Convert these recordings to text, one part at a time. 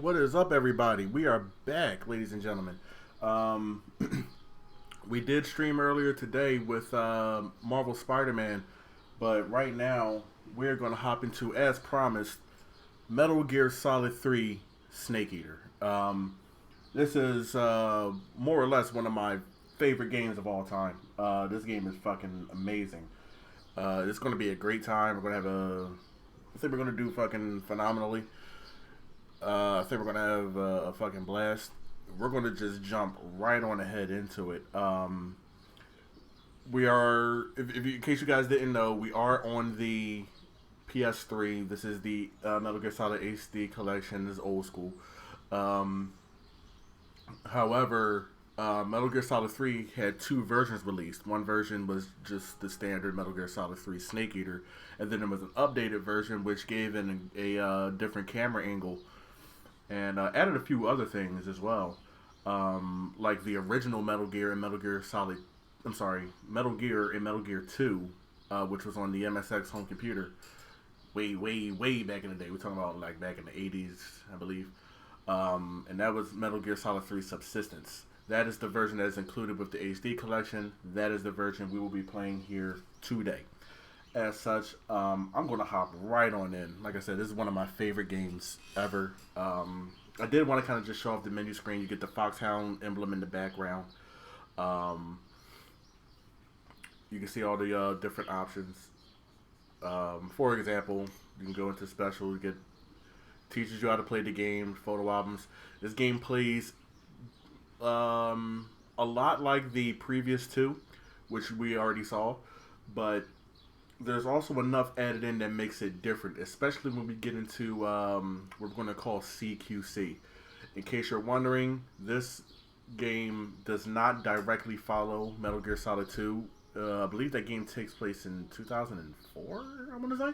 what is up, everybody? We are back, ladies and gentlemen. Um, we did stream earlier today with Marvel Spider-Man, but right now we're going to hop into, as promised, Metal Gear Solid 3 Snake Eater. This is more or less one of my favorite games of all time. This game is fucking amazing. It's going to be a great time. We're going to have I think we're going to do fucking phenomenally. I think we're gonna have a fucking blast. We're gonna just jump right on ahead into it. We are, in case you guys didn't know, we are on the PS3. This is the Metal Gear Solid HD collection. This is old school. However, Metal Gear Solid 3 had two versions released. One version was just the standard Metal Gear Solid 3 Snake Eater, and then there was an updated version which gave in a different camera angle and added a few other things as well, like the original Metal Gear and Metal Gear Solid. I'm sorry, Metal Gear and Metal Gear 2, which was on the MSX home computer, way back in the day. We're talking about like back in the 80s, I believe, and that was Metal Gear Solid 3 Subsistence. That is the version that is included with the HD collection. That is the version we will be playing here today. As such, I'm going to hop right on in. Like I said, this is one of my favorite games ever. I did want to kind of just show off the menu screen. You get the Foxhound emblem in the background. You can see all the different options. For example, you can go into special. You get teaches you how to play the game, photo albums. This game plays a lot like the previous two, which we already saw, but there's also enough added in that makes it different, especially when we get into what we're going to call CQC. In case you're wondering, this game does not directly follow Metal Gear Solid 2. I believe that game takes place in 2004, I want to say.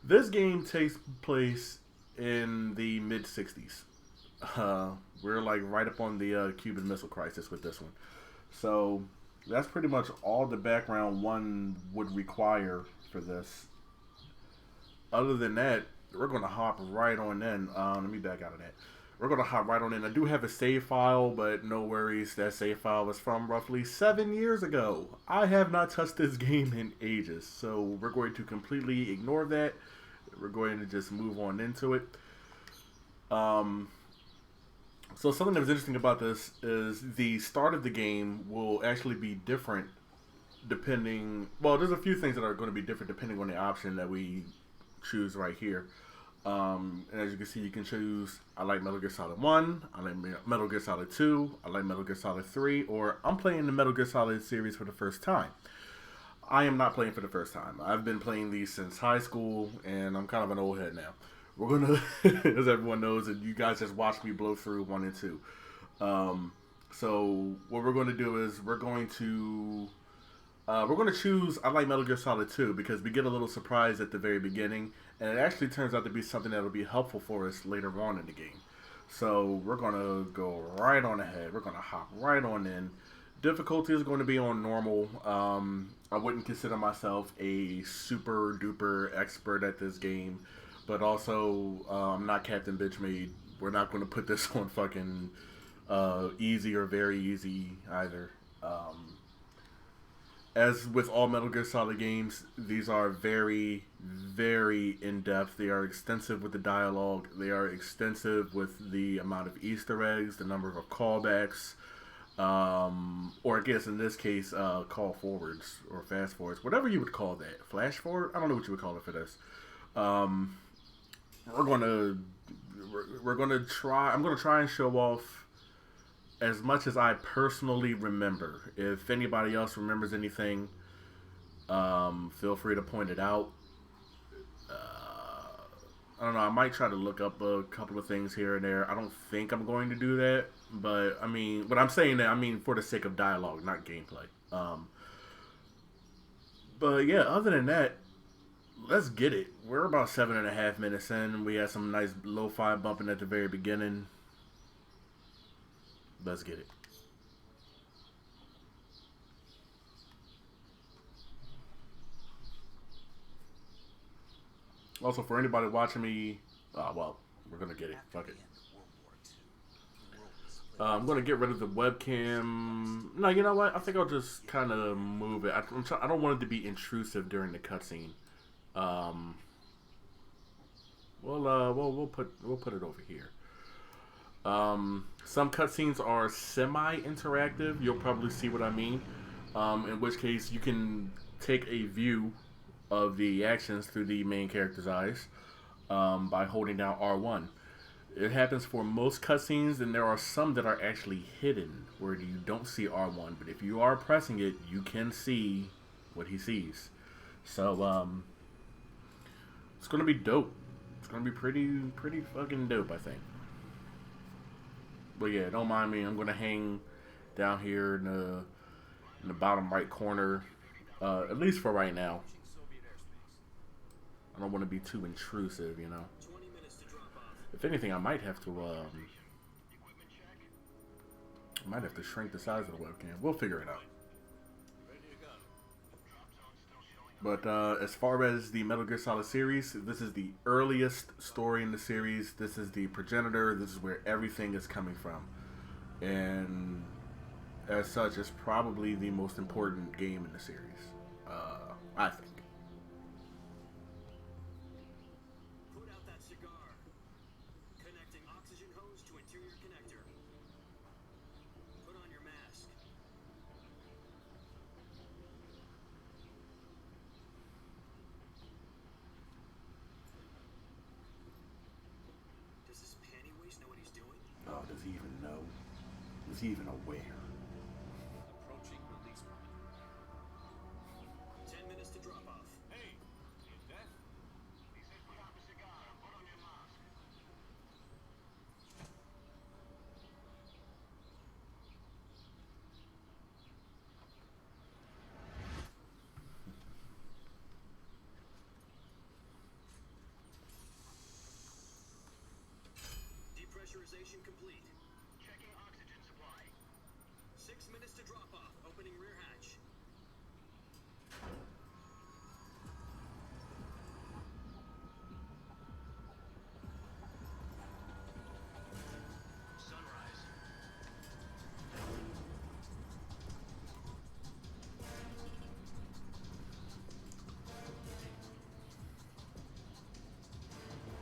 This game takes place in the mid-60s. We're like right up on the Cuban Missile Crisis with this one. So that's pretty much all the background one would require for this. Other than that, we're going to hop right on in. Let me back out of that. We're going to hop right on in. I do have a save file, but no worries. That save file was from roughly 7 years ago. I have not touched this game in ages, so we're going to completely ignore that. We're going to just move on into it. So something that was interesting about this is the start of the game will actually be different depending... Well, there's a few things that are going to be different depending on the option that we choose right here. And as you can see, you can choose, I like Metal Gear Solid 1, I like Metal Gear Solid 2, I like Metal Gear Solid 3, or I'm playing the Metal Gear Solid series for the first time. I am not playing for the first time. I've been playing these since high school, and I'm kind of an old head now. We're gonna, as everyone knows, and you guys just watched me blow through 1 and 2. So what we're going to do is we're going to choose I like Metal Gear Solid 2 because we get a little surprise at the very beginning, and it actually turns out to be something that will be helpful for us later on in the game. So we're gonna go right on ahead. We're gonna hop right on in. Difficulty is going to be on normal. I wouldn't consider myself a super duper expert at this game. But also, I'm not Captain Bitchmade. We're not going to put this on fucking easy or very easy either. As with all Metal Gear Solid games, these are very, very in-depth. They are extensive with the dialogue. They are extensive with the amount of Easter eggs, the number of callbacks, or I guess in this case, call forwards or fast forwards, whatever you would call that. Flash forward? I don't know what you would call it for this. We're gonna try. I'm gonna try and show off as much as I personally remember. If anybody else remembers anything, feel free to point it out. I don't know. I might try to look up a couple of things here and there. I don't think I'm going to do that, but I mean, but I'm saying that I mean for the sake of dialogue, not gameplay. But yeah, other than that. Let's get it. We're about 7.5 minutes in. We had some nice lo-fi bumping at the very beginning. Let's get it. Also, for anybody watching me, well, we're gonna get it. Fuck it. I'm going to get rid of the webcam. No, you know what? I think I'll just kind of move it. I don't want it to be intrusive during the cutscene. Um, we'll put it over here. Some cutscenes are semi-interactive. You'll probably see what I mean. In which case, you can take a view of the actions through the main character's eyes by holding down R1. It happens for most cutscenes, and there are some that are actually hidden where you don't see R1. But if you are pressing it, you can see what he sees. So it's gonna be dope. It's gonna be pretty fucking dope, I think. But yeah, don't mind me. I'm gonna hang down here in the bottom right corner, at least for right now. I don't want to be too intrusive, you know. If anything, I might have to shrink the size of the webcam. We'll figure it out. But as far as the Metal Gear Solid series, this is the earliest story in the series. This is the progenitor. This is where everything is coming from. And as such, it's probably the most important game in the series. I think. Put out that cigar. Connecting oxygen hose to interior connector. Put on your mask. Does this panty waste know what he's doing? Oh, does he even know? Is he even aware? Approaching release point. 10 minutes to drop off. Hey, you deaf? He said put out the cigar and put on your mask. Depressurization complete. Checking oxygen supply. 6 minutes to drop off. Opening rear hatch. Sunrise.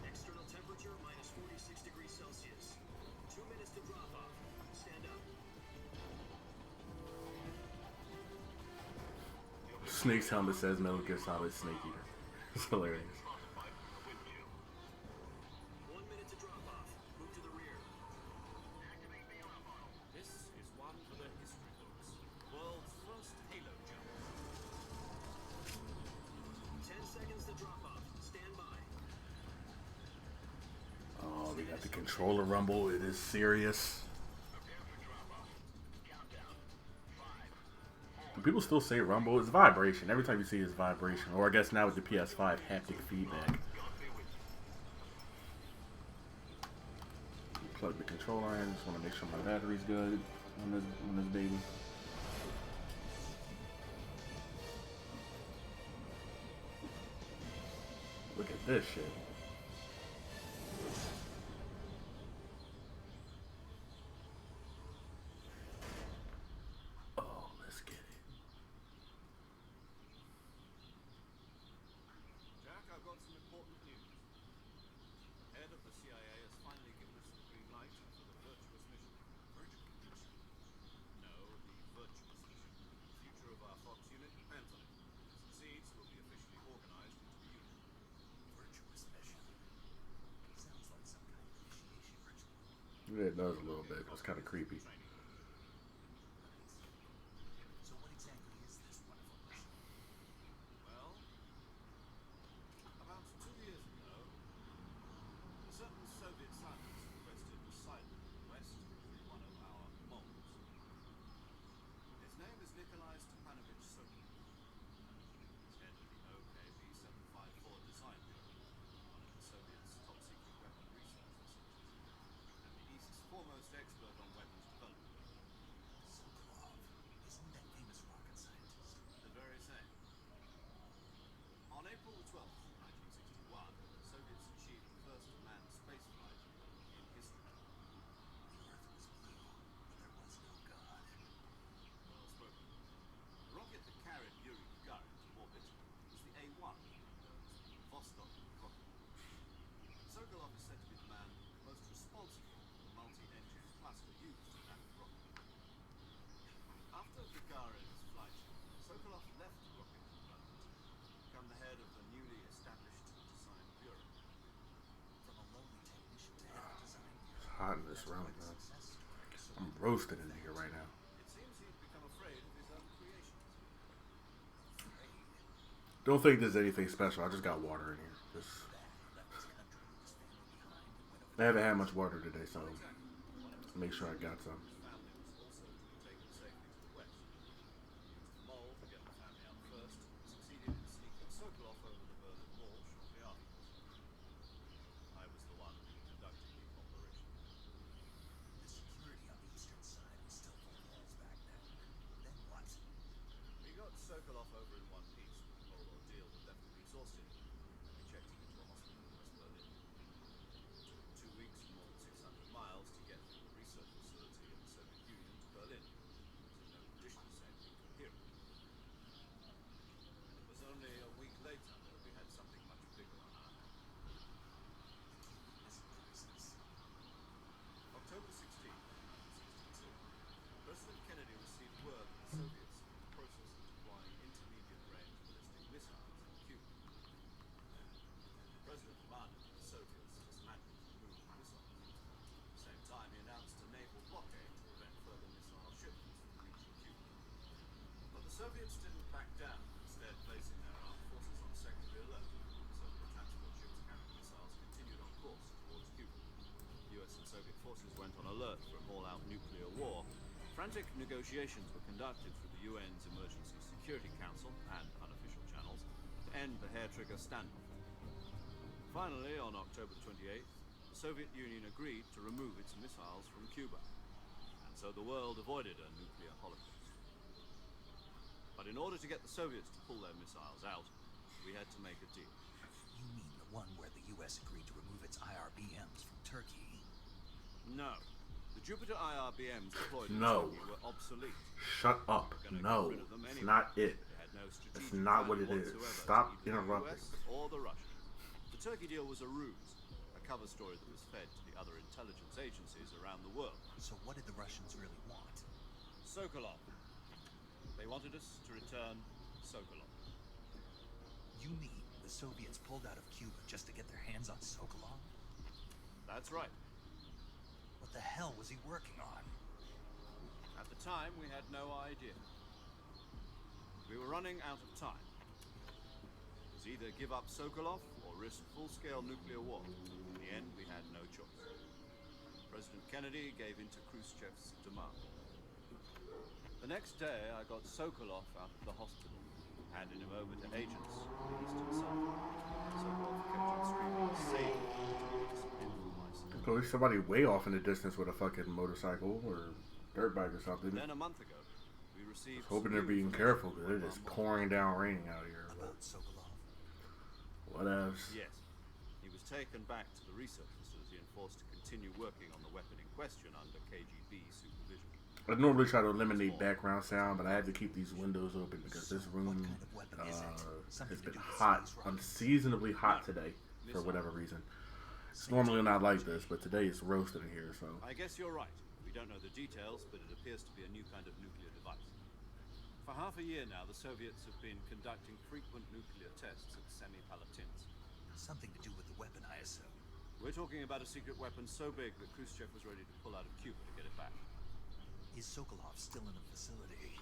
External temperature minus 46 degrees Celsius. 2 minutes to drop off. Stand up. Snake's helmet says Metal Gear Solid Snake Eater. It's hilarious. 1 minute to drop off. Move to the rear. Activate the alarm model. This is one for the history books. World's first Halo jump. 10 seconds to drop off. Stand by. Oh, we got the controller rumble. It is serious. Prepare for drop off. Countdown. 5. Do people still say rumble? It's vibration. Every time you see it, it's vibration. Or I guess now with the PS5, haptic feedback. Plug the controller in. Just want to make sure my battery's good on this baby. Look at this shit. Oh, let's get it. Jack, I've got some important news. The head of the CIA has finally given us the green light for the virtuous mission. Virtuous mission? No, the virtuous mission. The future of our Fox unit depends on it. If it succeeds, we'll be officially organized into a unit. Virtuous mission? Sounds like some kind of initiation ritual. Yeah, it does a little bit. It's kind of creepy. So what exactly is this wonderful mission? Well, about 2 years ago, a certain Soviet scientist requested asylum in the West through one of our moles. His name is Nikolai Stepanovich Sokin. He's head of the OKB-754 design bureau, one of the Soviets' top secret weapon research facilities, and the East's foremost expert on weapons development. used that rocket. After Gagarin's flight, Sokolov left rocket development to become the head of the newly established Design Bureau. From a lowly technician to head of Design Bureau. It's hot in this room, man. I'm roasting in here right now. It seems he'd become afraid of his own creations. Don't think there's anything special. I just got water in here. I haven't had much water today, so make sure I got some. His family was also to be taken safely to the west. He used the mole to get the family out first, and succeeded in sneaking Sokolov over the Berlin Wall shortly afterwards. I was the one conducting the operation. The security on the eastern side was still full of holes back then. Then what? We got Sokolov over in one piece, but the whole ordeal had left him exhausted, and we checked him into a hospital in West Berlin. It took 2 weeks and more than 600 miles to get from the research facility in the Soviet Union to Berlin. He was in no condition to say anything coherent. And it was only a week later that we had something much bigger on our hands. October 16, 1962, President Kennedy received word that the Soviets were in the process of deploying intermediate-range ballistic missiles in Cuba. The President demanded that the Soviets dismantle and remove the missiles. At the same time, he announced a naval blockade to prevent further missile shipments from reaching Cuba. But the Soviets didn't back down, instead placing their armed forces on secondary alert, so that the transport ships carrying missiles continued on course towards Cuba. US and Soviet forces went on alert for an all-out nuclear war. Frantic negotiations were conducted through the UN's Emergency Security Council and unofficial channels to end the hair-trigger standoff. Finally, on October 28th, the Soviet Union agreed to remove its missiles from Cuba, and so the world avoided a nuclear holocaust. But in order to get the Soviets to pull their missiles out, we had to make a deal. You mean the one where the US agreed to remove its IRBMs from Turkey? No. The Jupiter IRBMs deployed in No. Turkey were obsolete. Shut up. We're gonna No. get rid of them It's anyway. not it. They had no strategic That's not what it value is. whatsoever Stop to either interrupting. The US or the Russians. The Turkey deal was a ruse, a cover story that was fed to the other intelligence agencies around the world. So what did the Russians really want? Sokolov. They wanted us to return Sokolov. You mean the Soviets pulled out of Cuba just to get their hands on Sokolov? That's right. What the hell was he working on? At the time, we had no idea. We were running out of time. It was either give up Sokolov or risk full-scale nuclear war. In the end, we had no choice. President Kennedy gave in to Khrushchev's demand. The next day, I got Sokolov out of the hospital, handed him over to agents on the eastern side. Sokolov kept on screaming, "Save me!" until he disappeared from my sight. There's somebody way off in the distance with a fucking motorcycle or dirt bike or something. Then a month ago, we received. Hoping they're some being new careful information because it is from our pouring down raining out here. About Sokolov? What else? Yes. He was taken back to the research facility and forced to continue working on the weapon in question under KGB supervision. I normally try to eliminate background sound, but I had to keep these windows open because this room What kind of weapon is it? Something has to been do with hot, space rockets? unseasonably hot today for whatever reason. It's normally not like this, but today it's roasted in here, so. I guess you're right. We don't know the details, but it appears to be a new kind of nuclear device. For half a year now, the Soviets have been conducting frequent nuclear tests at Semipalatinsk. Something to do with the weapon, I assume. We're talking about a secret weapon so big that Khrushchev was ready to pull out of Cuba to get it back. Is Sokolov still in the facility?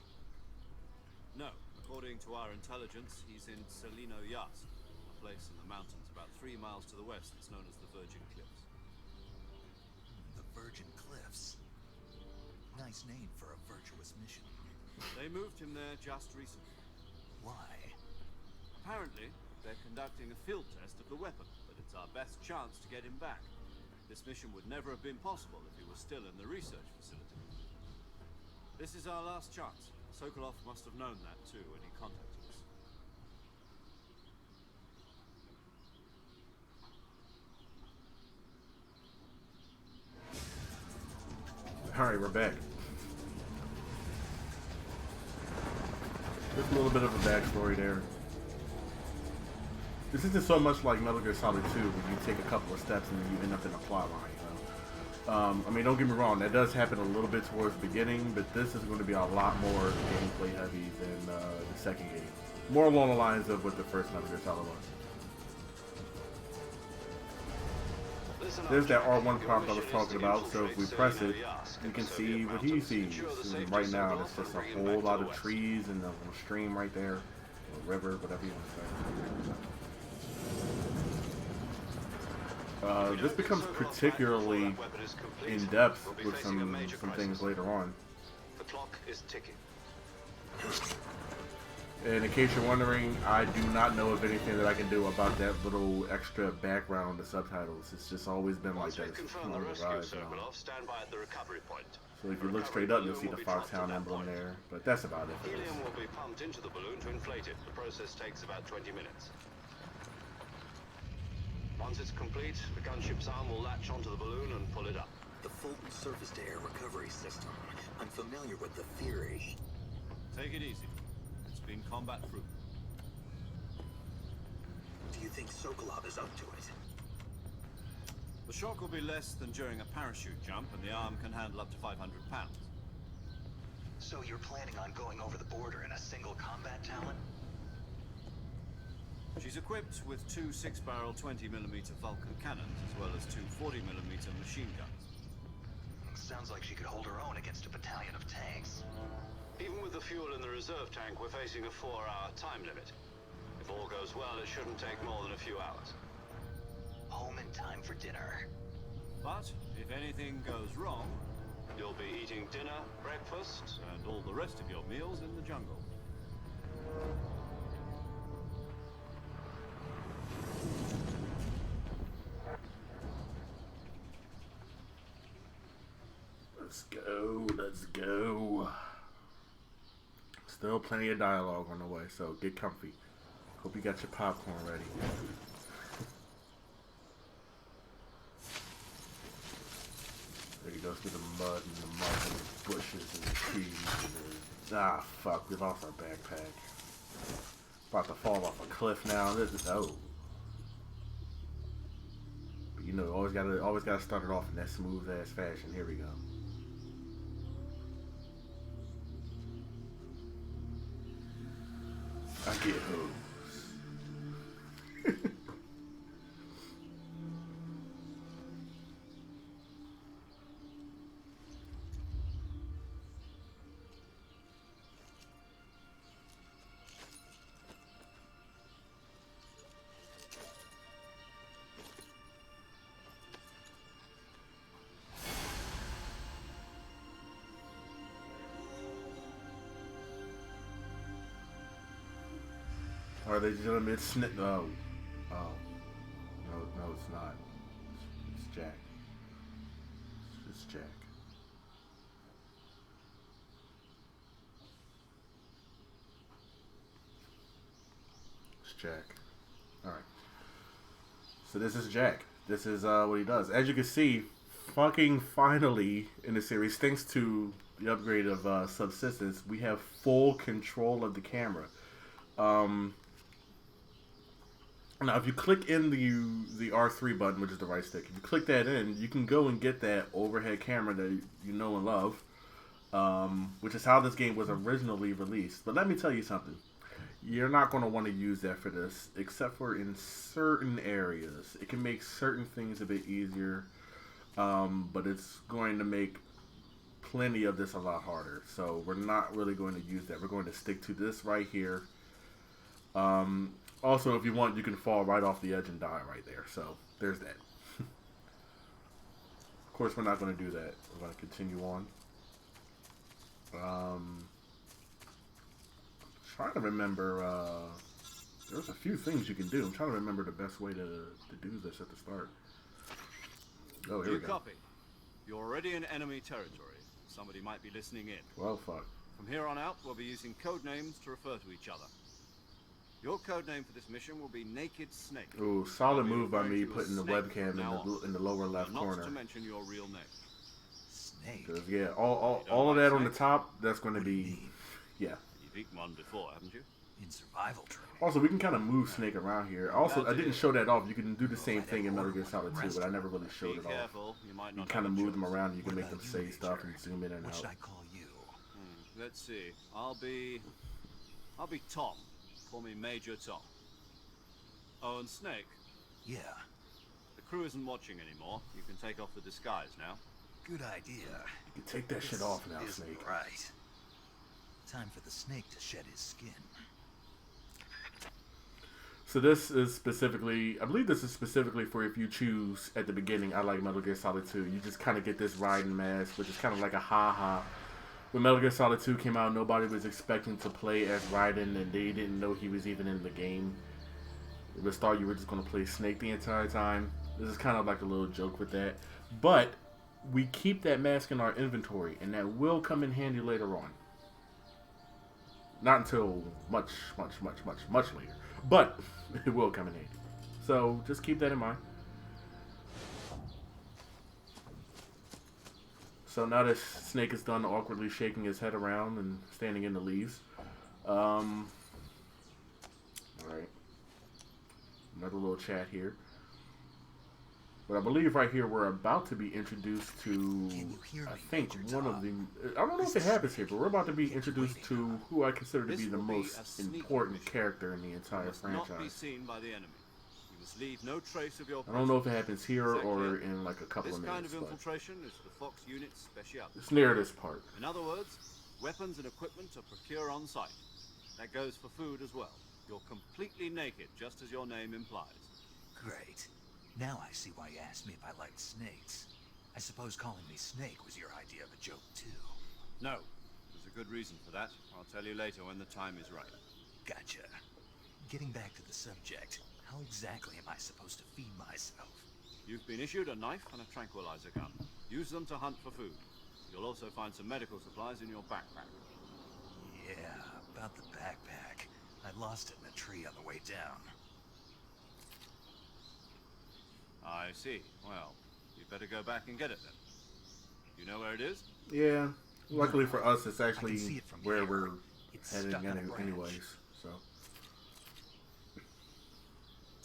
No. According to our intelligence, he's in Selino-Yast, a place in the mountains about 3 miles to the west that's known as the Virgin Cliffs. The Virgin Cliffs. Nice name for a virtuous mission. They moved him there just recently. Why? Apparently, they're conducting a field test of the weapon, but it's our best chance to get him back. This mission would never have been possible if he was still in the research facility. This is our last chance. Sokolov must have known that too when he contacted us. Alright, we're back. Just a little bit of a backstory there. This isn't so much like Metal Gear Solid 2, where you take a couple of steps and then you end up in a plot line, you know. I mean, don't get me wrong, that does happen a little bit towards the beginning, but this is going to be a lot more gameplay heavy than the second game. More along the lines of what the first Metal Gear Solid was. There's that R1 prompt I was talking about, so if we press it, we can see what he sees. And right now, there's just a whole lot of trees and a little stream right there, or river, whatever you want to say. This becomes particularly in depth with some things later on. The clock is ticking. And in case you're wondering, I do not know of anything that I can do about that little extra background in the subtitles. It's just always been like that. Confirm the rescue circle off. Stand by at the recovery point. So if you look straight up, you'll see the Foxhound emblem there. But that's about it. Helium will be pumped into the balloon to inflate it. The process takes about 20 minutes. Once it's complete, the gunship's arm will latch onto the balloon and pull it up. The Fulton surface-to-air recovery system. I'm familiar with the theory. Take it easy. It's been combat-proof. Do you think Sokolov is up to it? The shock will be less than during a parachute jump, and the arm can handle up to 500 pounds. So you're planning on going over the border in a single combat talent? She's equipped with two 6-barrel 20mm Vulcan cannons, as well as two 40mm machine guns. Sounds like she could hold her own against a battalion of tanks. Even with the fuel in the reserve tank, we're facing a 4-hour time limit. If all goes well, it shouldn't take more than a few hours. Home in time for dinner. But if anything goes wrong, you'll be eating dinner, breakfast, and all the rest of your meals in the jungle. Let's go, let's go. Still plenty of dialogue on the way, so get comfy. Hope you got your popcorn ready. There you go, through the mud and the muck and the bushes and the trees and the... Ah, fuck, we lost our backpack. About to fall off a cliff now. This is... Oh. But you know, always gotta start it off in that smooth ass fashion. Here we go. I get hose. Are they gentlemen? Oh. Oh. No, it's not. It's Jack. It's Jack. It's Jack. Alright. So this is Jack. This is what he does. As you can see, fucking finally in the series, thanks to the upgrade of Subsistence, we have full control of the camera. Now, if you click in the R3 button, which is the right stick, if you click that in, you can go and get that overhead camera that you know and love, which is how this game was originally released. But let me tell you something. You're not going to want to use that for this, except for in certain areas. It can make certain things a bit easier, but it's going to make plenty of this a lot harder. So we're not really going to use that. We're going to stick to this right here. Also, if you want, you can fall right off the edge and die right there. So, there's that. Of course, we're not going to do that. We're going to continue on. Trying to remember, there's a few things you can do. I'm trying to remember the best way to do this at the start. Oh, here we go. Copy. You're already in enemy territory. Somebody might be listening in. Well, fuck. From here on out, we'll be using code names to refer to each other. Your code name for this mission will be Naked Snake. Ooh, solid move by me putting the webcam in the lower left corner. Not to mention your real name. Snake. Cause all of that on the top, that's going to be, yeah. You've eaten one before, haven't you? In survival training. Also, we can kind of move Snake around here. Also, I didn't show that off. You can do the same thing in Metal Gear Solid 2, but I never really showed it off. Careful, you might You not kind of have a move them choice. around. You can What make them about say you, stuff Major? and zoom in and What should out. I call you? Let's see. I'll be Tom. Call me Major Tom. Oh, and Snake. Yeah, The crew isn't watching anymore. You can take off the disguise now. good idea. You can take that shit off now, Isn't Snake. right. Time for the snake to shed his skin. So this is specifically, I believe this is specifically for if you choose at the beginning, I like Metal Gear Solid 2. You just kind of get this Raiden mask, which is kind of like a ha-ha. When Metal Gear Solid 2 came out, nobody was expecting to play as Raiden, and they didn't know he was even in the game. It was thought you were just going to play Snake the entire time. This is kind of like a little joke with that. But we keep that mask in our inventory, and that will come in handy later on. Not until much later. But it will come in handy. So just keep that in mind. So now that Snake is done awkwardly shaking his head around and standing in the leaves. Alright. Another little chat here. But I believe right here we're about to be introduced to, Can you hear I me, think, Major one of Tom? the... I don't know if it happens here, but we're about to be introduced to who I consider to This be the will be most a sneaky important mission. character in the You entire must not be franchise. seen by the enemy. You must leave no trace of your I don't know if it presence. happens here Is that or clear? in like a couple This of kind minutes, of but infiltration is the Fox unit's specialty. it's near this part. In other words, weapons and equipment are procured on site. That goes for food as well. You're completely naked, just as your name implies. Great. Now I see why you asked me if I liked snakes. I suppose calling me Snake was your idea of a joke, too. No, there's a good reason for that. I'll tell you later when the time is right. Gotcha. Getting back to the subject, how exactly am I supposed to feed myself? You've been issued a knife and a tranquilizer gun. Use them to hunt for food. You'll also find some medical supplies in your backpack. Yeah, about the backpack. I lost it in a tree on the way down. I see. Well, you'd better go back and get it then. You know where it is? Yeah. Luckily for us, it's I actually can see it from where here. we're It's heading stuck on a branch. anyways. So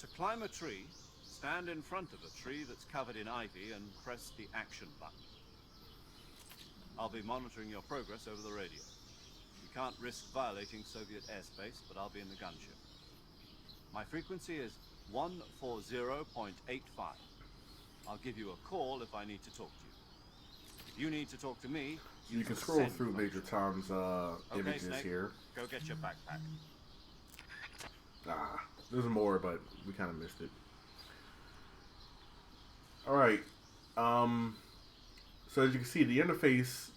To climb a tree, stand in front of a tree that's covered in ivy and press the action button. I'll be monitoring your progress over the radio. You can't risk violating Soviet airspace, but I'll be in the gunship. My frequency is 140.85. I'll give you a call if I need to talk to you. If you need to talk to me, you use can the scroll send through function. Major Tom's Okay, images Snake, here. go get your backpack. There's more, but we kind of missed it. Alright. So as you can see, the interface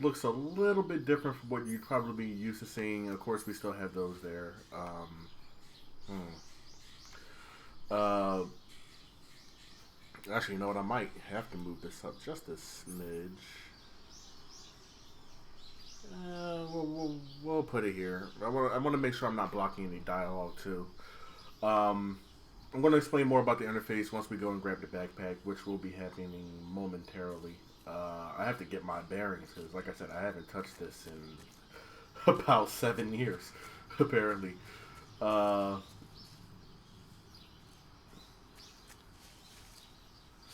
looks a little bit different from what you'd probably be used to seeing. Of course, we still have those there. Actually, you know what? I might have to move this up just a smidge. We'll put it here. I want to make sure I'm not blocking any dialogue too. I'm going to explain more about the interface once we go and grab the backpack, which will be happening momentarily. I have to get my bearings because, like I said, I haven't touched this in about 7 years, apparently.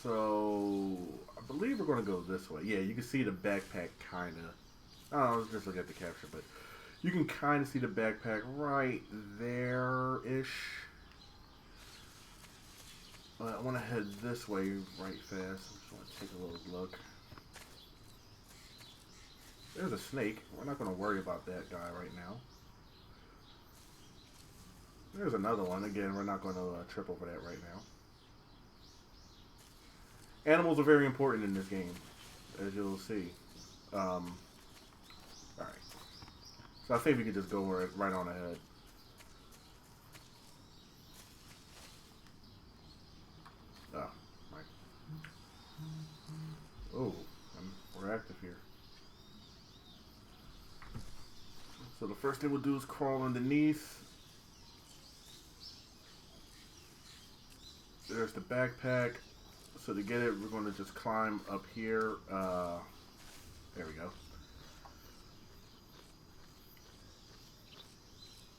So I believe we're going to go this way. Yeah, you can see the backpack kind of. I was just looking at the capture, but you can kind of see the backpack right there-ish. But I want to head this way right fast. I just want to take a little look. There's a snake. We're not going to worry about that guy right now. There's another one. Again, we're not going to trip over that right now. Animals are very important in this game, as you'll see. Alright. So I think we could just go right on ahead. Oh, right. Oh, we're active here. So the first thing we'll do is crawl underneath. There's the backpack. So to get it, we're going to just climb up here. There we go.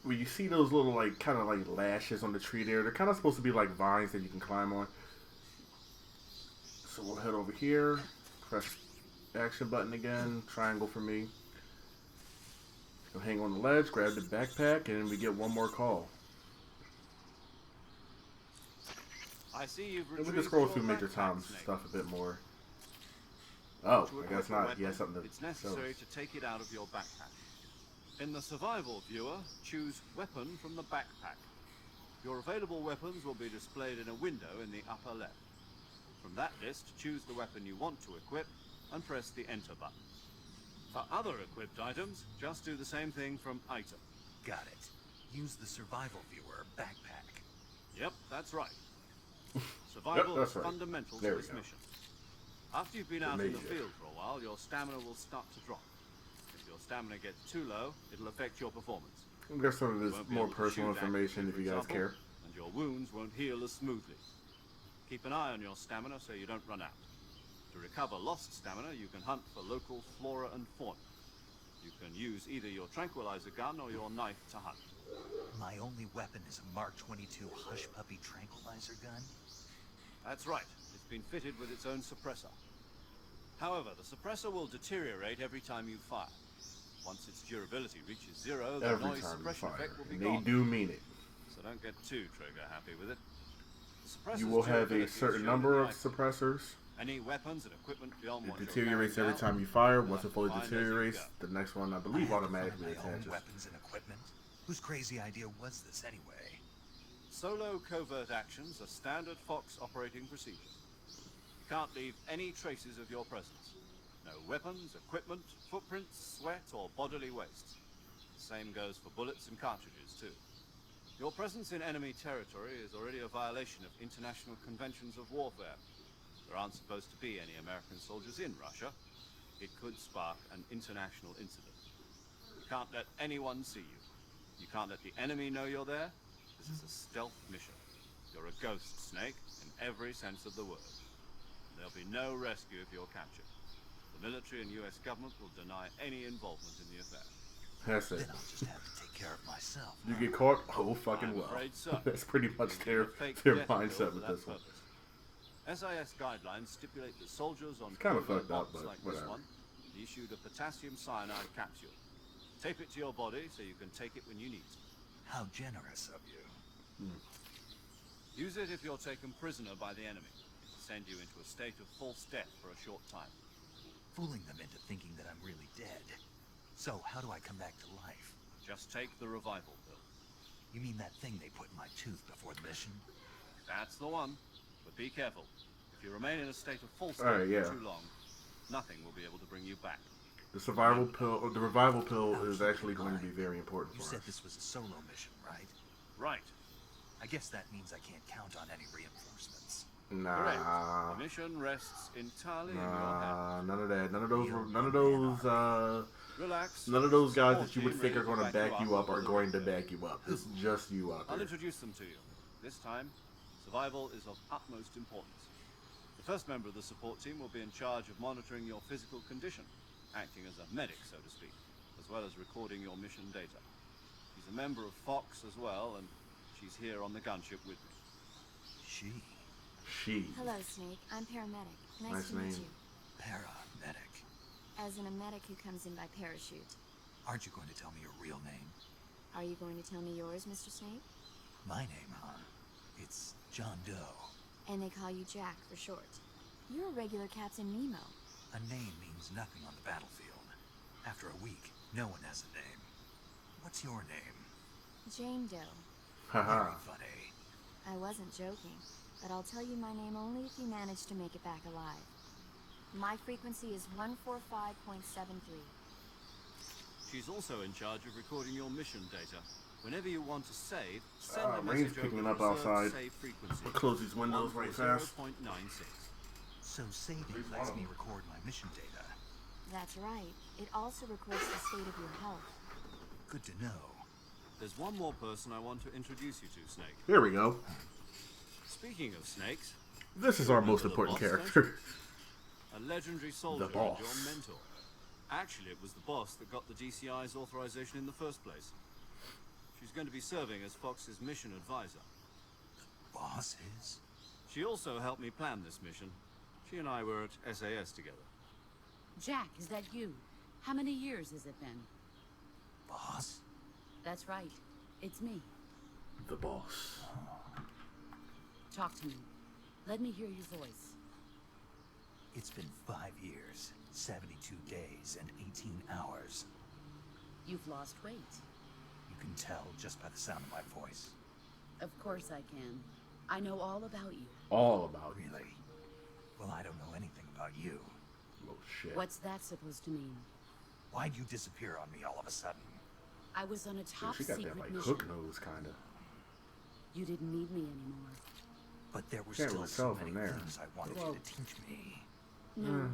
Where you see those little like kind of like lashes on the tree there. They're kind of supposed to be like vines that you can climb on. So we'll head over here. Press action button again. Triangle for me. Go hang on the ledge. Grab the backpack, and we get one more call. I see you've And we retrieved can scroll your through Major backpack, Tom's Snake. stuff a bit more. Oh, To I equip guess your not. weapon, He has something to it's necessary to take it out of your backpack. In the survival viewer, choose weapon from the backpack. Your available weapons will be displayed in a window in the upper left. From that list, choose the weapon you want to equip and press the enter button. For other equipped items, just do the same thing from item. Got it. Use the survival viewer backpack. Yep, that's right. Survival that's is right. fundamental There to we this go. mission. After you've been out in the Major. field for a while, your stamina will start to drop. If your stamina gets too low, it'll affect your performance. There's some of You this won't be more able to personal shoot information accurately, if for you guys example, care. And your wounds won't heal as smoothly. Keep an eye on your stamina so you don't run out. To recover lost stamina, you can hunt for local flora and fauna. You can use either your tranquilizer gun or your knife to hunt. My only weapon is a Mark 22 Hush Puppy tranquilizer gun. That's right. It's been fitted with its own suppressor. However, the suppressor will deteriorate every time you fire. Once its durability reaches zero, the Every noise time you suppression fire. effect will be And they gone. do mean it. So don't get too trigger happy with it. The suppressor's You will have a durability is certain shown number in of the icon. suppressors. Any weapons and equipment beyond It what you're deteriorates carrying every now, time you fire. you'll Once it have to fully find as you deteriorates, go. the next one I I believe have to automatically find my own attaches. weapons and equipment. Whose crazy idea was this anyway? Solo covert actions are standard Fox operating procedure. You can't leave any traces of your presence. No weapons, equipment, footprints, sweat, or bodily waste. The same goes for bullets and cartridges, too. Your presence in enemy territory is already a violation of international conventions of warfare. There aren't supposed to be any American soldiers in Russia. It could spark an international incident. You can't let anyone see you. You can't let the enemy know you're there. This is a stealth mission. You're a ghost, Snake, in every sense of the word. There'll be no rescue if you're captured. The military and US government will deny any involvement in the affair. That's it. Then I'll just have to take care of myself. You huh? get caught, oh fucking I'm well. afraid so. That's pretty much You'll their need a fake their death bill mindset for with that this one. purpose. SIS guidelines stipulate that soldiers on It's kinda covert fucked up, ops but like whatever. this one be issued a potassium cyanide capsule. Tape it to your body so you can take it when you need to. How generous of you. Use it if you're taken prisoner by the enemy. Send you into a state of false death for a short time. Fooling them into thinking that I'm really dead. So, how do I come back to life? Just take the revival pill. You mean that thing they put in my tooth before the mission? That's the one. But be careful. If you remain in a state of false Alright, death yeah. for too long, nothing will be able to bring you back. The survival pill, or the revival pill, is actually going to be very important You for said us. this was a solo mission, right? Right. I guess that means I can't count on any reinforcements. Correct. Nah, The mission rests entirely in your hands. none of that. None Relax. of those guys Support that you would team think are ready to going to back you up over are the going to window. back you up. It's just you out I'll there. introduce them to you. This time, survival is of utmost importance. The first member of the support team will be in charge of monitoring your physical condition, acting as a medic, so to speak, as well as recording your mission data. She's a member of Fox as well, and she's here on the gunship with me. She. She. Hello, Snake. I'm paramedic. Nice Nice to meet name. you. Paramedic. As in a medic who comes in by parachute. Aren't you going to tell me your real name? Are you going to tell me yours, Mr. Snake? My name, huh? It's John Doe. And they call you Jack for short. You're a regular Captain Nemo. A name means nothing on the battlefield. After a week, no one has a name. What's your name? Jane Doe. Haha. Very funny. I wasn't joking, but I'll tell you my name only if you manage to make it back alive. My frequency is 145.73. She's also in charge of recording your mission data. Whenever you want to save, send a rain's message picking over up the reserved outside. save frequency. I'll close these windows right fast. 140.96. So saving lets me record my mission data. That's right. It also records the state of your health. Good to know. There's one more person I want to introduce you to, Snake. Here we go. Speaking of snakes, This is our most Remember the important boss, don't character. a legendary soldier and boss. your mentor. Actually, it was the boss that got the DCI's authorization in the first place. She's going to be serving as Fox's mission advisor. Boss is? She also helped me plan this mission. She and I were at SAS together. Jack, is that you? How many years has it been? Boss? That's right. It's me. The boss. Talk to me. Let me hear your voice. It's been 5 years, 72 days, and 18 hours. You've lost weight. You can tell just by the sound of my voice. Of course I can. I know all about you. All about you. Really? Well, I don't know anything about you. Oh shit. What's that supposed to mean? Why'd you disappear on me all of a sudden? I was on a Yeah, top she got secret that like mission. hook nose kinda. You didn't need me anymore. But there were Can't still really so tell many from there. things I wanted Whoa. you to teach me. No.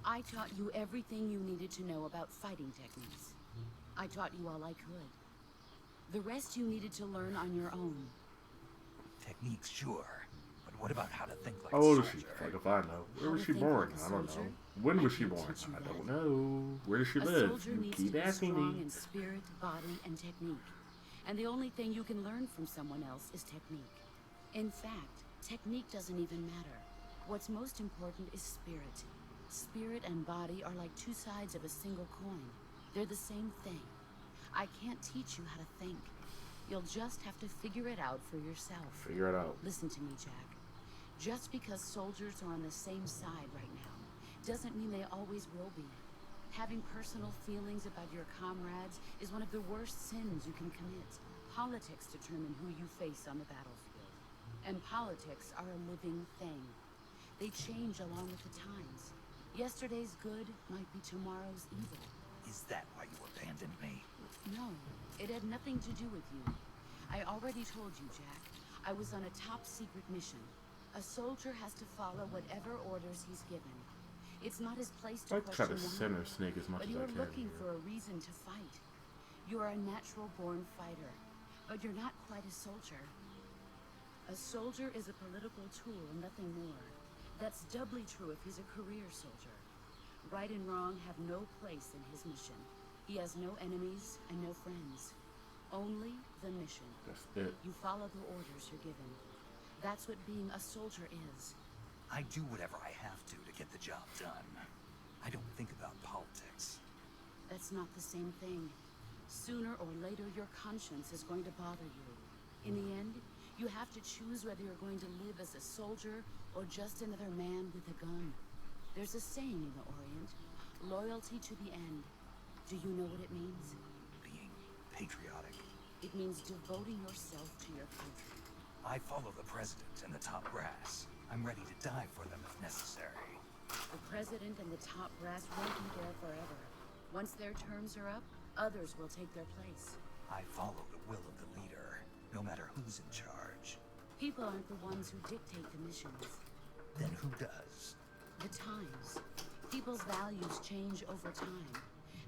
I taught you everything you needed to know about fighting techniques. I taught you all I could. The rest you needed to learn on your own. Techniques, sure. But what about how to think like How a old is soldier? she? Like if I know. Where How was to she think born? like a I don't know. soldier? When was I she can't born? teach you I don't that. know. Where does she A live? soldier You needs keep to be asking strong me. in spirit, body, and technique. And the only thing you can learn from someone else is technique. In fact, technique doesn't even matter. What's most important is spirit. Spirit and body are like two sides of a single coin. They're the same thing. I can't teach you how to think. You'll just have to figure it out for yourself. Figure it out. Listen to me, Jack. Just because soldiers are on the same side right now doesn't mean they always will be. Having personal feelings about your comrades is one of the worst sins you can commit. Politics determine who you face on the battlefield. And politics are a living thing. They change along with the times. Yesterday's good might be tomorrow's evil. Is that why you abandoned me? No, it had nothing to do with you. I already told you, Jack. I was on a top secret mission. A soldier has to follow whatever orders he's given. It's not his place to I try question to why. center Snake as much But as I you're can. looking for a reason to fight. You are a natural-born fighter, but you're not quite a soldier. A soldier is a political tool and nothing more. That's doubly true if he's a career soldier. Right and wrong have no place in his mission. He has no enemies and no friends. Only the mission. That's it. You follow the orders you're given. That's what being a soldier is. I do whatever I have to get the job done. I don't think about politics. That's not the same thing. Sooner or later, your conscience is going to bother you. In the end, you have to choose whether you're going to live as a soldier or just another man with a gun. There's a saying in the Orient, loyalty to the end. Do you know what it means? Being patriotic. It means devoting yourself to your country. I follow the president and the top brass. I'm ready to die for them if necessary. The president and the top brass won't be there forever. Once their terms are up, others will take their place. I follow the will of the leader, no matter who's in charge. People aren't the ones who dictate the missions. Then who does? The times. People's values change over time,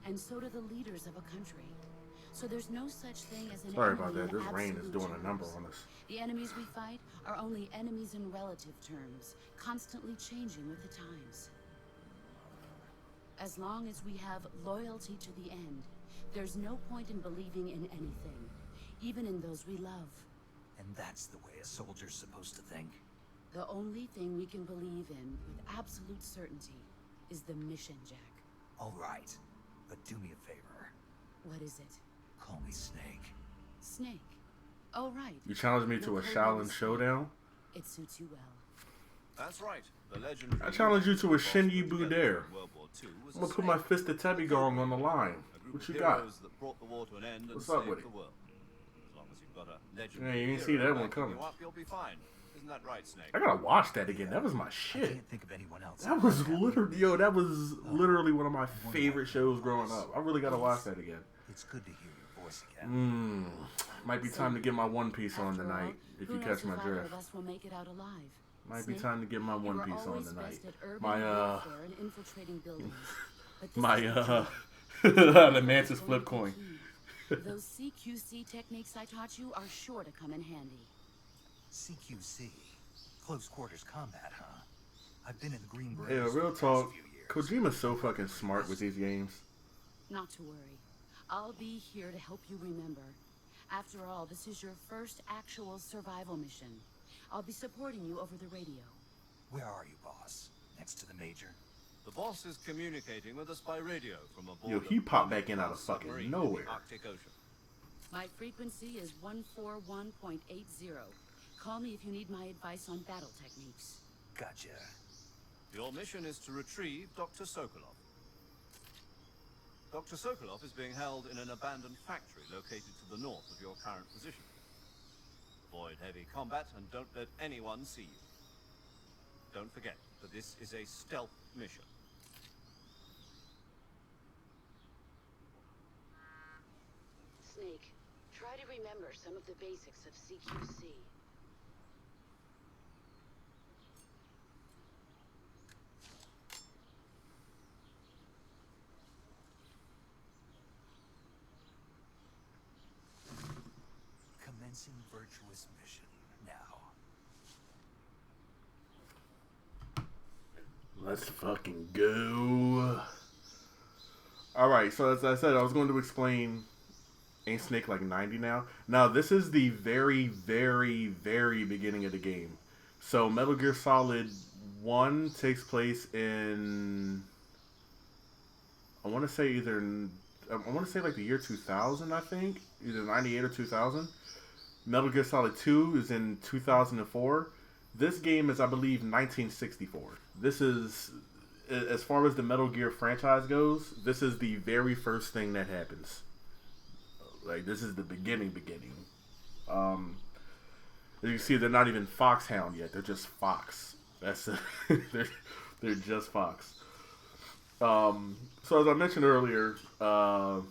and so do the leaders of a country. So there's no such thing as an Sorry enemy about that. in This rain is absolute doing a number terms. on us. The enemies we fight are only enemies in relative terms, constantly changing with the times. As long as we have loyalty to the end, there's no point in believing in anything, even in those we love. And that's the way a soldier's supposed to think. The only thing we can believe in with absolute certainty is the mission, Jack. All right, but do me a favor. What is it? Call me Snake. Snake. Oh, right. You challenged me to a Shaolin showdown? It suits you well. That's right. The legendary I challenge you to a boss Shinyi put together Budare. in World War II was I'm a gonna put my snake. fist of Tebigong on the line. A group What of you got? heroes that brought the war to an end and What's up saved with it? the world. As long as you've got a Yeah, legendary you didn't see hero that one backing coming. you up, you'll be fine. Isn't that right, Snake? I gotta watch that again. That was my I shit. can't think of anyone else. That was literally, yo, that was literally one of my favorite shows growing up. I really gotta watch that again. It's good to hear your voice again. Might be time to get my One Piece on After all, tonight, if who you knows catch my if either drift. of us will make it out alive. Might be Snake, time to get my you One were Piece on always tonight. best at urban My, warfare and infiltrating buildings. But this My, is the the Mantis key. flip coin. Those CQC techniques I taught you are sure to come in handy. CQC. Close quarters combat, huh? I've been in the Green Yeah, Berets real for the past talk. few years. Kojima's so fucking smart with these games. Not to worry. I'll be here to help you remember. After all, this is your first actual survival mission. I'll be supporting you over the radio. Where are you, boss? Next to the Major? The boss is communicating with us by radio from aboard. Yo, he popped back in out of fucking nowhere. Arctic Ocean. My frequency is 141.80. Call me if you need my advice on battle techniques. Gotcha. Your mission is to retrieve Dr. Sokolov. Dr. Sokolov is being held in an abandoned factory located to the north of your current position. Avoid heavy combat and don't let anyone see you. Don't forget that this is a stealth mission. Snake, try to remember some of the basics of CQC. Commencing virtuous mission now. Let's fucking go. Alright, so as I said, I was going to explain... Ain't Snake like 90 now? Now, this is the very, very, very beginning of the game. So, Metal Gear Solid 1 takes place in... I want to say like the year 2000, I think. Either 98 or 2000. Metal Gear Solid 2 is in 2004. This game is, I believe, 1964. This is, as far as the Metal Gear franchise goes, this is the very first thing that happens. Like, this is the beginning. As you see, they're not even Foxhound yet. They're just Fox. That's they're just Fox. So as I mentioned earlier, the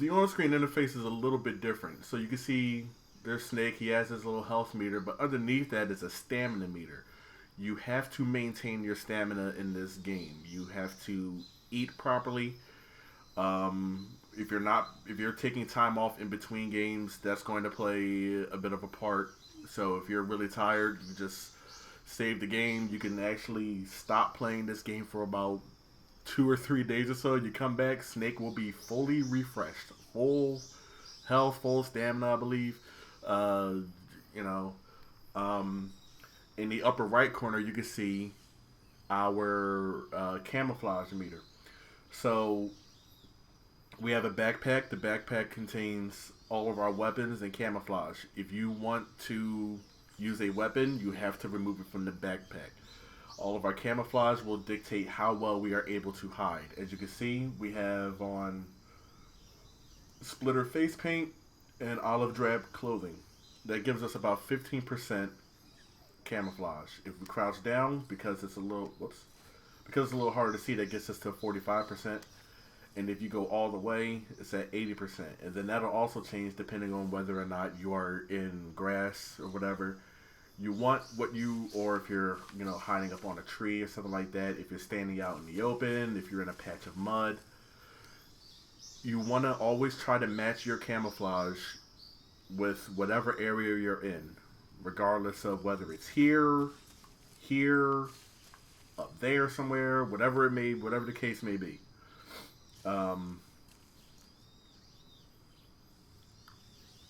on-screen interface is a little bit different. So you can see there's Snake. He has his little health meter, but underneath that is a stamina meter. You have to maintain your stamina in this game. You have to eat properly. If you're taking time off in between games, that's going to play a bit of a part. So if you're really tired, you just save the game. You can actually stop playing this game for about 2 or 3 days or so. You come back, Snake will be fully refreshed, full health, full stamina, I believe. In the upper right corner, you can see our camouflage meter. So we have a backpack. The backpack contains all of our weapons and camouflage. If you want to use a weapon, you have to remove it from the backpack. All of our camouflage will dictate how well we are able to hide. As you can see, we have on splitter face paint and olive drab clothing. That gives us about 15% camouflage. If we crouch down, because it's a little harder to see, that gets us to 45%. And if you go all the way, it's at 80%. And then that'll also change depending on whether or not you are in grass or whatever. You want or if you're, hiding up on a tree or something like that. If you're standing out in the open, if you're in a patch of mud. You want to always try to match your camouflage with whatever area you're in. Regardless of whether it's here, up there somewhere, whatever the case may be.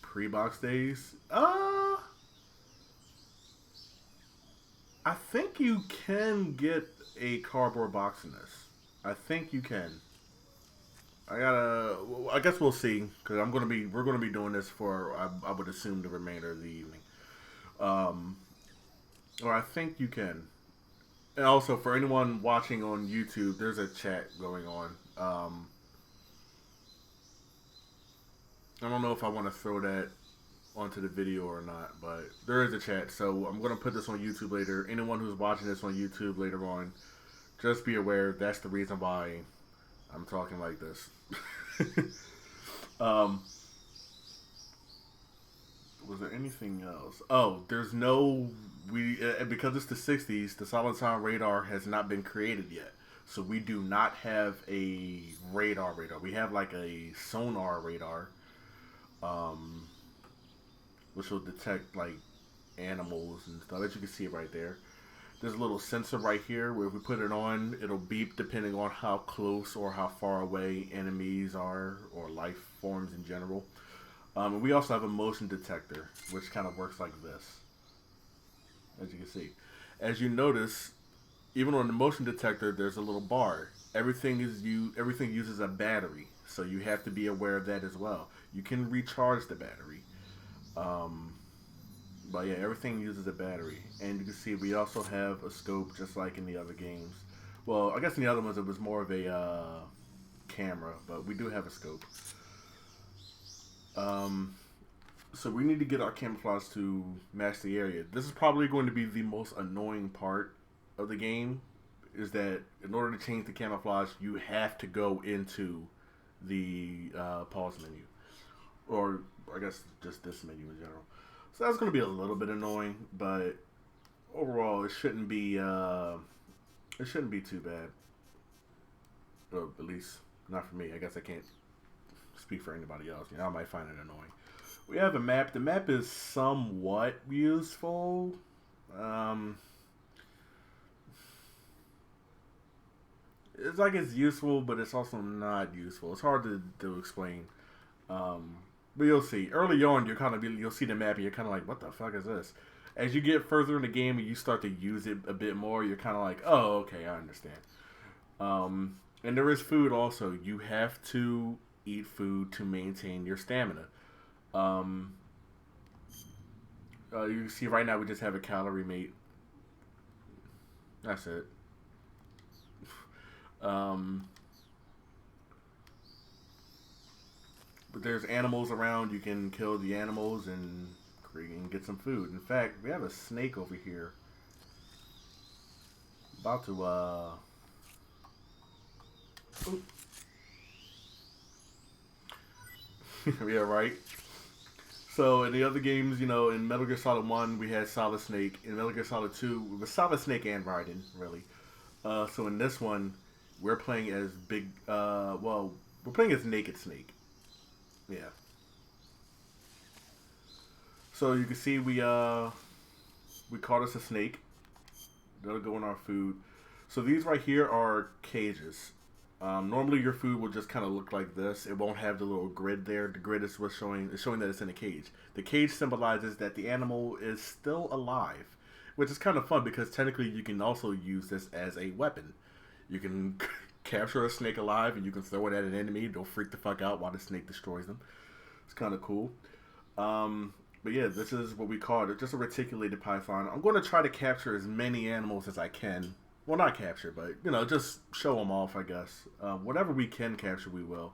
Pre-box days. I think you can get a cardboard box in this. I think you can. I guess we'll see, because we're gonna be doing this for I would assume the remainder of the evening. Or I think you can. And also for anyone watching on YouTube, there's a chat going on. I don't know if I want to throw that onto the video or not, but there is a chat, so I'm going to put this on YouTube later. Anyone who's watching this on YouTube later on, just be aware that's the reason why I'm talking like this. Was there anything else? Oh, there's because it's the 60s, the solid sound radar has not been created yet. So we do not have a radar. We have like a sonar radar, which will detect like animals and stuff. As you can see right there. There's a little sensor right here where if we put it on, it'll beep depending on how close or how far away enemies are or life forms in general. And we also have a motion detector, which kind of works like this, as you can see. As you notice, even on the motion detector, there's a little bar. Everything uses a battery, so you have to be aware of that as well. You can recharge the battery, but yeah, everything uses a battery. And you can see we also have a scope, just like in the other games. Well, I guess in the other ones it was more of a camera, but we do have a scope. So we need to get our camouflage to match the area. This is probably going to be the most annoying part of the game, is that in order to change the camouflage, you have to go into the pause menu, or I guess just this menu in general. So that's going to be a little bit annoying, but overall, it shouldn't be too bad, or at least not for me. I guess I can't speak for anybody else. You know, I might find it annoying. We have a map. The map is somewhat useful. It's like it's useful, but it's also not useful. It's hard to explain. But you'll see. Early on, you'll see the map and you're kind of like, what the fuck is this? As you get further in the game and you start to use it a bit more, you're kind of like, oh, okay, I understand. And there is food also. You have to eat food to maintain your stamina. You see right now we just have a calorie mate. That's it. But there's animals around. You can kill the animals and get some food. In fact, we have a snake over here. About to Oop. Yeah, right. So in the other games, you know, in Metal Gear Solid 1, we had Solid Snake. In Metal Gear Solid 2, it was Solid Snake and Raiden, really. So in this one, we're playing as we're playing as Naked Snake. Yeah. So you can see we caught us a snake. That'll go in our food. So these right here are cages. Normally your food will just kind of look like this. It won't have the little grid there. The grid is what's showing that it's in a cage. The cage symbolizes that the animal is still alive, which is kind of fun because technically you can also use this as a weapon. You can capture a snake alive and you can throw it at an enemy. They'll freak the fuck out while the snake destroys them. It's kind of cool. But yeah, this is what we call it. Just a reticulated python. I'm going to try to capture as many animals as I can. Well, not capture, but, you know, just show them off, I guess. Whatever we can capture, we will.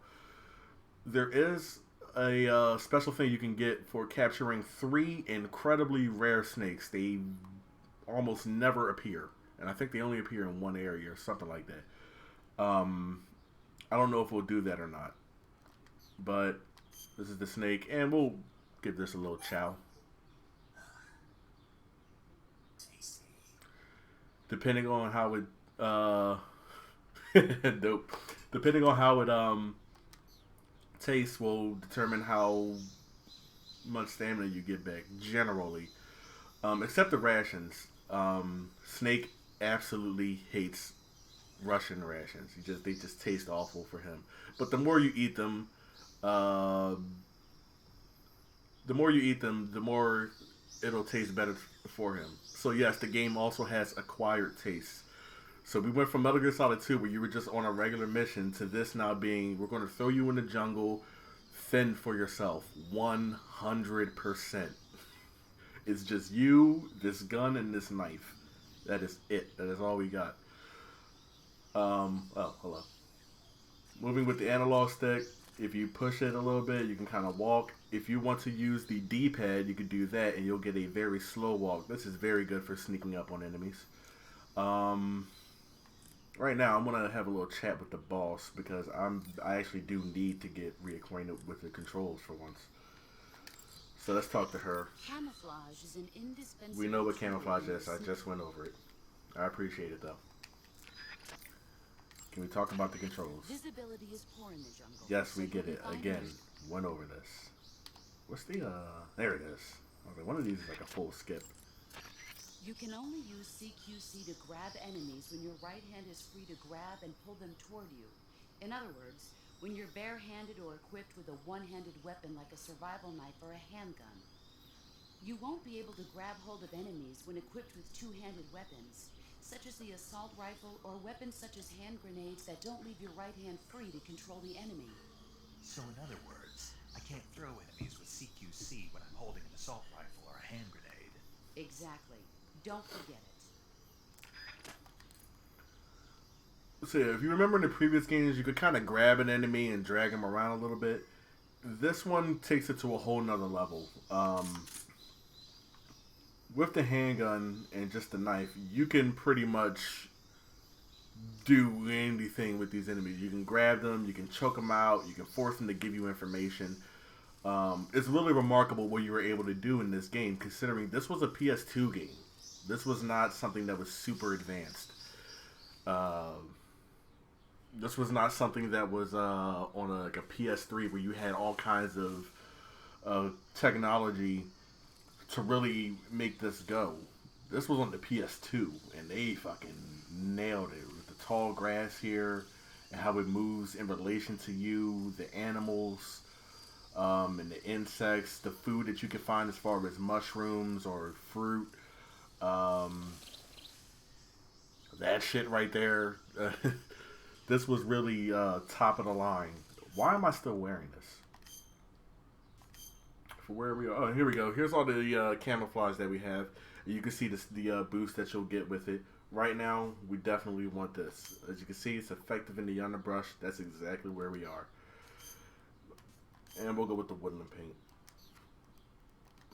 There is a special thing you can get for capturing 3 incredibly rare snakes. They almost never appear. And I think they only appear in one area or something like that. I don't know if we'll do that or not. But this is the snake, and we'll give this a little chow. Depending on how it dope. Depending on how it tastes will determine how much stamina you get back, generally. Except the rations. Snake absolutely hates Russian rations. They just taste awful for him. But the more you eat them, the more it'll taste better for him. So yes, the game also has acquired tastes. So we went from Metal Gear Solid 2, where you were just on a regular mission, to this now being, we're going to throw you in the jungle, fend for yourself, 100%. It's just you, this gun, and this knife. That is it. That is all we got. Oh, hello. Moving with the analog stick, if you push it a little bit, you can kind of walk. If you want to use the D-pad, you can do that, and you'll get a very slow walk. This is very good for sneaking up on enemies. Right now, I'm gonna have a little chat with the boss because I actually do need to get reacquainted with the controls for once. So let's talk to her. Camouflage is an indispensable. We know what camouflage is. I just went over it. I appreciate it though. Can we talk about the controls? Visibility is poor in the jungle. Yes, we get it. Again, went over this. What's the there it is. Okay, one of these is like a full skip. You can only use CQC to grab enemies when your right hand is free to grab and pull them toward you. In other words, when you're barehanded or equipped with a one-handed weapon like a survival knife or a handgun. You won't be able to grab hold of enemies when equipped with two-handed weapons, such as the assault rifle or weapons such as hand grenades that don't leave your right hand free to control the enemy. So in other words, I can't throw enemies with CQC when I'm holding an assault rifle or a hand grenade. Exactly. Don't forget it. So yeah, if you remember in the previous games, you could kind of grab an enemy and drag him around a little bit. This one takes it to a whole nother level. With the handgun and just the knife, you can pretty much do anything with these enemies. You can grab them, you can choke them out, you can force them to give you information. It's really remarkable what you were able to do in this game, considering this was a PS2 game. This was not something that was super advanced. This was not something that was on a PS3 where you had all kinds of technology to really make this go. This was on the PS2, and they fucking nailed it with the tall grass here and how it moves in relation to you, the animals, and the insects, the food that you can find as far as mushrooms or fruit. That shit right there. This was really top of the line. Why am I still wearing this? For where we are. Oh, here we go. Here's all the camouflage that we have. You can see the boost that you'll get with it. Right now, we definitely want this. As you can see, it's effective in the underbrush. That's exactly where we are. And we'll go with the woodland paint.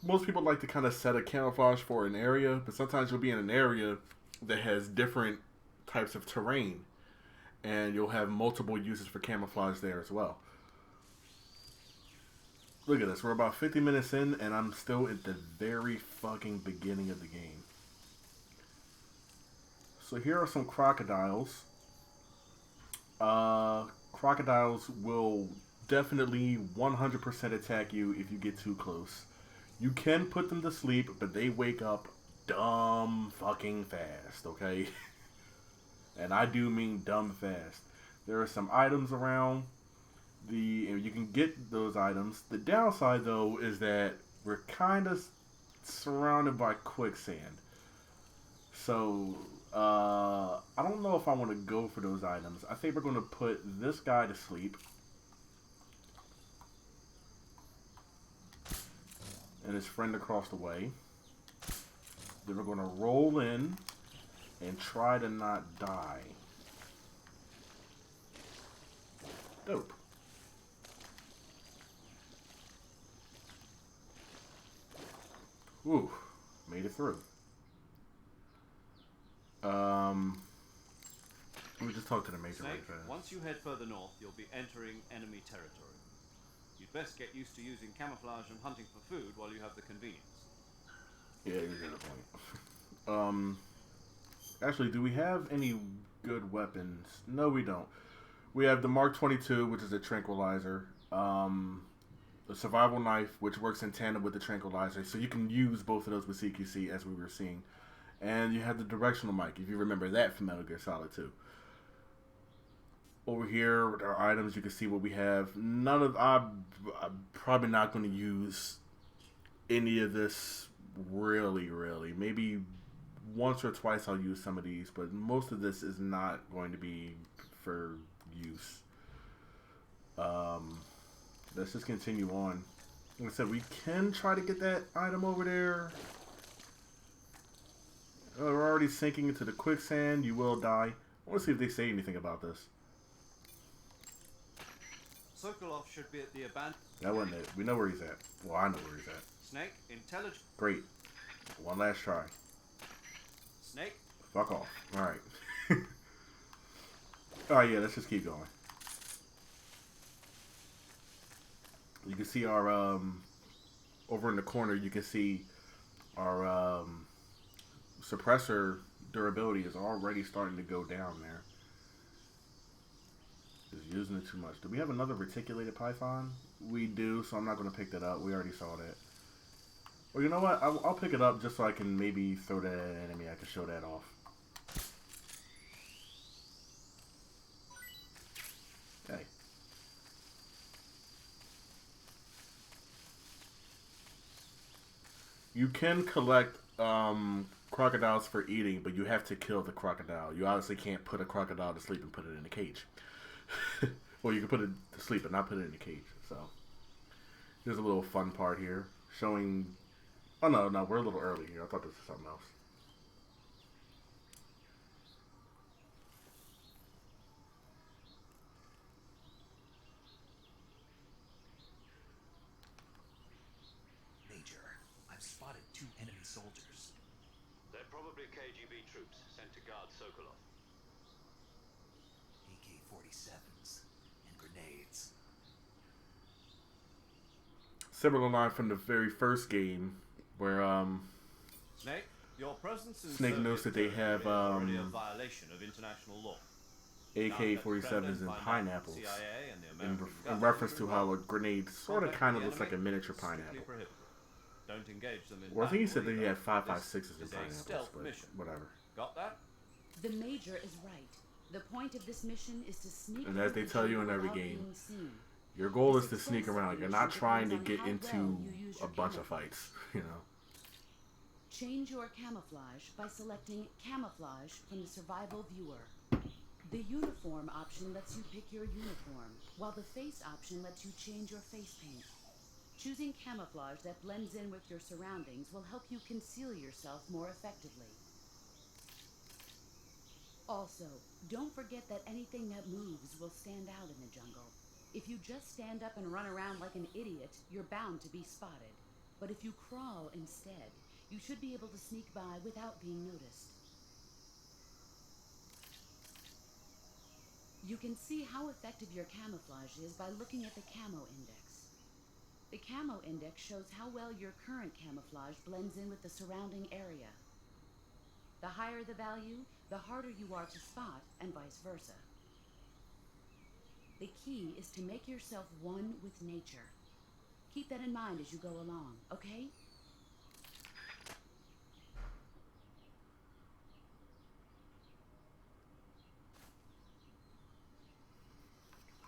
Most people like to kind of set a camouflage for an area, but sometimes you'll be in an area that has different types of terrain. And you'll have multiple uses for camouflage there as well. Look at this. We're about 50 minutes in, and I'm still at the very fucking beginning of the game. So here are some crocodiles. Crocodiles will definitely 100% attack you if you get too close. You can put them to sleep, but they wake up dumb fucking fast, okay? And I do mean dumb fast. There are some items around. And you can get those items. The downside, though, is that we're kind of surrounded by quicksand. So, I don't know if I want to go for those items. I think we're going to put this guy to sleep. And his friend across the way. Then we're going to roll in and try to not die. Dope. Woo, made it through. Let me just talk to the major Snake, right fast. once you head further north, you'll be entering enemy territory. You'd best get used to using camouflage and hunting for food while you have the convenience. Yeah, you get the point. Actually, do we have any good weapons? No, we don't. We have the Mark 22, which is a tranquilizer. The survival knife, which works in tandem with the tranquilizer, so you can use both of those with CQC, as we were seeing. And you have the directional mic, if you remember that from Metal Gear Solid 2. Over here with our items, you can see what we have. I'm probably not going to use any of this really. Maybe once or twice I'll use some of these, but most of this is not going to be for use. Let's just continue on. Like I said, we can try to get that item over there. We're already sinking into the quicksand. You will die. I want to see if they say anything about this. Sokolov should be at the abandoned... That wasn't it. We know where he's at. Well, I know where he's at. Snake, intelligent... Great. One last try. Snake? Fuck off. Alright. Alright, yeah, let's just keep going. You can see our, over in the corner, you can see our, suppressor durability is already starting to go down there. Just using it too much. Do we have another reticulated python? We do, so I'm not going to pick that up. We already saw that. Well, you know what? I'll pick it up just so I can maybe throw that at an enemy. I can show that off. Hey. You can collect crocodiles for eating, but you have to kill the crocodile. You obviously can't put a crocodile to sleep and put it in a cage. Well, you can put it to sleep but not put it in a cage. So there's a little fun part here showing. Oh no, we're a little early here. I thought this was something else. Major, I've spotted 2 enemy soldiers. They're probably KGB troops sent to guard Sokolov. AK-47s and grenades. Similar line from the very first game where Snake, your presence in Snake Soviet knows that they territory have is already a violation of international law. AK-47s and pineapples in reference to how a grenade sort of kind of looks like a miniature pineapple. Don't engage them in Well, I think he said that battle he had either. 5.56s in This is a pineapples, stealth but mission. whatever. Got that? The Major is right. The point of this mission is to sneak And as through they the tell you in jungle every without game, being seen. your goal The is to sneak success around. of the You're not mission trying to depends get on how into well you use a your bunch of camouflage. fights, you know. Change your camouflage by selecting Camouflage from the Survival Viewer. The Uniform option lets you pick your uniform, while the Face option lets you change your face paint. Choosing Camouflage that blends in with your surroundings will help you conceal yourself more effectively. Also, don't forget that anything that moves will stand out in the jungle. If you just stand up and run around like an idiot, you're bound to be spotted. But if you crawl instead, you should be able to sneak by without being noticed. You can see how effective your camouflage is by looking at the Camo Index. The Camo Index shows how well your current camouflage blends in with the surrounding area. The higher the value, the harder you are to spot, and vice versa. The key is to make yourself one with nature. Keep that in mind as you go along, okay?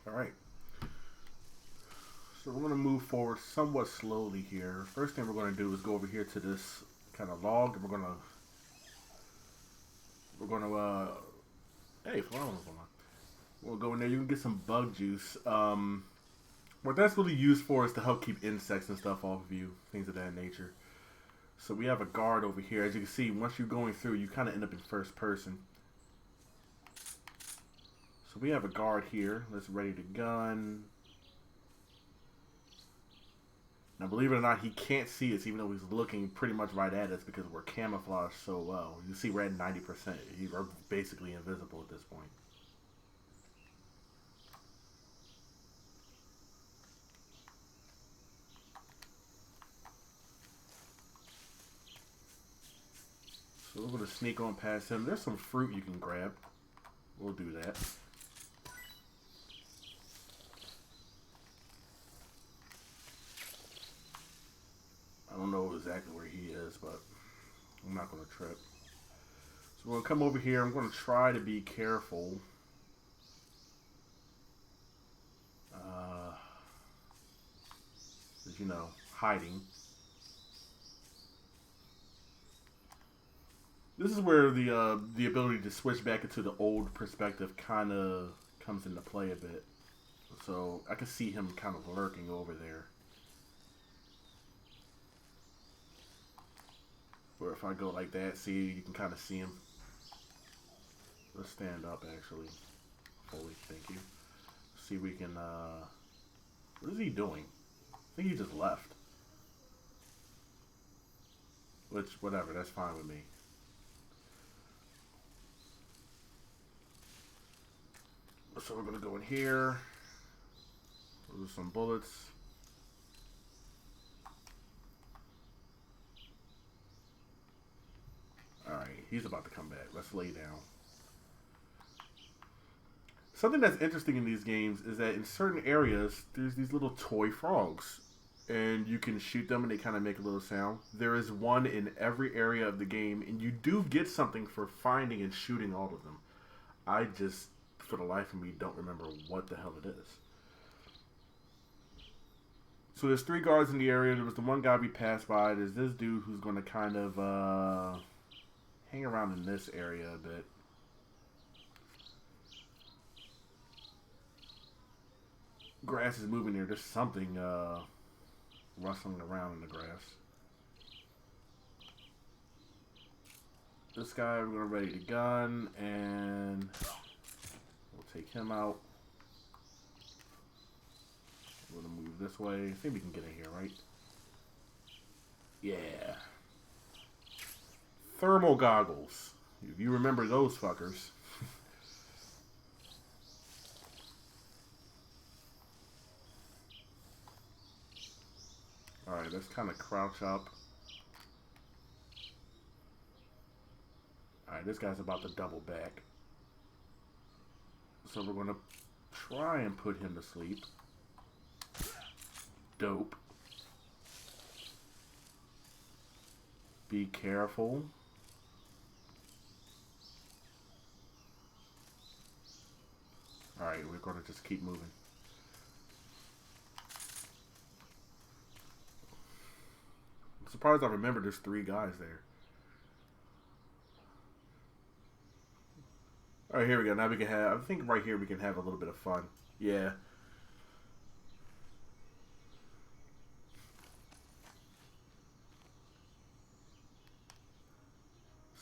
Alright. So we're going to move forward somewhat slowly here. First thing we're going to do is go over here to this kind of log, and we're going to hey, hold on. We'll go in there. You can get some bug juice. What that's really used for is to help keep insects and stuff off of you, things of that nature. So we have a guard over here. As you can see, once you're going through, you kind of end up in first person. So we have a guard here. Let's ready to gun. Now, believe it or not, he can't see us, even though he's looking pretty much right at us because we're camouflaged so well. You see, we're at 90%. We're basically invisible at this point. So we're going to sneak on past him. There's some fruit you can grab. We'll do that. I don't know exactly where he is, but I'm not going to trip. So we're going to come over here. I'm going to try to be careful. As you know, hiding. This is where the ability to switch back into the old perspective kind of comes into play a bit. So I can see him kind of lurking over there. Or if I go like that, see, you can kind of see him. Let's stand up, actually. Fully, thank you. See if we can, what is he doing? I think he just left. Which, whatever, that's fine with me. So we're going to go in here. Those are some bullets. Alright, he's about to come back. Let's lay down. Something that's interesting in these games is that in certain areas, there's these little toy frogs. And you can shoot them and they kind of make a little sound. There is one in every area of the game, and you do get something for finding and shooting all of them. I just, for the life of me, don't remember what the hell it is. So there's 3 guards in the area. There was the one guy we passed by. There's this dude who's going to kind of hang around in this area a bit. Grass is moving there. There's something rustling around in the grass. This guy, we're going to ready the gun, and we'll take him out. We're going to move this way. I think we can get in here, right? Yeah. Thermal goggles. If you remember those fuckers. Alright, let's kind of crouch up. Alright, this guy's about to double back. So we're going to try and put him to sleep. Dope. Be careful. Alright, we're going to just keep moving. I'm surprised I remember there's 3 guys there. Alright, here we go. Now we can have, I think right here we can have a little bit of fun. Yeah.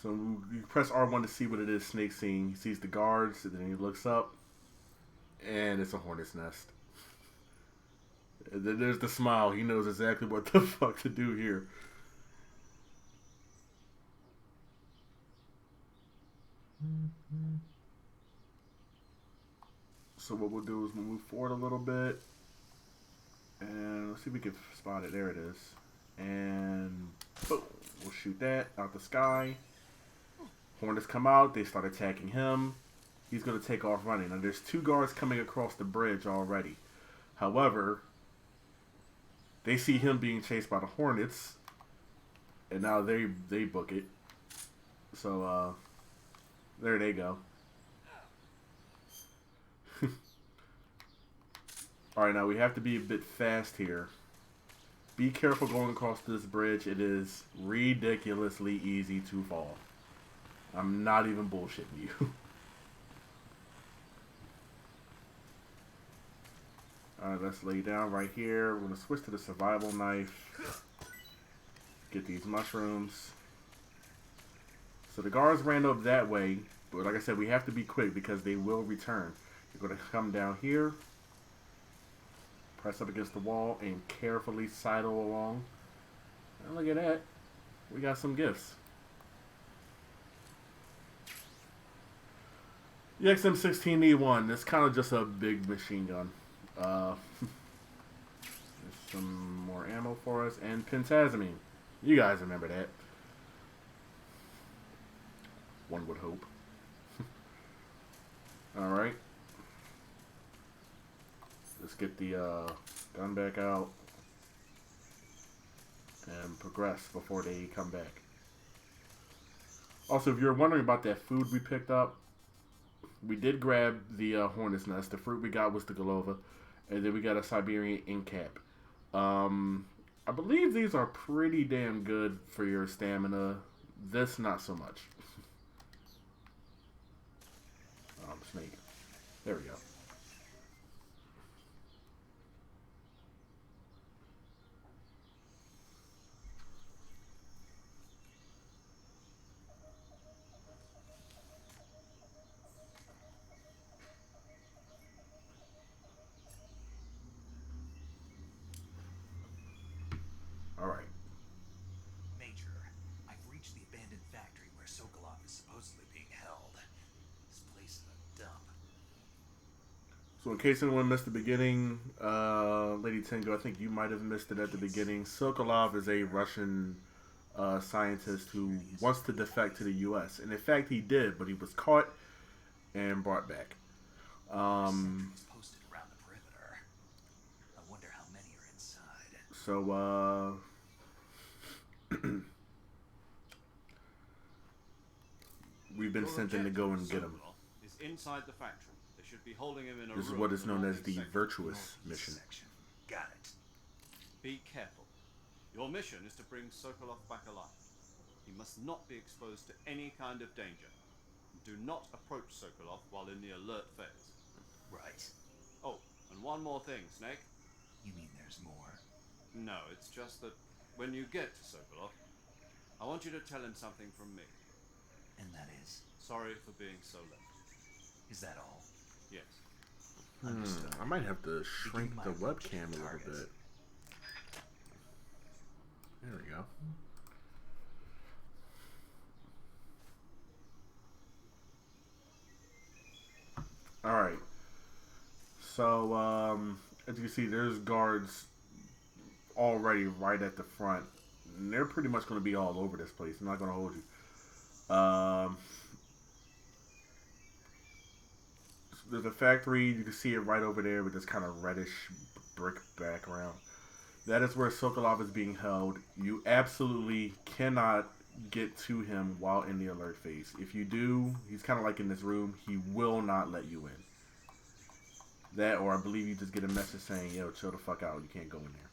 So you press R1 to see what it is Snake's seeing. He sees the guards, and then he looks up, and it's a hornet's nest. And then there's the smile. He knows exactly what the fuck to do here. So what we'll do is we'll move forward a little bit, and let's see if we can spot it. There it is. And boom, we'll shoot that out the sky. Hornets come out, they start attacking him. He's going to take off running. Now there's 2 guards coming across the bridge already. However, they see him being chased by the Hornets, and now they book it. So there they go. Alright, now we have to be a bit fast here. Be careful going across this bridge. It is ridiculously easy to fall. I'm not even bullshitting you. Alright, let's lay down right here. We're going to switch to the survival knife. Get these mushrooms. So the guards ran up that way. But like I said, we have to be quick because they will return. You're going to come down here. Press up against the wall and carefully sidle along. And look at that. We got some gifts. The XM16E1, it's kind of just a big machine gun. There's some more ammo for us, and pentazamine. You guys remember that. One would hope. Alright. Let's get the gun back out and progress before they come back. Also, if you're wondering about that food we picked up, we did grab the hornet's nest. The fruit we got was the Golova, and then we got a Siberian ink cap. I believe these are pretty damn good for your stamina. This, not so much. Snake. There we go. Alright. Major, I've reached the abandoned factory where Sokolov is supposedly being held. This place is a dump. So in case anyone missed the beginning, Lady Tengo, I think you might have missed it at the beginning. Sokolov is a Russian scientist who wants to defect to the U.S. And in fact, he did, but he was caught and brought back. Sentries posted around the perimeter. I wonder how many are inside. So, we've been sent in to go and get him. Is inside the factory. They should be holding him in a This is room what is for known as 90 the seconds. virtuous mission. Section. Got it. Be careful. Your mission is to bring Sokolov back alive. He must not be exposed to any kind of danger. Do not approach Sokolov while in the alert phase. Right. Oh, and one more thing, Snake. You mean there's more? No, it's just that when you get to Sokolov, I want you to tell him something from me. And that is? Sorry for being so late. Is that all? Yes. Understood. I might have to shrink Begin the my approach to webcam a little targets. bit. There we go. Alright. So, as you can see, there's guards already right at the front. And they're pretty much going to be all over this place. I'm not going to hold you. There's a factory. You can see it right over there with this kind of reddish brick background. That is where Sokolov is being held. You absolutely cannot get to him while in the alert phase. If you do, he's kind of like in this room. He will not let you in. That, or I believe you just get a message saying, yo, chill the fuck out. You can't go in there.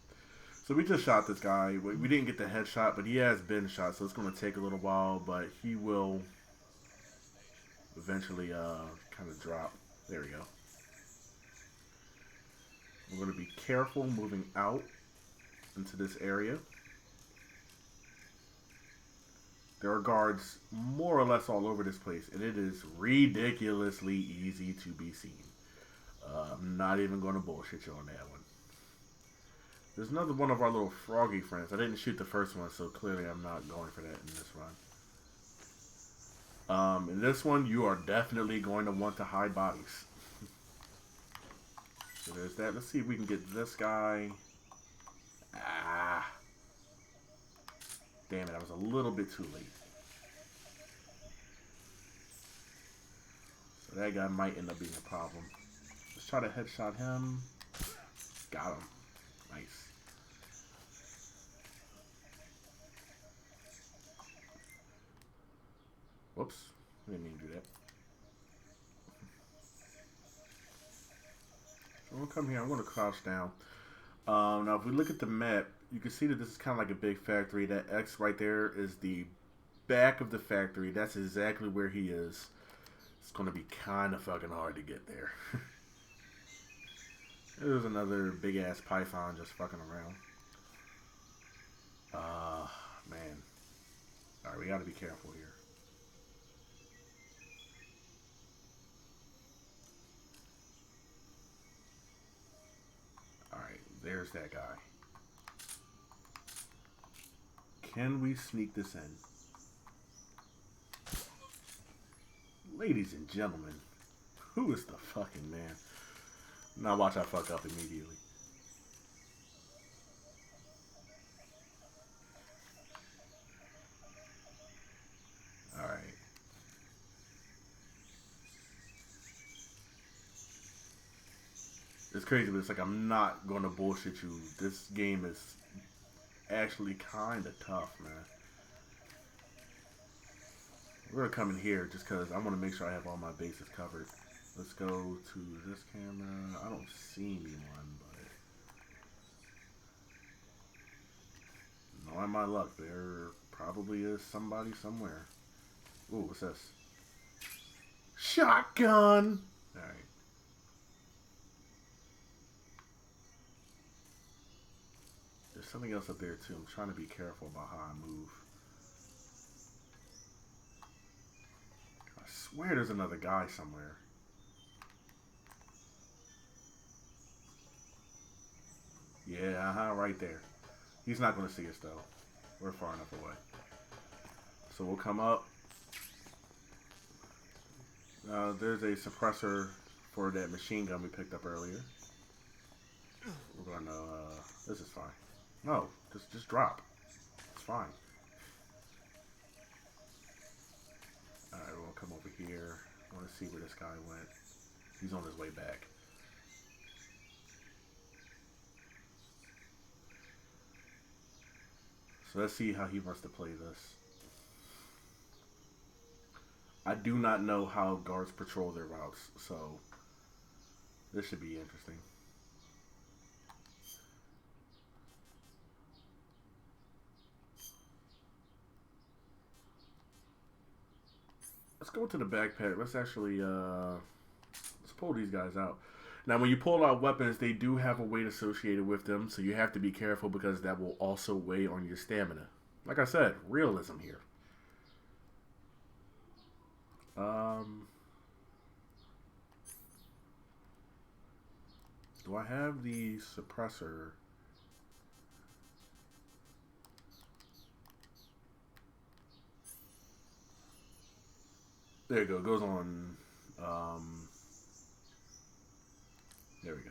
So we just shot this guy. We didn't get the headshot, but he has been shot, so it's going to take a little while, but he will eventually kind of drop. There we go. We're going to be careful moving out into this area. There are guards more or less all over this place, and it is ridiculously easy to be seen. I'm not even going to bullshit you on that one. There's another one of our little froggy friends. I didn't shoot the first one, so clearly I'm not going for that in this run. In this one, you are definitely going to want to hide bodies. So there's that. Let's see if we can get this guy. Ah. Damn it, I was a little bit too late. So that guy might end up being a problem. Let's try to headshot him. Got him. Nice. Whoops. I didn't mean to do that. So I'm going to come here. I'm going to crouch down. Now, if we look at the map, you can see that this is kind of like a big factory. That X right there is the back of the factory. That's exactly where he is. It's going to be kind of fucking hard to get there. There's another big-ass python just fucking around. Man. Alright, we got to be careful here. Alright, there's that guy. Can we sneak this in? Ladies and gentlemen, who is the fucking man? Now watch I fuck up immediately. Alright. It's crazy, but it's like I'm not gonna bullshit you. This game is actually kind of tough, man. We're gonna come in here just because I want to make sure I have all my bases covered. Let's go to this camera. I don't see anyone, but knowing my luck, there probably is somebody somewhere. Ooh, what's this? Shotgun! Alright. There's something else up there too. I'm trying to be careful about how I move. I swear there's another guy somewhere. Yeah, right there. He's not going to see us though. We're far enough away. So we'll come up. There's a suppressor for that machine gun we picked up earlier. We're going to, this is fine. No, just drop. It's fine. Alright, we'll come over here. I want to see where this guy went. He's on his way back. So let's see how he wants to play this. I do not know how guards patrol their routes, so this should be interesting. let's go to the backpack. Let's actually let's pull these guys out. Now, when you pull out weapons, they do have a weight associated with them, so you have to be careful because that will also weigh on your stamina. Like I said, realism here. Do I have the suppressor? There you go. It goes on. There we go.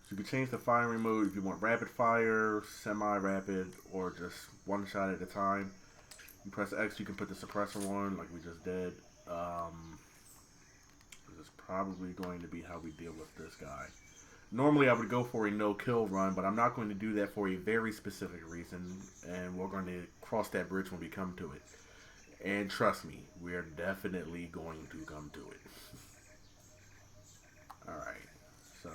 So you can change the firing mode if you want rapid fire, semi-rapid, or just one shot at a time. You press X, you can put the suppressor on, like we just did. This is probably going to be how we deal with this guy. Normally I would go for a no-kill run, but I'm not going to do that for a very specific reason, and we're going to cross that bridge when we come to it. And trust me, we're definitely going to come to it. Alright, so...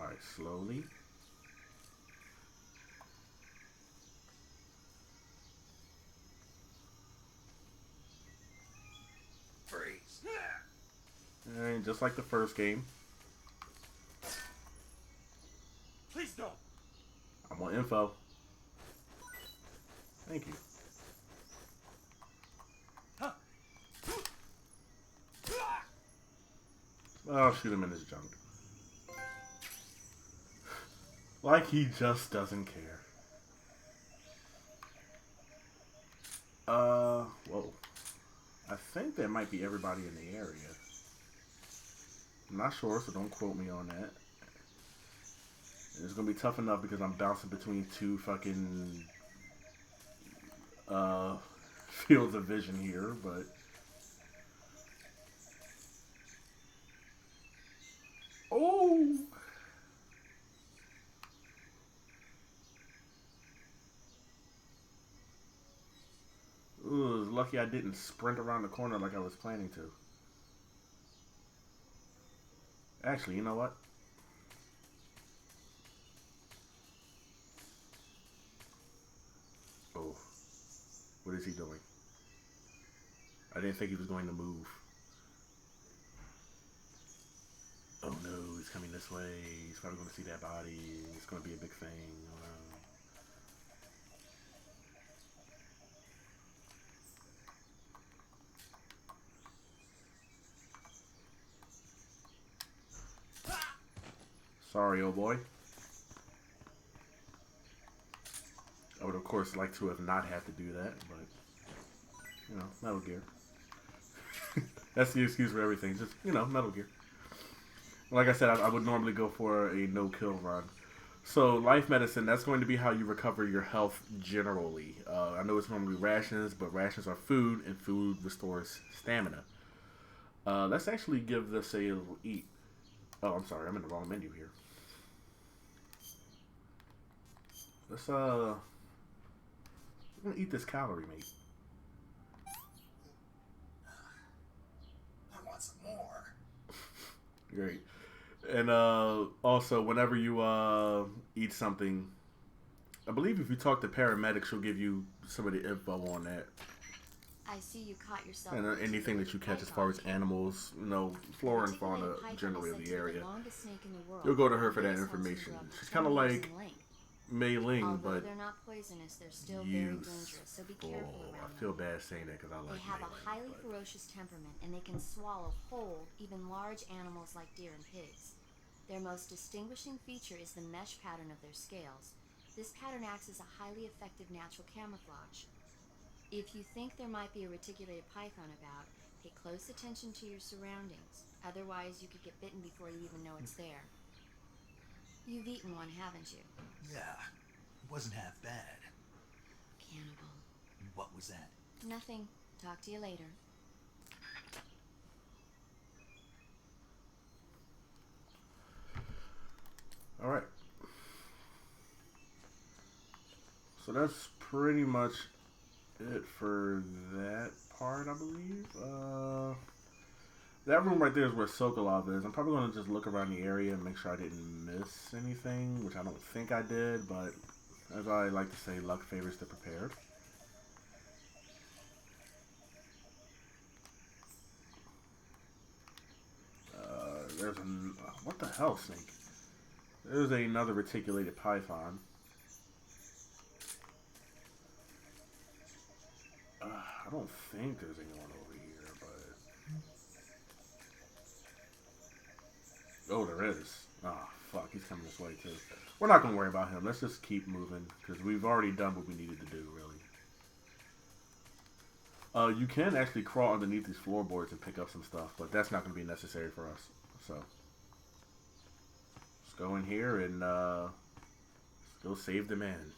Alright, slowly. Freeze. And just like the first game, Please don't. I want info. Thank you. Huh. I'll shoot him in his junk. Like he just doesn't care. Whoa. I think that might be everybody in the area. I'm not sure, so don't quote me on that. And it's gonna be tough enough because I'm bouncing between two fucking fields of vision here, but oh, ooh, lucky I didn't sprint around the corner like I was planning to. Actually, you know what? Oh. What is he doing? I didn't think he was going to move. Oh no, he's coming this way. He's probably going to see that body. It's going to be a big thing. Sorry, old boy. I would, of course, like to have not had to do that, but, you know, Metal Gear. That's the excuse for everything. Just, you know, Metal Gear. Like I said, I would normally go for a no-kill run. So, life medicine, that's going to be how you recover your health generally. I know it's normally rations, but rations are food, and food restores stamina. Let's actually give this a little eat. Oh, I'm sorry, I'm in the wrong menu here. Let's, we're gonna eat this calorie, mate. I want some more. Great. And also, whenever you eat something, I believe if you talk to paramedics, she'll give you some of the info on that. I see you caught yourself. And anything that you catch as far as animals, you know, flora and fauna generally of the area. You'll go to her for that information. She's kind of like Mei Ling, but they're not poisonous, they're still very dangerous, so be careful around I feel bad saying that because I like They have Mei a Ling, highly but ferocious temperament, and they can swallow whole, even large animals like deer and pigs. Their most distinguishing feature is the mesh pattern of their scales. This pattern acts as a highly effective natural camouflage. If you think there might be a reticulated python about, pay close attention to your surroundings. Otherwise, you could get bitten before you even know it's there. You've eaten one, haven't you? Yeah, it wasn't half bad. Cannibal. What was that? Nothing. Talk to you later. alright. So that's pretty much it for that part, I believe. That room right there is where Sokolov is. I'm probably going to just look around the area and make sure I didn't miss anything, which I don't think I did, but As I like to say, luck favors the prepared. There's a... What the hell, Snake? There's another reticulated python. I don't think there's anyone over here, but... Oh, there is. Ah, fuck, he's coming this way, too. We're not going to worry about him. Let's just keep moving, because we've already done what we needed to do, really. You can actually crawl underneath these floorboards and pick up some stuff, but that's not going to be necessary for us. So, let's go in here and let's go save the man.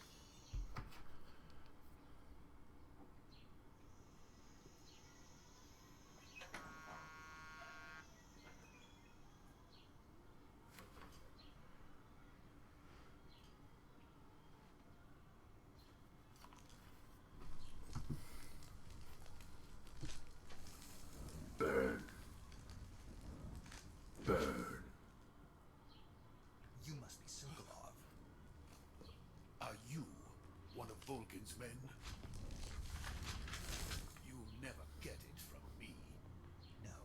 Burn. Burn. You must be Sokolov. Are you one of Vulcan's men? You'll never get it from me. No.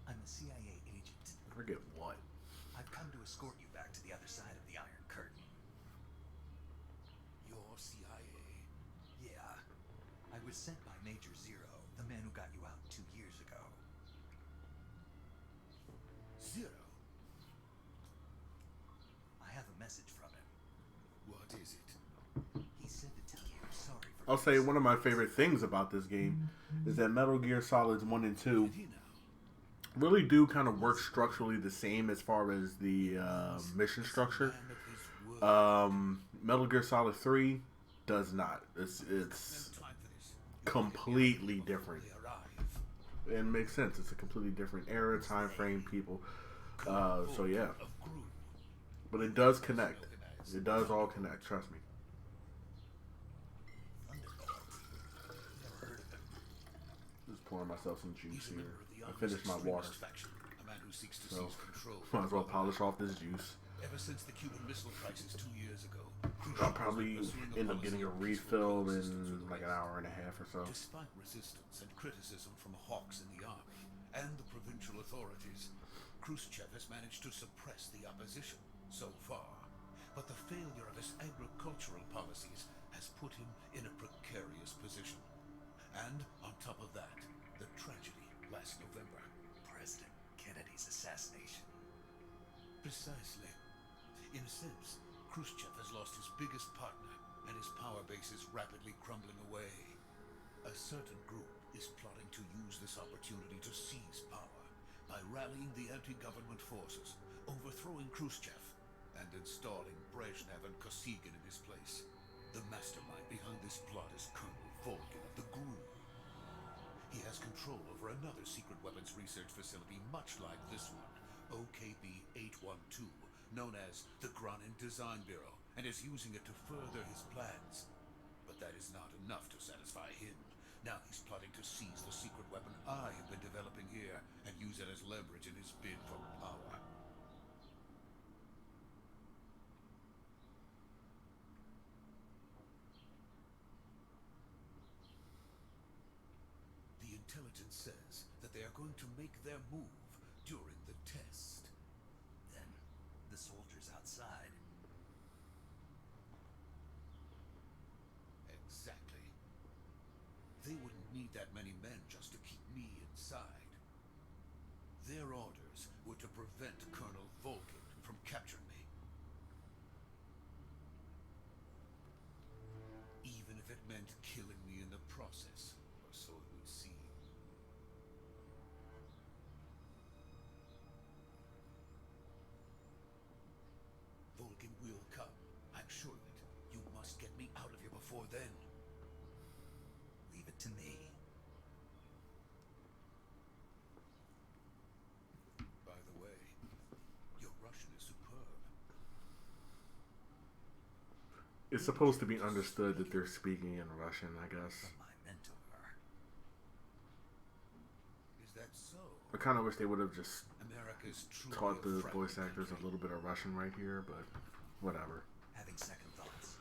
I'm a CIA agent. Forget what? I've come to escort you back to the other side of the Iron Curtain. You're CIA. Yeah. I was sent by Major Zero, the man who got you out 2 years ago. Zero? I have a message from him. What is it? He said to tell you sorry for... I'll say one of my favorite things about this game is that Metal Gear Solids 1 and 2 Did he know? really do kind of work structurally the same as far as the mission structure. Man of his word. Metal Gear Solid 3 does not. It's No time for this. completely different. They arrive. It makes sense. It's a completely different era, time frame, people. So yeah, Of Gru. but it does connect. It does all connect. Trust me. Never heard of him. Just pouring myself some juice He's a here. member of the I finished my water, extremist faction, a man who seeks to so seize control. might as well polish off this juice. Ever since the Cuban Missile Crisis 2 years ago, I'll probably end up getting a refill in like an hour and a half or so. Despite resistance and criticism from hawks in the army and the provincial authorities, Khrushchev has managed to suppress the opposition so far. But the failure of his agricultural policies has put him in a precarious position. And on top of that, the tragedy last November. President Kennedy's assassination. Precisely. In a sense, Khrushchev has lost his biggest partner, and his power base is rapidly crumbling away. A certain group is plotting to use this opportunity to seize power by rallying the anti-government forces, overthrowing Khrushchev, and installing Brezhnev and Kosygin in his place. The mastermind behind this plot is Colonel Volgin of the GRU. He has control over another secret weapons research facility much like this one, OKB-812, known as the Granin Design Bureau, and is using it to further his plans. But that is not enough to satisfy him. Now he's plotting to seize the secret weapon I have been developing here and use it as leverage in his bid for power. The intelligence says that they are going to make their move during the test. Then, the soldiers outside. Exactly. They wouldn't need that many men just to keep me inside. Their orders were to prevent Colonel Volgin from capturing me. Even if it meant killing me in the process, or so it would seem. Volgin will come. I'm sure of it. You must get me out of here before then. Leave it to me. By the way, your Russian is superb. It's supposed to be understood that they're speaking in Russian, I guess. From my mentor. Is that so? I kind of wish they would have just America's truly taught a the fragile voice actors a country. little bit of Russian right here, but whatever. Having second thoughts.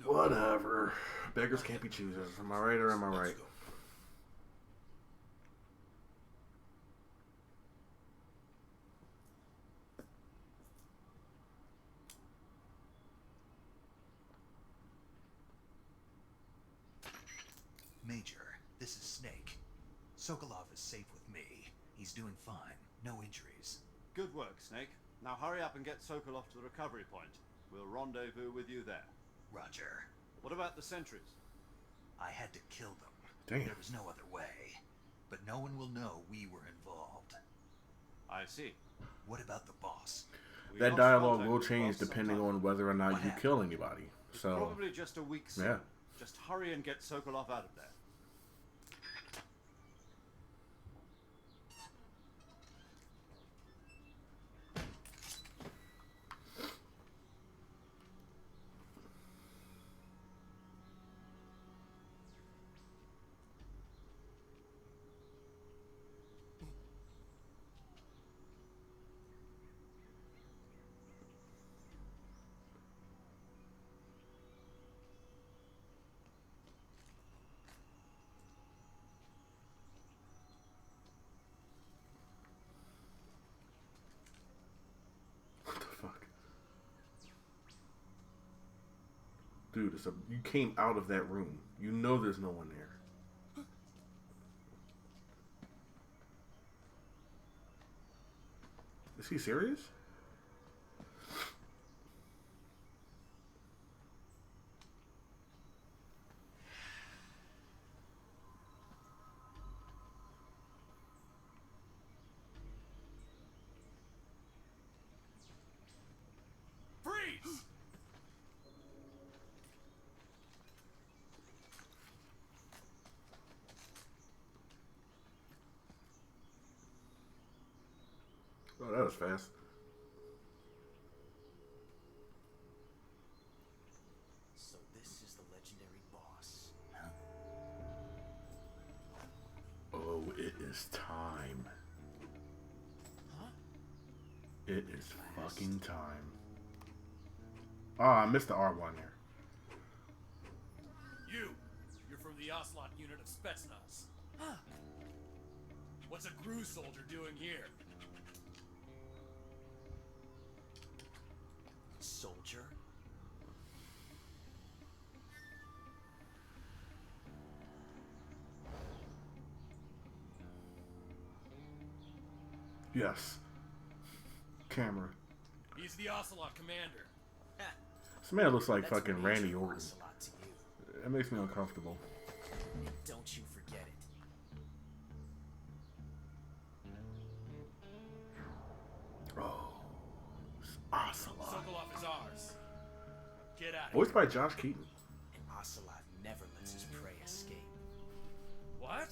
Whatever. Beggars can't be choosers. Am I right or am I right? Major, this is Snake. Sokolov is safe with me. He's doing fine. No injuries. Good work, Snake. Now hurry up and get Sokolov to the recovery point. We'll rendezvous with you there. Roger. What about the sentries? I had to kill them. Damn. There was no other way. But no one will know we were involved. I see. What about the boss? We That lost dialogue contact will with change both depending sometime. on whether or not What you happened? kill anybody. It's So, probably just a week soon. yeah. Just hurry and get Sokolov out of there. What the fuck? Dude, you came out of that room. You know there's no one there. Is he serious? Freeze! Oh, that was fast. So this is the legendary boss. Oh, it is time. It is fucking time. Oh, I missed the R1 here. You're from the Ocelot unit of Spetsnaz. Huh. What's a GRU soldier doing here? Soldier? Yes. Camera. He's the Ocelot commander. This man looks like That's fucking Major Randy Orton. Ocelot to you. That makes me uncomfortable. And don't you forget it. Oh, it's Ocelot. Sokolov is ours. Get out of Voiced here. by Josh Keaton. And Ocelot never lets his prey escape. What?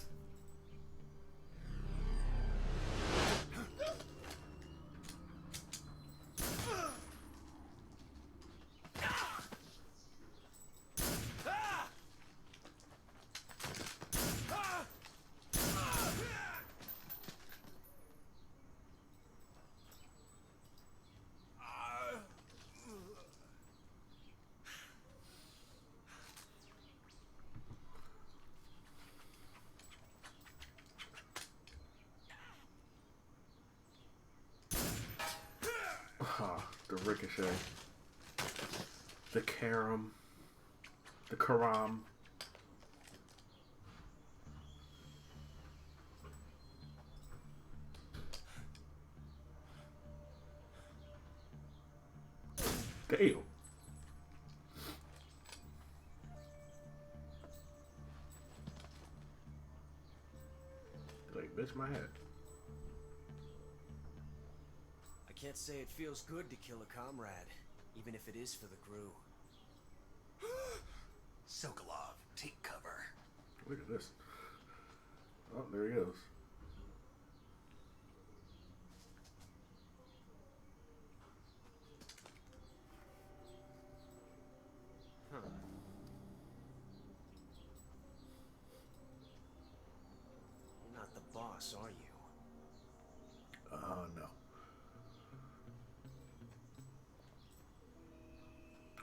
Ah, the ricochet. The carom. The karam. Damn. Like, bitch, my head. I can't say it feels good to kill a comrade, even if it is for the GRU. Sokolov, take cover. Look at this. Oh, there he goes. You're not the boss, are you? No.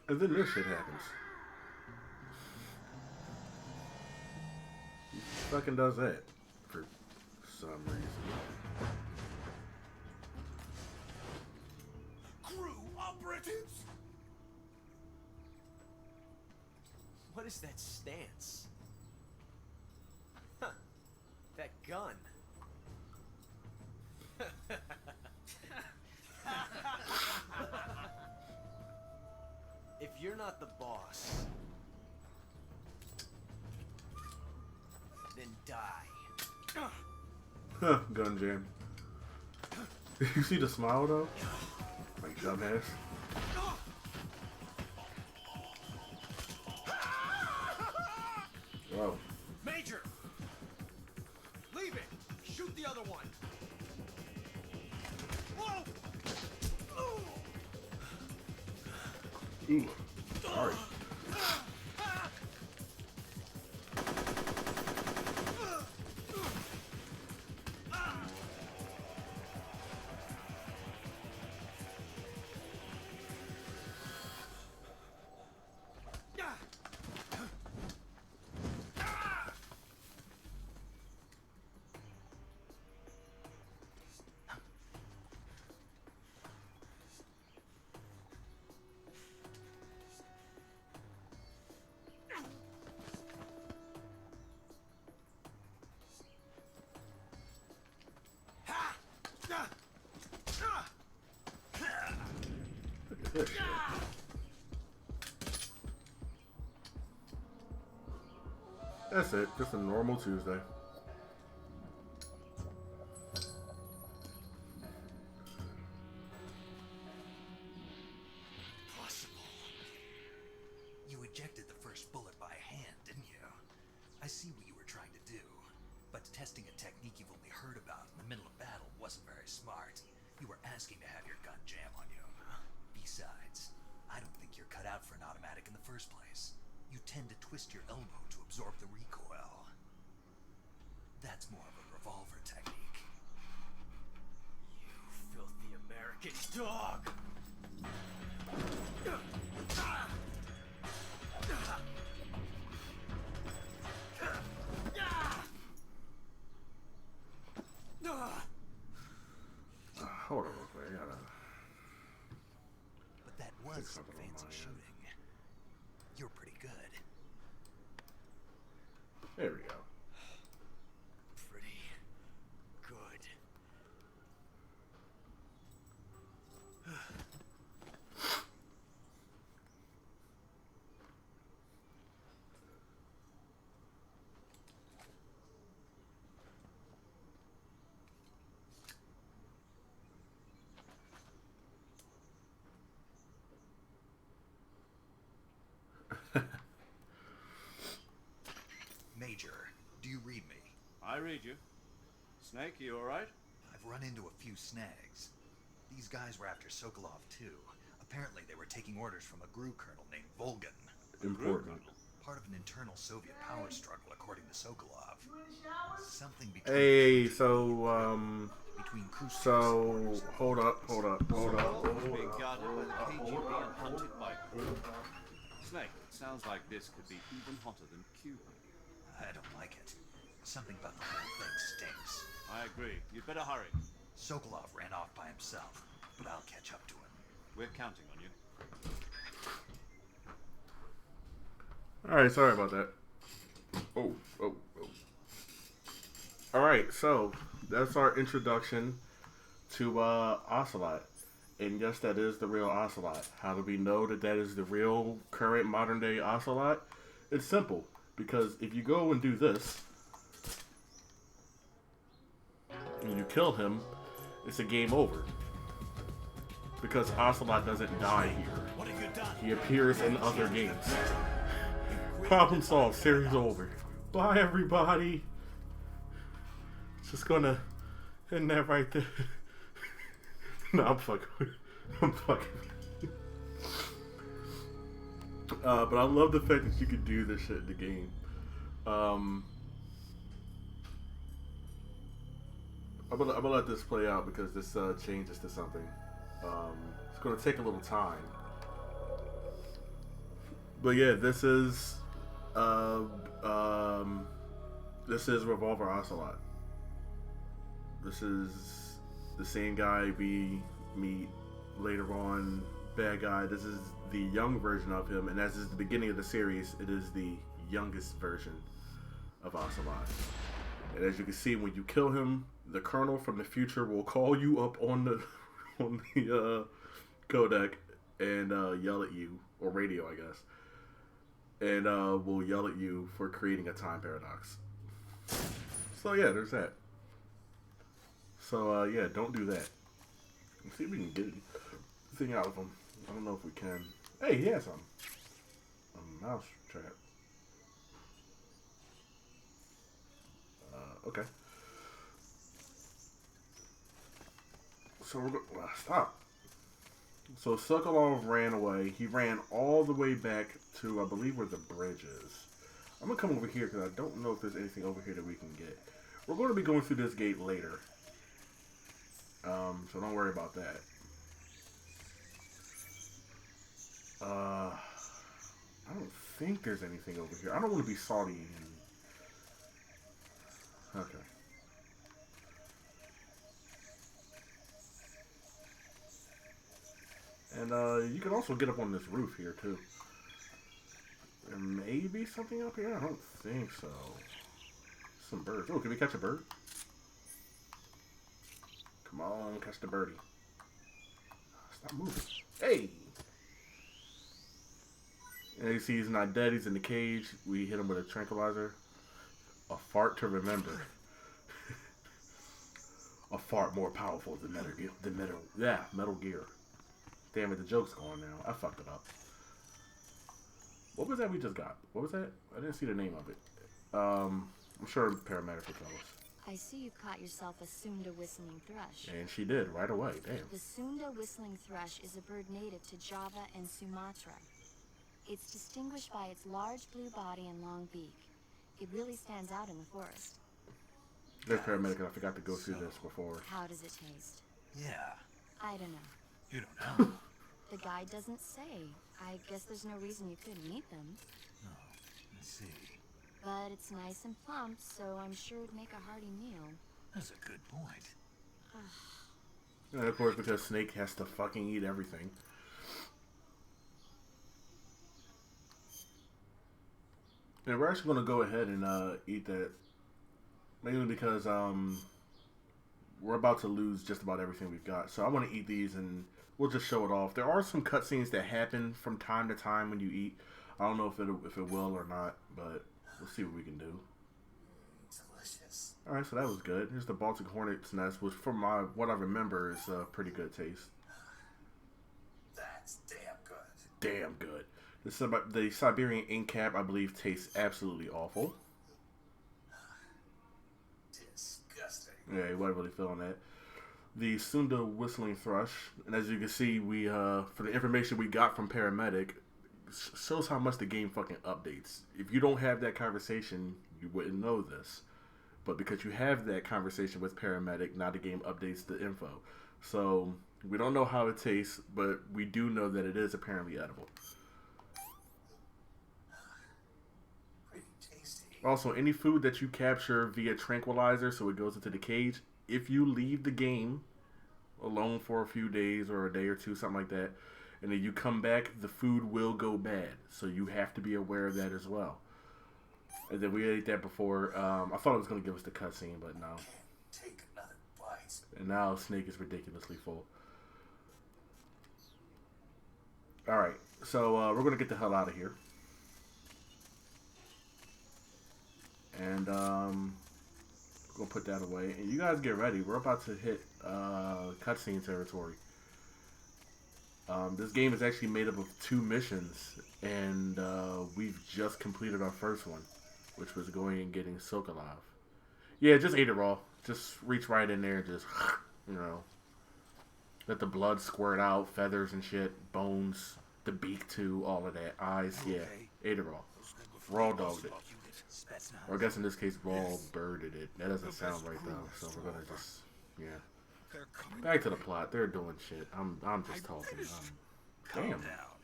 And then this shit happens. fucking does that for some reason. Crew operatives! What is that stance? Huh. That gun. If you're not the boss, then die. Huh, gun jam. You see the smile though? Like dumbass. Whoa. Major! Leave it! Shoot the other one! Whoa! Ooh. Sorry. Look at this shit. That's it. Just a normal Tuesday. Possible. You ejected the first bullet by hand, didn't you? I see what you were trying to do, but testing a technique you've only heard about in the middle of battle wasn't very smart. You were asking to have your gun jam on you. Besides, I don't think you're cut out for an automatic in the first place. You tend to twist your elbow to absorb the recoil. That's more of a revolver technique. You filthy American dog! Hold on real quick. I gotta But that was fix some something on fancy my end. shooting. You're pretty good. There we go. Pretty good. Major, do you read me? I read you. Snake, you alright? I've run into a few snags. These guys were after Sokolov too. Apparently they were taking orders from a GRU colonel named Volgan. Important. Part of an internal Soviet power struggle according to Sokolov. Something between Hey, so between Khrushchev's so orders. hold up. Sokolov being guarded by the KGB and hunted by Crocodiles. Snake, it sounds like this could be even hotter than Cuba. I don't like it. Something about the whole thing stinks. I agree. You'd better hurry. Sokolov ran off by himself, but I'll catch up to him. We're counting on you. Alright, sorry about that. Oh. Alright, so that's our introduction to Ocelot. And yes, that is the real Ocelot. How do we know that that is the real current modern day Ocelot? It's simple. Because if you go and do this, and you kill him, it's a game over. Because Ocelot doesn't die here. What have you done? He appears in other games. Problem solved. Series over. Bye, everybody. Just gonna end that right there. No, I'm fucking. But I love the fact that you could do this shit in the game. I'm gonna let this play out because this changes to something. It's gonna take a little time. But yeah, this is This is Revolver Ocelot. This is the same guy we meet later on, bad guy. This is the young version of him, and as is the beginning of the series, it is the youngest version of Ocelot. And as you can see, when you kill him, the Colonel from the future will call you up on the codec and yell at you, or radio, I guess, and will yell at you for creating a time paradox. So yeah, there's that. So yeah, don't do that. Let's see if we can get anything out of him. I don't know if we can. Hey, he has some. A mouse trap. Okay. So we're going. Stop. So Sokolov ran away. He ran all the way back to, I believe, where the bridge is. I'm gonna come over here because I don't know if there's anything over here that we can get. We're going to be going through this gate later. So don't worry about that. I don't think there's anything over here. I don't want to be salty. Okay. And you can also get up on this roof here too. There may be something up here. I don't think so. Some birds. Oh, can we catch a bird? Come on, catch the birdie. Stop moving. Hey! And you see he's not dead. He's in the cage. We hit him with a tranquilizer. A fart to remember. A fart more powerful than Metal Gear. Damn it, the joke's gone now. I fucked it up. What was that we just got? What was that? I didn't see the name of it. I'm sure paramedic will tell us. I see you caught yourself a Sunda whistling thrush. And she did, right away. Damn. The Sunda whistling thrush is a bird native to Java and Sumatra. It's distinguished by its large blue body and long beak. It really stands out in the forest. There's paramedic, I forgot to go through this before. How does it taste? Yeah. I don't know. You don't know. The guide doesn't say. I guess there's no reason you couldn't eat them. Oh, let's see. But it's nice and plump, so I'm sure it'd make a hearty meal. That's a good point. And of course, because Snake has to fucking eat everything. And we're actually going to go ahead and eat that. Mainly because we're about to lose just about everything we've got. So I want to eat these and we'll just show it off. There are some cutscenes that happen from time to time when you eat. I don't know if it will or not, but we'll see what we can do. Delicious. Alright, so that was good. Here's the Baltic Hornet's nest, which from what I remember is a pretty good taste. That's damn good. Damn good. The Siberian ink cap, I believe, tastes absolutely awful. Disgusting. Yeah, you wasn't really feeling that. The Sunda whistling thrush, and as you can see, we for the information we got from paramedic, shows how much the game fucking updates. If you don't have that conversation, you wouldn't know this. But because you have that conversation with paramedic, now the game updates the info. So we don't know how it tastes, but we do know that it is apparently edible. Pretty tasty. Also, any food that you capture via tranquilizer, so it goes into the cage, if you leave the game alone for a few days or a day or two, something like that, and then you come back, the food will go bad. So you have to be aware of that as well. And then we ate that before. I thought it was going to give us the cutscene, but no. Take another bite. And now Snake is ridiculously full. Alright, so we're going to get the hell out of here. And we're going to put that away. And you guys get ready. We're about to hit cutscene territory. This game is actually made up of 2 missions, and we've just completed our first one, which was going and getting Sokolov. Yeah, just ate it raw. Just reach right in there and just, you know, let the blood squirt out, feathers and shit, bones, the beak too, all of that, eyes, yeah, ate it raw. Raw dogged it. Or I guess in this case, raw birded it. That doesn't sound right though, so we're gonna just, yeah. Back to the plot. They're doing shit. I'm just talking. Damn. Calm down.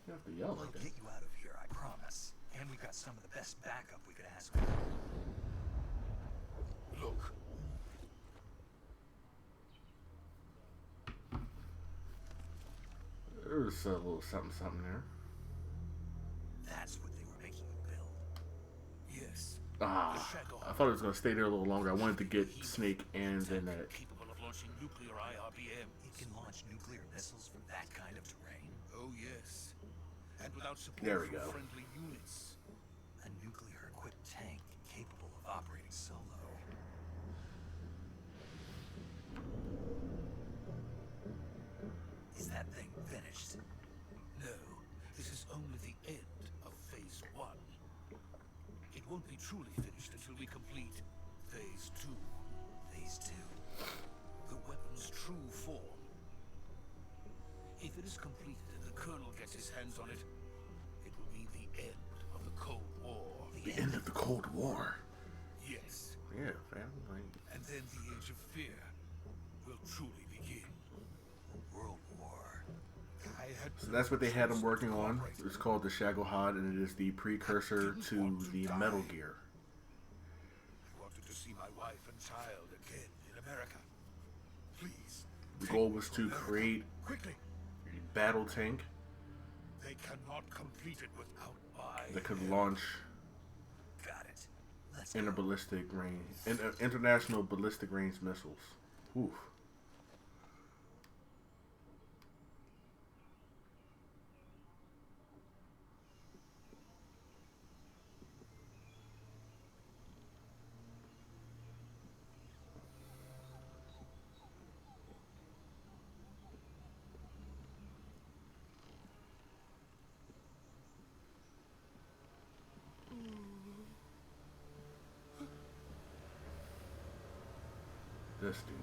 You have to yell We'll like that. get you out of here, I promise. And we got some of the best backup we could ask for. look. There's a little something there. That's what they were making you build. Yes. Ah, I thought it was gonna stay there a little longer. I wanted to get Snake and then that. Capable of launching nuclear IRBM. It can launch nuclear missiles from that kind of terrain. Oh yes. And without support There we from go. friendly units. A nuclear-equipped tank capable of operating solo. Is that thing finished? No, this is only the end of Phase 1. It won't be truly finished until we complete Phase 2. Phase 2. The weapon's true form. If it is completed and the Colonel gets his hands on it, it will be the end of the Cold War. The end of the Cold War. Yes. Yeah, family. Like, And then the Age of Fear will truly begin. World War. I had so that's what they had him working on. It's called the Shagohod, and it is the precursor to the Metal Gear. I wanted to see my wife and child again in America. Please. The goal was to create Quickly. a battle tank They cannot complete it without my that could launch Got it. Let's go. international ballistic range missiles. Oof. This dude.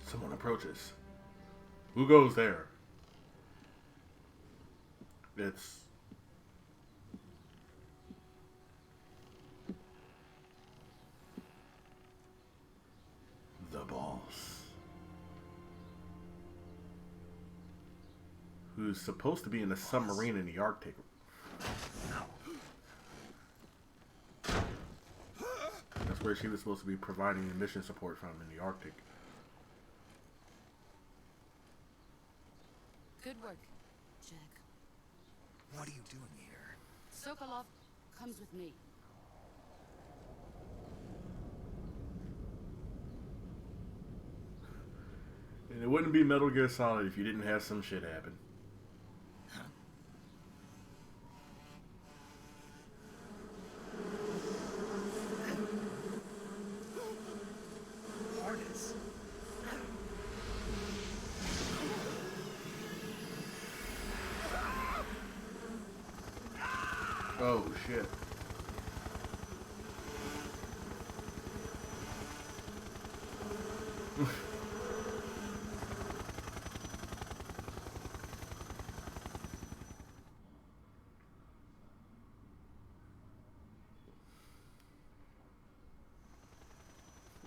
Someone approaches. Who goes there? It's the boss, who's supposed to be in a submarine in the Arctic. That's where she was supposed to be providing the mission support from, in the Arctic. Good work, Jack. What are you doing here? Sokolov comes with me. And it wouldn't be Metal Gear Solid if you didn't have some shit happen. Hornets. Oh shit.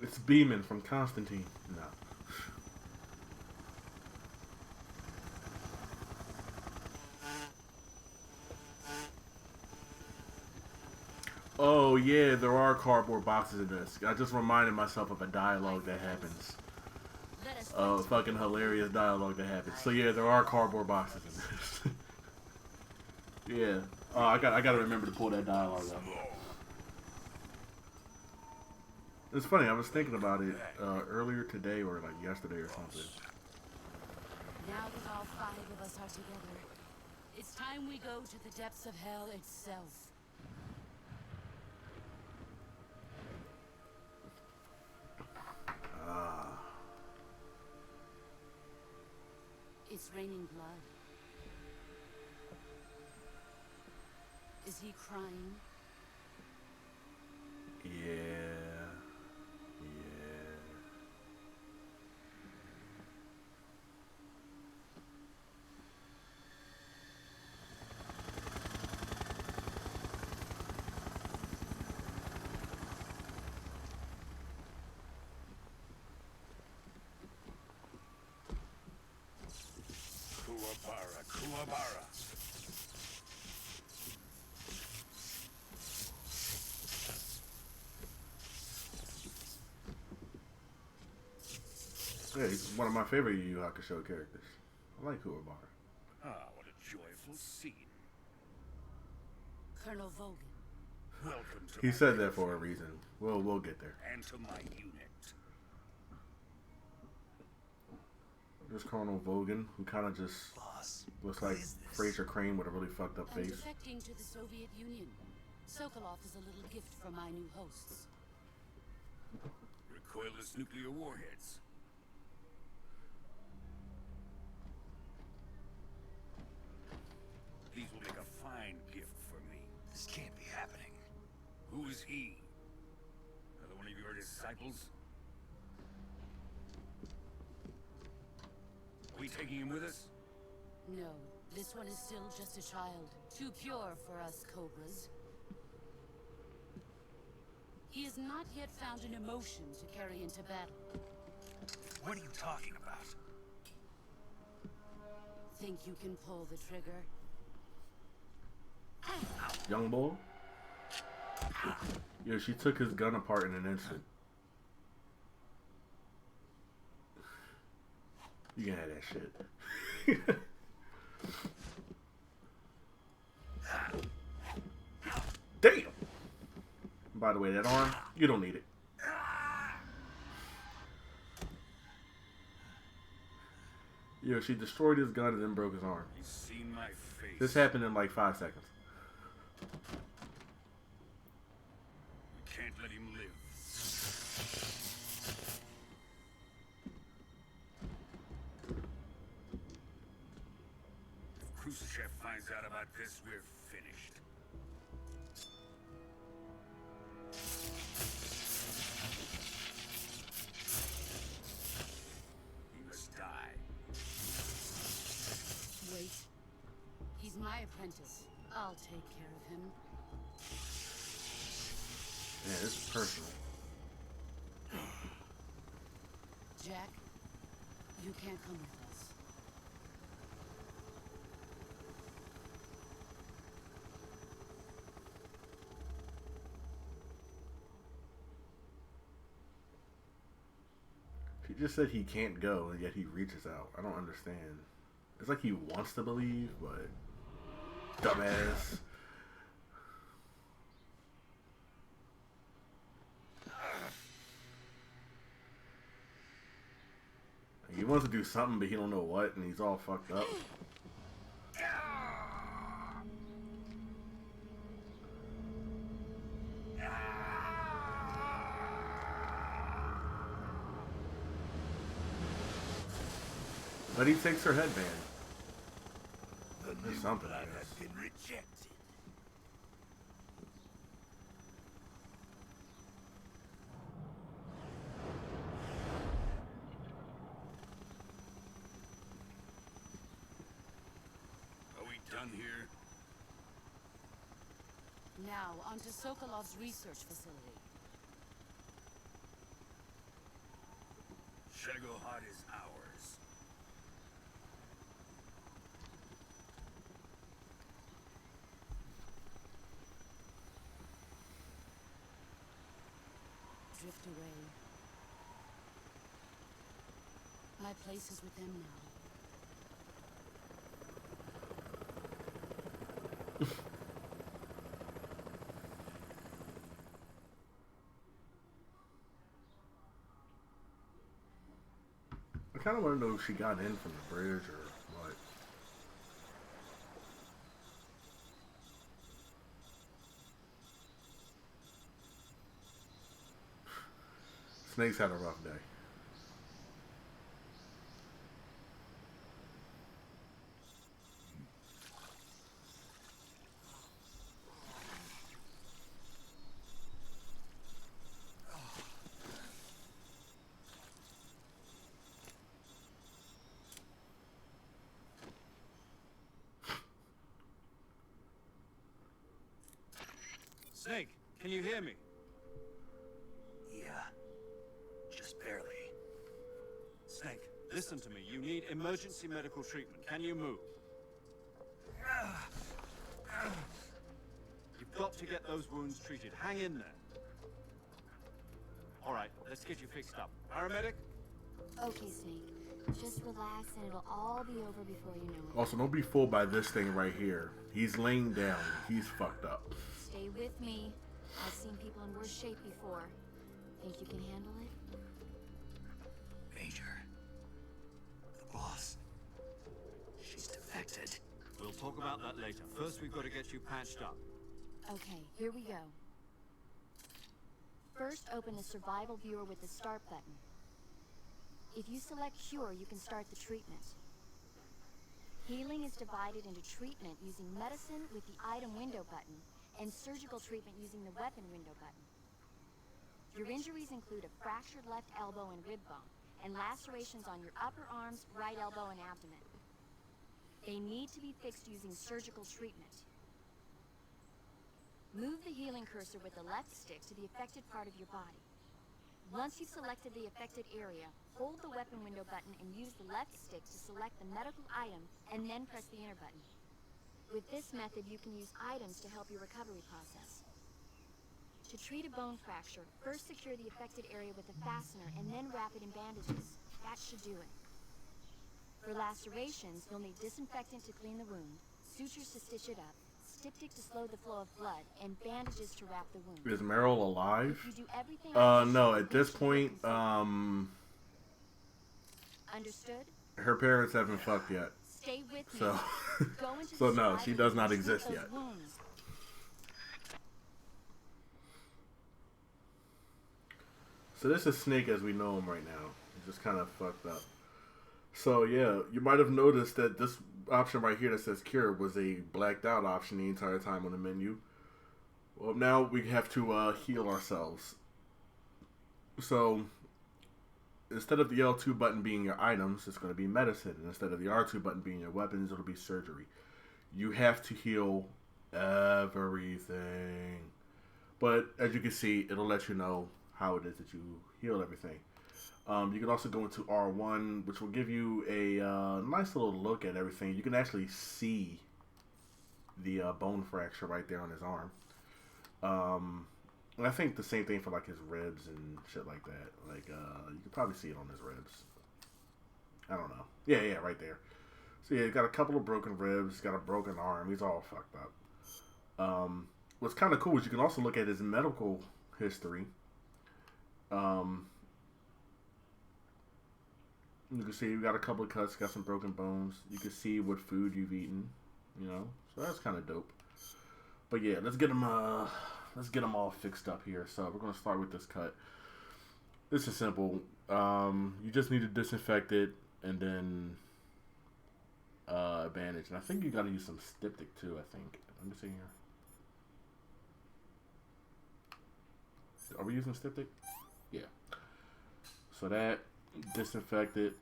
It's Beeman from Constantine. No. Oh yeah, there are cardboard boxes in this. I just reminded myself of a dialogue that happens. Let us Fucking hilarious dialogue that happens. So yeah, there are cardboard boxes in this. Yeah. Oh, I gotta remember to pull that dialogue up. It's funny. I was thinking about it earlier today, or like yesterday, or something. Now that all 5 of us are together, it's time we go to the depths of hell itself. It's raining blood. Is he crying? Yeah. Kuwabara, Kuwabara. Yeah, he's one of my favorite Yu Yu Hakusho characters. I like Kuwabara. Ah, what a joyful scene. Colonel Vogan. Welcome to He my said that field for a reason. We'll get there. and to my unit. There's Colonel Vogan, who kind of just Boss, looks what like is this? Fraser Crane with a really fucked up I'm face. defecting to the Soviet Union. Sokolov is a little gift from my new hosts. Recoilless nuclear warheads. These will make a fine gift for me. This can't be happening. Who is he? Another one of your disciples? Are we taking him with us? No, this one is still just a child. Too pure for us Cobras. He has not yet found an emotion to carry into battle. What are you talking about? Think you can pull the trigger? Young boy? Yeah, she took his gun apart in an instant. You can have that shit. Damn! By the way, that arm, you don't need it. Yeah, she destroyed his gun and then broke his arm. He's seen my face. This happened in like 5 seconds. We can't let him live. If Khrushchev finds out about this, we're finished. He must die. Wait. He's my apprentice. I'll take care of him. Man, this is personal. Jack, you can't come with us. She just said he can't go, and yet he reaches out. I don't understand. It's like he wants to believe, but dumbass. He wants to do something, but he don't know what, and he's all fucked up. But he takes her headband. There's something, I guess. Been rejected. Are we done here? Now, onto Sokolov's research facility. Shagohod is ours. Drift away. My place is with them now. I kind of want to know if she got in from the bridge or what. Snake's had a rough day. Snake, can you hear me? Yeah. Just barely. Snake, Listen to me. You need emergency medical treatment. Can you move? You've got to get those wounds treated. Hang in there. All right, let's get you fixed up. Paramedic? Okay, Snake. Just relax and it'll all be over before you know it. Also, don't be fooled by this thing right here. He's laying down. He's fucked up. Stay with me. I've seen people in worse shape before. Think you can handle it? Major. The boss. She's defected. We'll talk about that later. First, we've got to get you patched up. Okay, here we go. First, open the survival viewer with the start button. If you select Cure, you can start the treatment. Healing is divided into treatment using medicine with the item window button, and surgical treatment using the weapon window button. Your injuries include a fractured left elbow and rib bone, and lacerations on your upper arms, right elbow, and abdomen. They need to be fixed using surgical treatment. Move the healing cursor with the left stick to the affected part of your body. Once you've selected the affected area, hold the weapon window button and use the left stick to select the medical item, and then press the enter button. With this method, you can use items to help your recovery process. To treat a bone fracture, first secure the affected area with a fastener and then wrap it in bandages. That should do it. For lacerations, you'll need disinfectant to clean the wound, sutures to stitch it up, styptic to slow the flow of blood, and bandages to wrap the wound. Is Meryl alive? If you do everything No, at this point, Understood? her parents haven't fucked yet. Stay with me. So, Go into so the no, she does not survival exist and treat yet. those wounds. So this is Snake as we know him right now. He's just kind of fucked up. So yeah, you might have noticed that this option right here that says Cure was a blacked out option the entire time on the menu. Well, now we have to heal ourselves. So instead of the L2 button being your items, it's going to be medicine. And instead of the R2 button being your weapons, it'll be surgery. You have to heal everything. But as you can see, it'll let you know how it is that you heal everything. You can also go into R1, which will give you a nice little look at everything. You can actually see the bone fracture right there on his arm. And I think the same thing for like his ribs and shit like that. Like you can probably see it on his ribs. I don't know. Yeah, right there. So yeah, he's got a couple of broken ribs, got a broken arm. He's all fucked up. What's kind of cool is you can also look at his medical history. You can see you got a couple of cuts, got some broken bones. You can see what food you've eaten, you know. So that's kind of dope. But yeah, let's get him all fixed up here. So we're gonna start with this cut. This is simple. You just need to disinfect it and then bandage. And I think you got to use some styptic too. I think. Let me see here. Are we using styptic? Yeah. So that, disinfect it,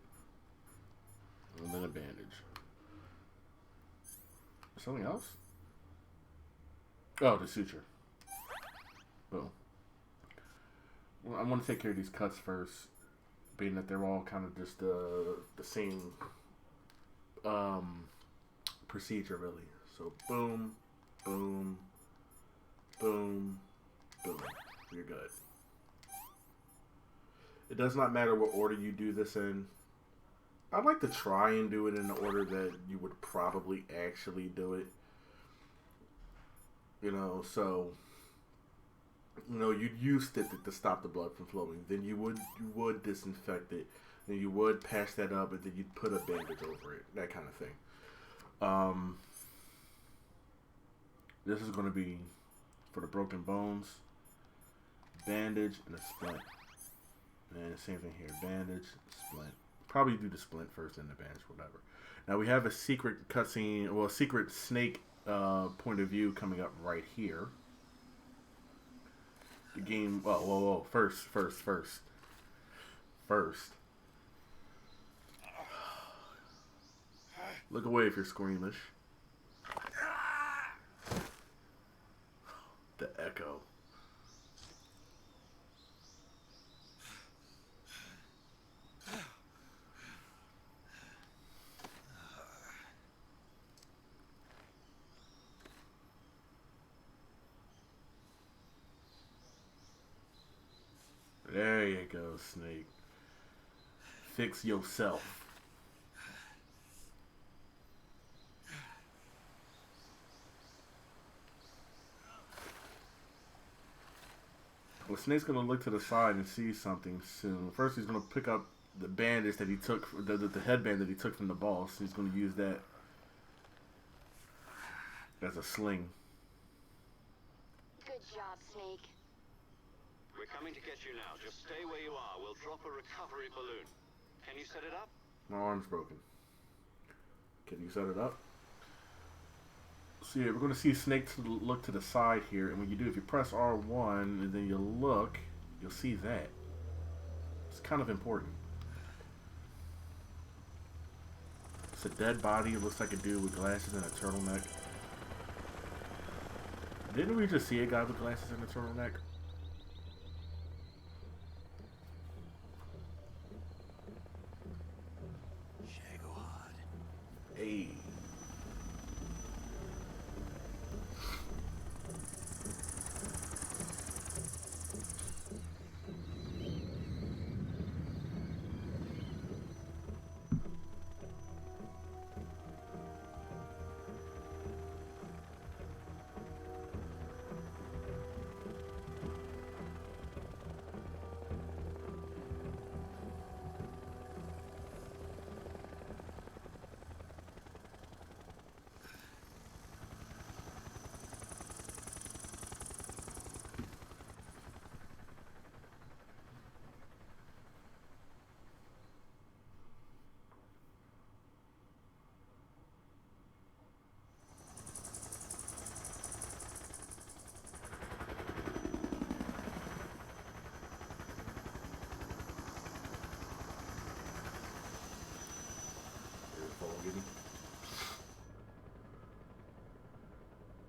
and then a bandage. Something else? Oh, the suture. Boom. Well, I want to take care of these cuts first, being that they're all kind of just the same procedure, really. So boom, boom, boom, boom. You're good. It does not matter what order you do this in. I'd like to try and do it in the order that you would probably actually do it. You know, so you'd use styptic to stop the blood from flowing. Then you would disinfect it. Then you would patch that up, and then you'd put a bandage over it. That kind of thing. This is going to be for the broken bones. Bandage and a splint. And same thing here. Bandage, splint. Probably do the splint first and the bandage, whatever. Now we have a secret cutscene, well, a secret Snake point of view coming up right here. The game, whoa. First. Look away if you're squeamish. The echo. Snake. Fix yourself. Well, Snake's gonna look to the side and see something soon. First, he's gonna pick up the bandage that he took, the headband that he took from the boss. He's gonna use that as a sling. Good job, Snake. We're coming to get you now. Just stay where you are. We'll drop a recovery balloon. Can you set it up? My arm's broken. Can you set it up? So yeah, we're going to see Snake look to the side here, and when you do, if you press R1 and then you look, you'll see that. It's kind of important. It's a dead body. It looks like a dude with glasses and a turtleneck. Didn't we just see a guy with glasses and a turtleneck? Hey.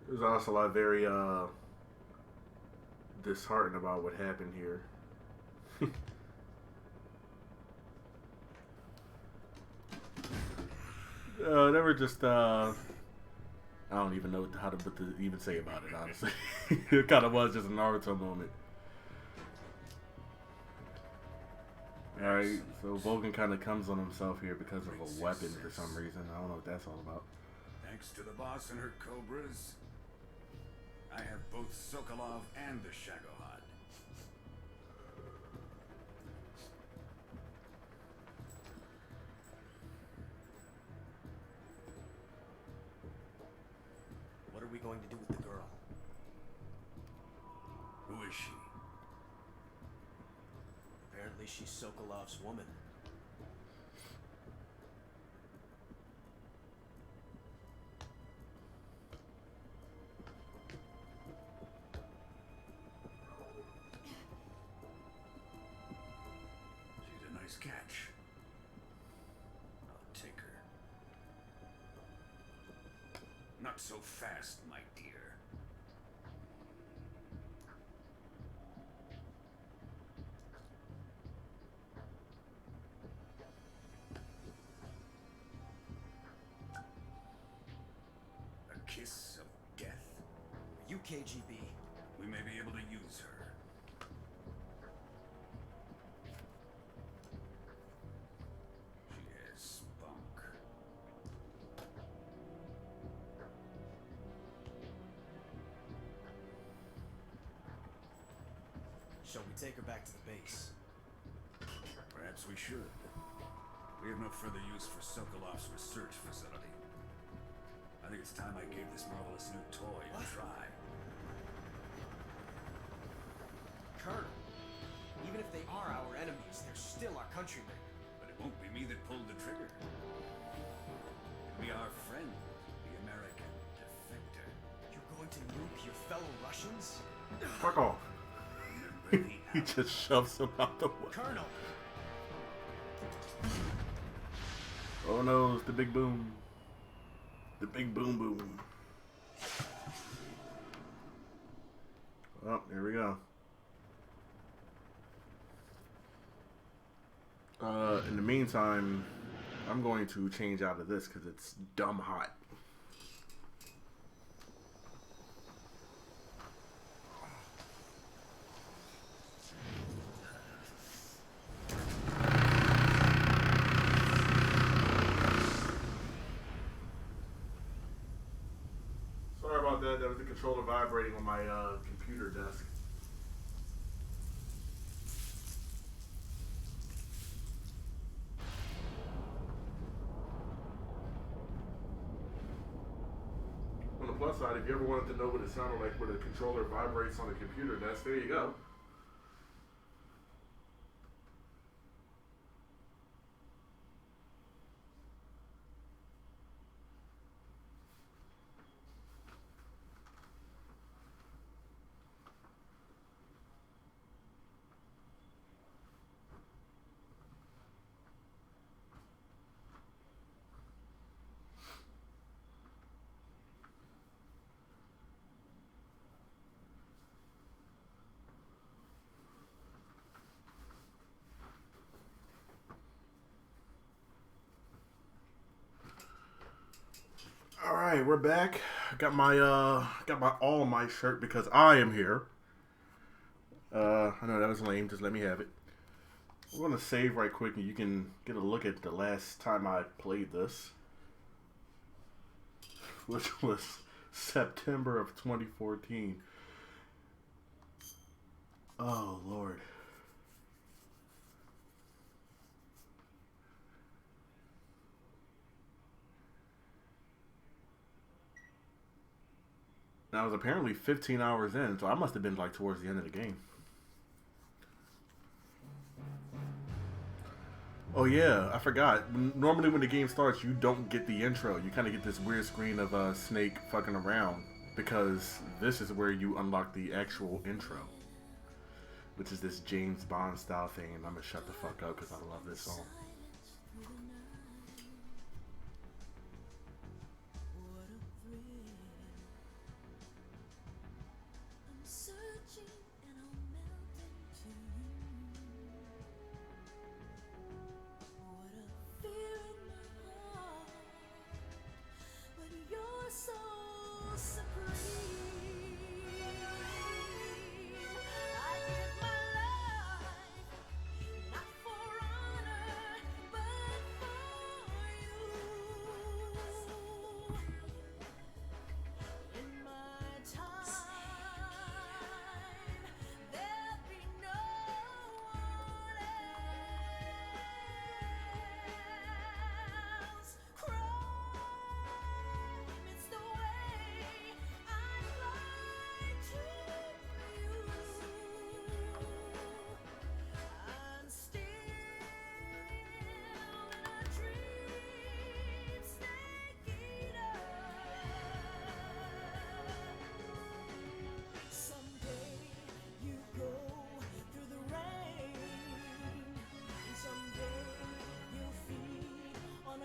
There's also a lot very disheartened about what happened here. They were just I don't even know what to even say about it, honestly. It kind of was just a Naruto moment. Alright, so Vulcan kind of comes on himself here because of a weapon for some reason. I don't know what that's all about. Thanks to the boss and her cobras, I have both Sokolov and the Shagohod. What are we going to do with the girl? Who is she? Apparently she's Sokolov's woman. She's a nice catch. I'll take her. Not so fast, my dear. A kiss of death? Are you KGB? We may be able to use her. She has spunk. Shall we take her back to the base? Perhaps we should. We have no further use for Sokolov's research facility. I think it's time I gave this marvelous new toy a try. Colonel, even if they are our enemies, they're still our countrymen. But it won't be me that pulled the trigger. It'll be our friend, the American Defector. You're going to nuke your fellow Russians? Fuck off. Remember the He just shoves him out the way. Colonel! Oh no, it's the big boom. The big boom boom. Oh, here we go. In the meantime, I'm going to change out of this because it's dumb hot. about that. That was the controller vibrating on my computer desk. On the plus side, if you ever wanted to know what it sounded like when a controller vibrates on a computer desk, there you go. All right, we're back. Got my All Might shirt because I am here. I know that was lame. Just let me have it. We're gonna save right quick, and you can get a look at the last time I played this, which was September of 2014. Oh Lord. Now, I was apparently 15 hours in, so I must have been like towards the end of the game. Oh yeah, I forgot. Normally when the game starts, you don't get the intro. You kind of get this weird screen of Snake fucking around, because this is where you unlock the actual intro, which is this James Bond style thing, and I'm gonna shut the fuck up because I love this song.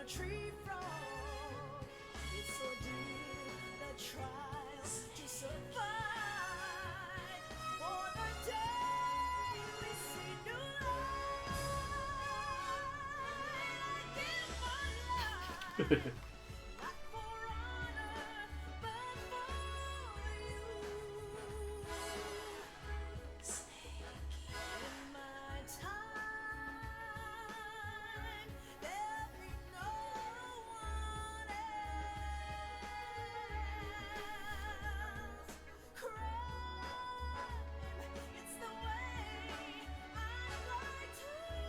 Tree frog, it's so deep the trials to survive. For the day we see new light, I give my life. Not for honor, but for you. In my time, there'll be no one else. Crime, it's the way I lie to you.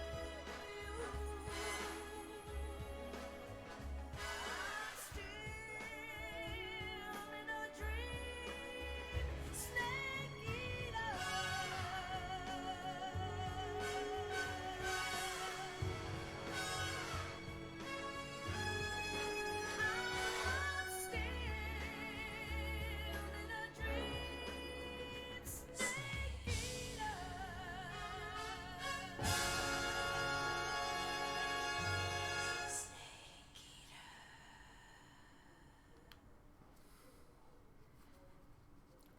I'm still in a dream, snake eater. I'm still in a dream, snake eater.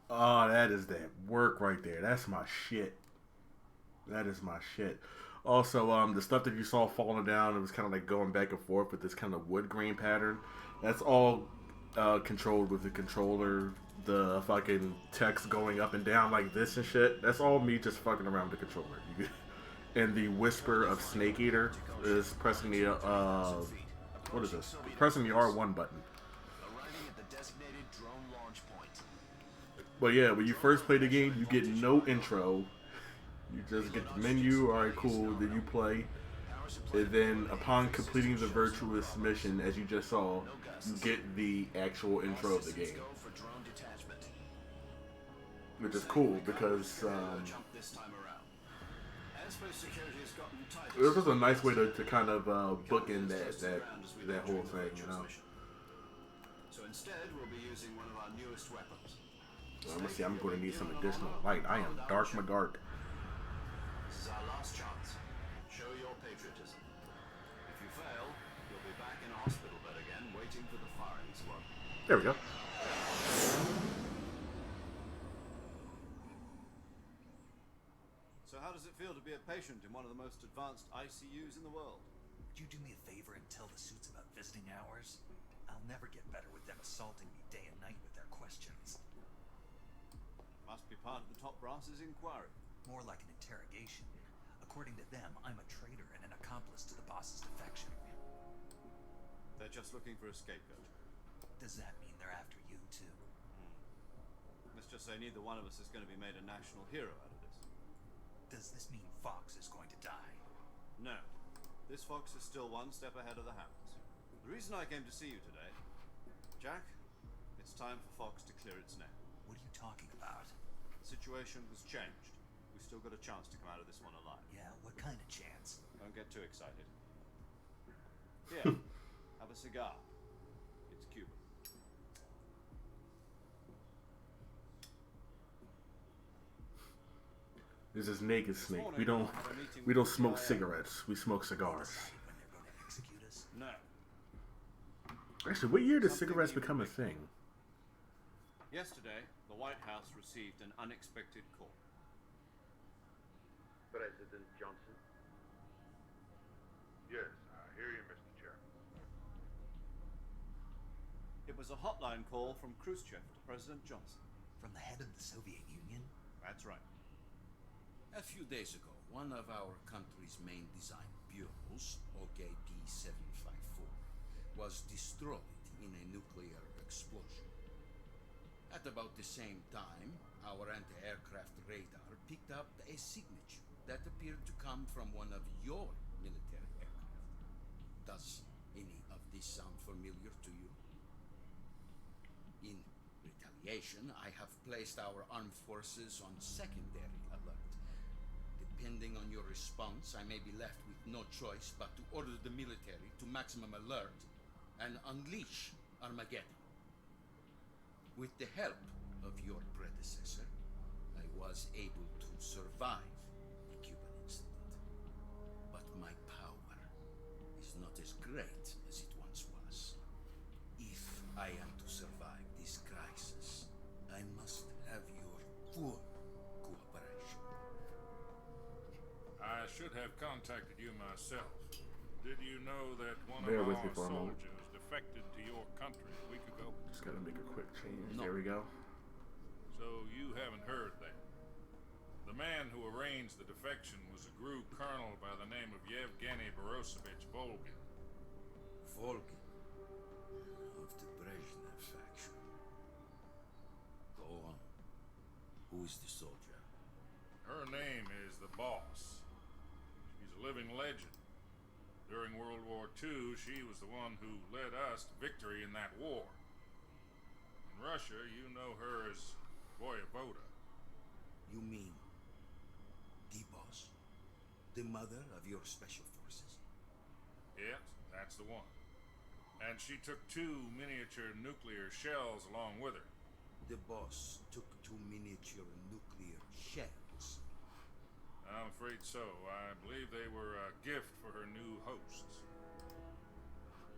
Oh, that is that work right there. That's my shit. That is my shit. Also, the stuff that you saw falling down, it was kind of like going back and forth with this kind of wood grain pattern. That's all controlled with the controller. The fucking text going up and down like this and shit. That's all me just fucking around with the controller. And the whisper of Snake Eater is pressing the what is this? Pressing the R1 button. Arriving at the designated designated drone launch point. But yeah, when you first play the game, you get no intro. You just get the menu. All right, cool. Then you play, and then upon completing the virtuous mission, as you just saw, you get the actual intro of the game, which is cool because it was a nice way to kind of bookend that whole thing, you know. So instead, we'll be using one of our newest weapons. I'm gonna see. I'm going to need some additional light. I am dark, my dark. This is our last chance. Show your patriotism. If you fail, you'll be back in a hospital bed again, waiting for the firing squad. There we go. So how does it feel to be a patient in one of the most advanced ICUs in the world? Would you do me a favor and tell the suits about visiting hours? I'll never get better with them assaulting me day and night with their questions. Must be part of the top brass's inquiry. More like an interrogation. According to them, I'm a traitor and an accomplice to the boss's defection. They're just looking for a scapegoat. Does that mean they're after you, too? Let's just say neither one of us is going to be made a national hero out of this. Does this mean Fox is going to die? No. This fox is still one step ahead of the hounds. The reason I came to see you today, Jack, it's time for Fox to clear its name. What are you talking about? The situation has changed. We've still got a chance to come out of this one alive. Yeah, what kind of chance? Don't get too excited. Here, have a cigar. It's Cuban. This is Naked Snake. We don't smoke cigarettes. We smoke cigars. When they're going to execute us? No. Actually, what year did cigarettes become a thing? Yesterday, the White House received an unexpected call. President Johnson? Yes, I hear you, Mr. Chairman. It was a hotline call from Khrushchev to President Johnson. From the head of the Soviet Union? That's right. A few days ago, one of our country's main design bureaus, OKP-754, was destroyed in a nuclear explosion. At about the same time, our anti-aircraft radar picked up a signature that appeared to come from one of your military aircraft. Does any of this sound familiar to you? In retaliation, I have placed our armed forces on secondary alert. Depending on your response, I may be left with no choice but to order the military to maximum alert and unleash Armageddon. With the help of your predecessor, I was able to survive the Cuban incident. But my power is not as great as it once was. If I am to survive this crisis, I must have your full cooperation. I should have contacted you myself. Did you know that one Bear of with our me for a moment. soldiers defected to your country a week ago? Just gotta make a quick change. No. There we go. So you haven't heard that. The man who arranged the defection was a GRU colonel by the name of Yevgeny Borosovich Volgin. Volgin of the Brezhnev faction. Go on. Who is the soldier? Her name is the Boss. She's a living legend. During World War II, she was the one who led us to victory in that war. In Russia, you know her as Voyevoda. You mean the boss? The mother of your special forces? Yes, that's the one. And she took 2 miniature nuclear shells along with her. The boss took 2 miniature nuclear shells. I'm afraid so. I believe they were a gift for her new hosts.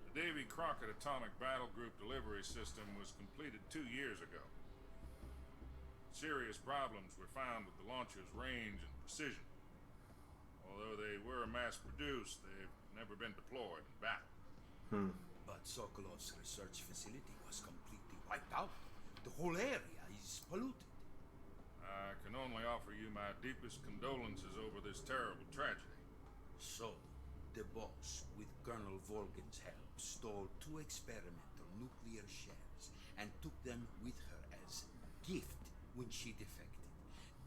The Davy Crockett Atomic Battle Group delivery system was completed 2 years ago. Serious problems were found with the launcher's range and precision. Although they were mass-produced, they've never been deployed in battle. But Sokolov's research facility was completely wiped out. The whole area is polluted. I can only offer you my deepest condolences over this terrible tragedy. So, the boss, with Colonel Volgin's help, stole 2 experimental nuclear shells and took she defected.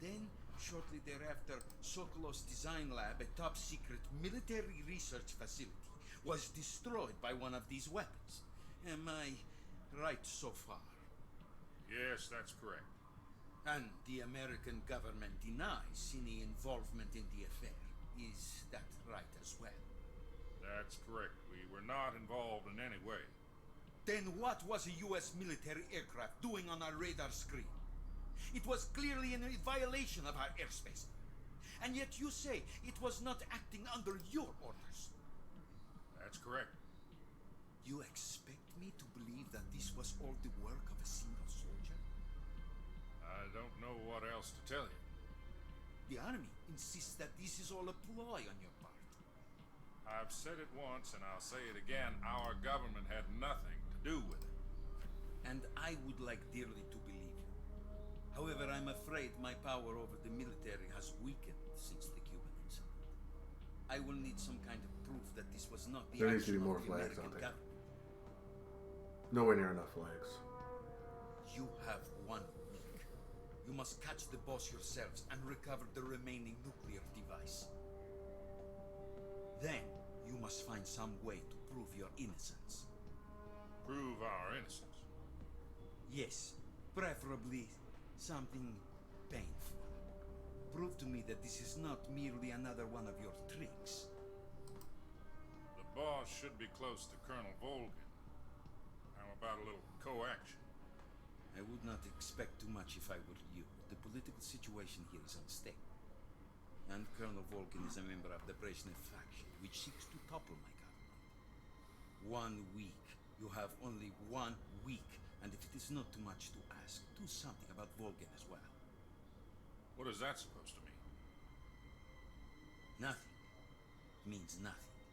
Then, shortly thereafter, Sokolov's design lab, a top-secret military research facility, was destroyed by one of these weapons. Am I right so far? Yes, that's correct. And the American government denies any involvement in the affair. Is that right as well? That's correct. We were not involved in any way. Then what was a U.S. military aircraft doing on our radar screen? It was clearly in violation of our airspace. And yet you say it was not acting under your orders. That's correct. You expect me to believe that this was all the work of a single soldier? I don't know what else to tell you. The Army insists that this is all a ploy on your part. I've said it once and I'll say it again. Our government had nothing to do with it. And I would like dearly to believe you. However, I'm afraid my power over the military has weakened since the Cuban incident. I will need some kind of proof that this was not the There needs to be action more of the flags American out there. government. Nowhere near enough flags. You have 1 week. You must catch the boss yourselves and recover the remaining nuclear device. Then, you must find some way to prove your innocence. Prove our innocence. Yes, preferably something painful. Prove to me that this is not merely another one of your tricks. The boss should be close to Colonel Volgin. How about a little co-action? I would not expect too much if I were you. The political situation here is unstable. And Colonel Volgin is a member of the Brezhnev faction, which seeks to topple my government. 1 week. You have only 1 week. And if it is not too much to ask, do something about Volgin as well. What is that supposed to mean? Nothing. Means nothing.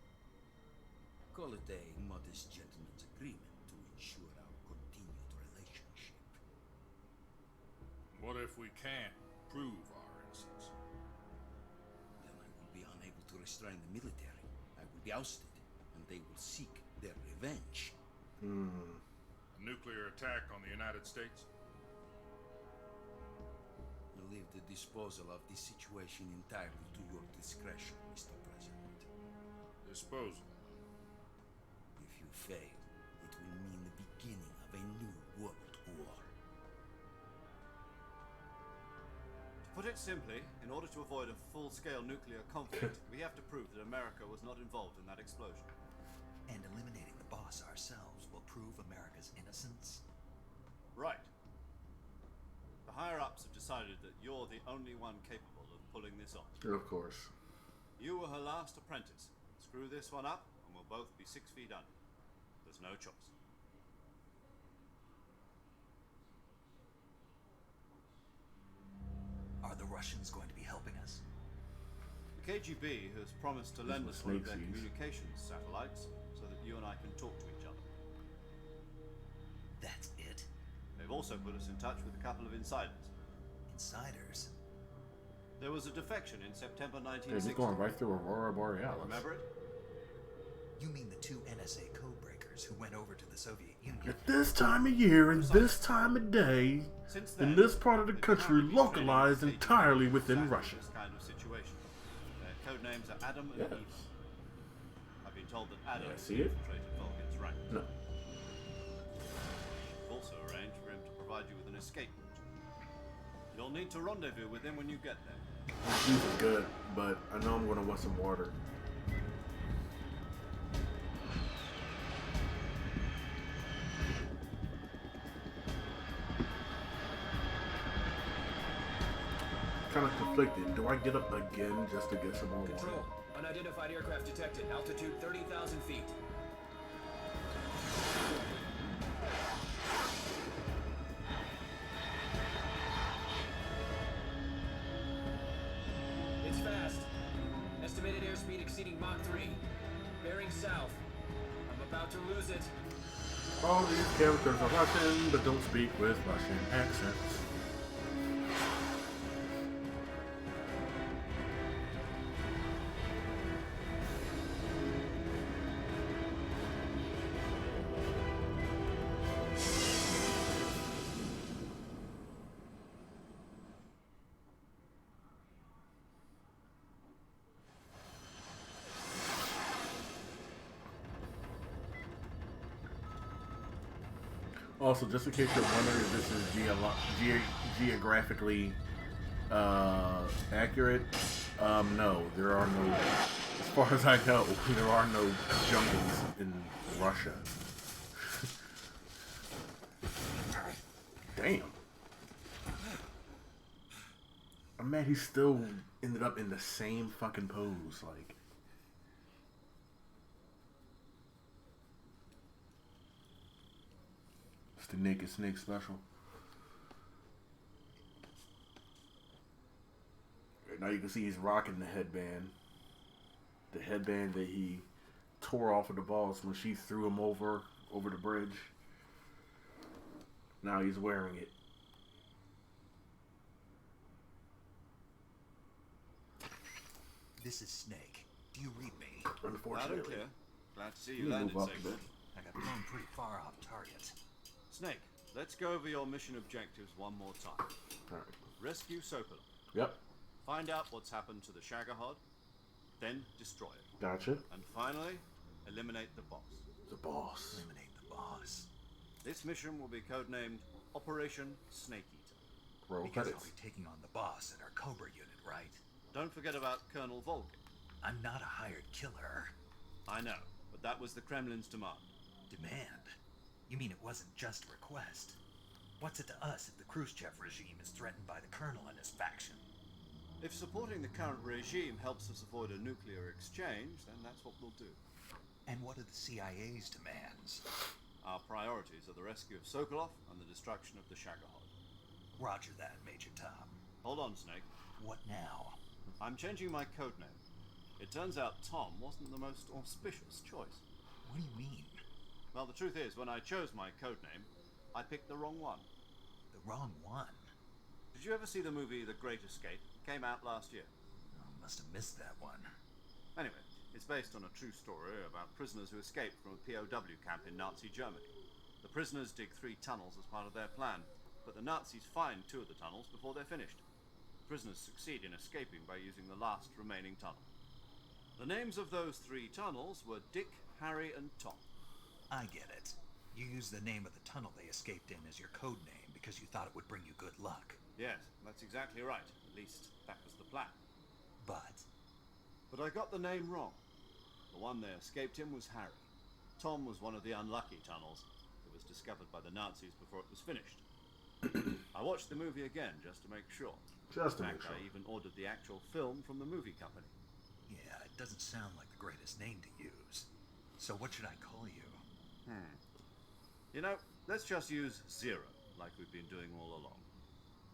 Call it a modest gentleman's agreement to ensure our continued relationship. What if we can't prove our innocence? Then I will be unable to restrain the military. I will be ousted, and they will seek their revenge. A nuclear attack on the United States? I leave the disposal of this situation entirely to your discretion, Mr. President. Disposal. If you fail, it will mean the beginning of a new world war. To put it simply, in order to avoid a full-scale nuclear conflict, we have to prove that America was not involved in that explosion. And eliminating the boss ourselves will prove America's innocence? Right. The higher-ups have decided that you're the only one capable of pulling this off. Of course. You were her last apprentice. Screw this one up, and we'll both be 6 feet under. There's no choice. Are the Russians going to be helping us? The KGB has promised to lend us one of their communications satellites so that you and I can talk to each other. That's it? They've also put us in touch with a couple of insiders. Insiders? There was a defection in September Hey, he's 1960. going right through Aurora Borealis. Remember it? You mean the 2 NSA codebreakers who went over to the Soviet Union? At this time of year and this time of day, Since in then, this part of the they've country, apparently localized trained entirely exactly within Russia. This kind of situation. Their code names are Adam and Yes. Eve. I've been told that Adam Yeah, see it? infiltrated Vulcan's ranks. No. We've also arranged for him to provide you with an escape route. You'll need to rendezvous with him when you get there. This is good, but I know I'm going to want some water. Kind of conflicted. Do I get up again just to get some more water? Control. Unidentified aircraft detected. Altitude 30,000 feet. It's fast. Estimated airspeed exceeding Mach 3. Bearing south. I'm about to lose it. All these characters are Russian, but don't speak with Russian accents. Also, just in case you're wondering if this is geographically accurate, no, there are no, as far as I know, there are no jungles in Russia. Damn. I'm mad he still ended up in the same fucking pose, like. It's the Naked Snake special. Right now you can see he's rocking the headband. The headband that he tore off of the boss when she threw him over the bridge. Now he's wearing it. This is Snake. Do you read me? Unfortunately. Loud and clear. Glad to see you You landed move up a safely. bit. I got blown pretty far off target. Snake, let's go over your mission objectives one more time. Alright. Rescue Sokolov. Yep. Find out what's happened to the Shagahod, then destroy it. Gotcha. And finally, eliminate the boss. The boss. Eliminate the boss. This mission will be codenamed Operation Snake Eater. Roll Because credits. I'll be taking on the boss at our Cobra unit, right? Don't forget about Colonel Volgin. I'm not a hired killer. I know, but that was the Kremlin's demand. Demand? You mean it wasn't just a request? What's it to us if the Khrushchev regime is threatened by the Colonel and his faction? If supporting the current regime helps us avoid a nuclear exchange, then that's what we'll do. And what are the CIA's demands? Our priorities are the rescue of Sokolov and the destruction of the Shagahod. Roger that, Major Tom. Hold on, Snake. What now? I'm changing my codename. It turns out Tom wasn't the most auspicious choice. What do you mean? Well, the truth is, when I chose my codename, I picked the wrong one. The wrong one? Did you ever see the movie The Great Escape? Came out last year. Oh, must have missed that one. Anyway, it's based on a true story about prisoners who escaped from a POW camp in Nazi Germany. The prisoners dig 3 tunnels as part of their plan, but the Nazis find 2 of the tunnels before they're finished. Prisoners succeed in escaping by using the last remaining tunnel. The names of those 3 tunnels were Dick, Harry, and Tom. I get it. You used the name of the tunnel they escaped in as your code name because you thought it would bring you good luck. Yes, that's exactly right. At least, that was the plan. But I got the name wrong. The one they escaped in was Harry. Tom was one of the unlucky tunnels. It was discovered by the Nazis before it was finished. I watched the movie again just to make sure. Just to In make fact, sure. I even ordered the actual film from the movie company. yeah, it doesn't sound like the greatest name to use. So what should I call you? You know, let's just use Zero, like we've been doing all along.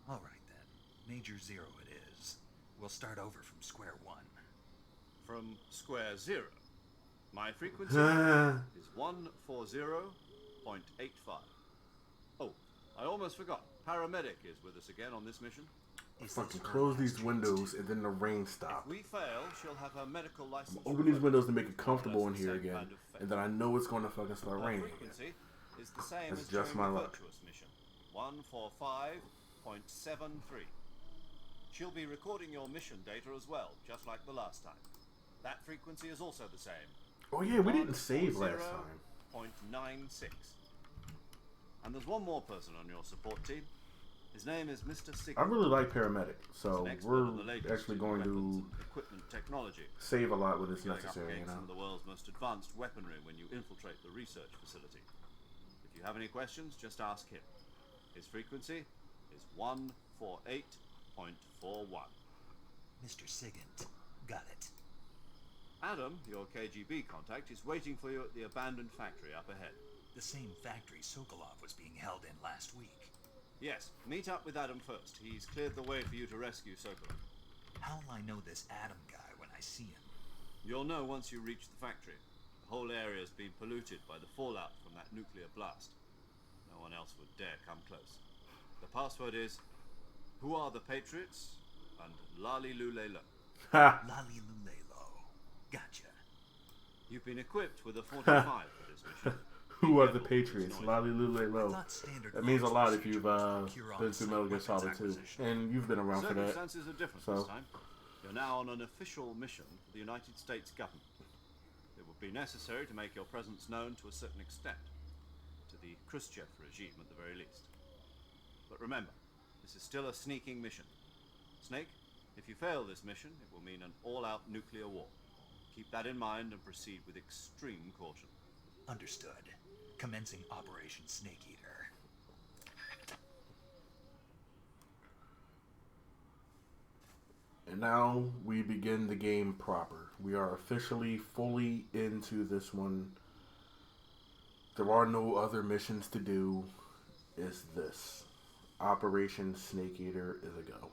All right then. Major Zero it is. We'll start over from square one. From square zero. My frequency is 140.85. Oh, I almost forgot. Paramedic is with us again on this mission. Fucking close these windows and then the rain stop. If we fail, she'll have her medical license. Open these revoked. windows to make it comfortable in That's the here same again, kind of fate. and then I know it's going to fucking start Her raining again. frequency is the same That's as just during my the luck. virtuous mission. 145.73. She'll be recording your mission data as well, just like the last time. That frequency is also the same. Oh yeah, we didn't save last time. 140.96. And there's one more person on your support team. His name is Mr. I Sigmund. really like paramedic, so He's an expert we're in the latest actually in going weapons to and equipment technology. save a lot when it's Going up necessary, you against know. some of the world's most advanced weaponry when you infiltrate the research facility. If you have any questions, just ask him. His frequency is 148.41. Mr. Sigint. Got it. Adam, your KGB contact, is waiting for you at the abandoned factory up ahead. The same factory Sokolov was being held in last week. Yes, meet up with Adam first. He's cleared the way for you to rescue Sokolov. How will I know this Adam guy when I see him? You'll know once you reach the factory. The whole area's been polluted by the fallout from that nuclear blast. No one else would dare come close. The password is, "Who are the Patriots?" and "Lali Lulelo." Ha! Lali Lulelo. Gotcha. You've been equipped with a 45 for this mission. Who are the Careful, Patriots? it's noisy. Lolly Lule I Low. thought standard That means a lot if procedure you've was to procure been through Metal Gear on-site Solid weapons 2. acquisition. And you've been around for that. Circumstances are different So- this time. You're now on an official mission for the United States government. It would be necessary to make your presence known to a certain extent. To the Khrushchev regime at the very least. But remember, this is still a sneaking mission. Snake, if you fail this mission, it will mean an all-out nuclear war. Keep that in mind and proceed with extreme caution. Understood. Commencing Operation Snake Eater. And now we begin the game proper. We are officially fully into this one. There are no other missions to do. It's this. Operation Snake Eater is a go.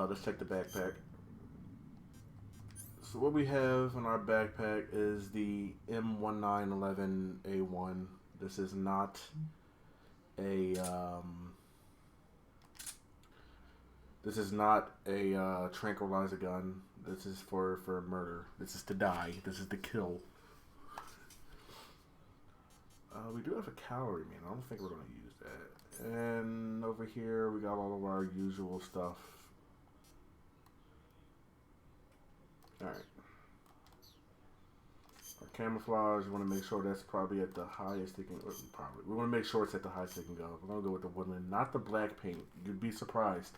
Let's check the backpack. So what we have in our backpack is the M1911A1. This is not a tranquilizer gun. This is for murder. This is to die. This is to kill. We do have a calorie meter. I don't think we're going to use that. And over here we got all of our usual stuff. Alright. Our camouflage, we want to make sure that's probably at the highest it can go. Probably. We want to make sure it's at the highest it can go. We're going to go with the woodland, not the black paint. You'd be surprised.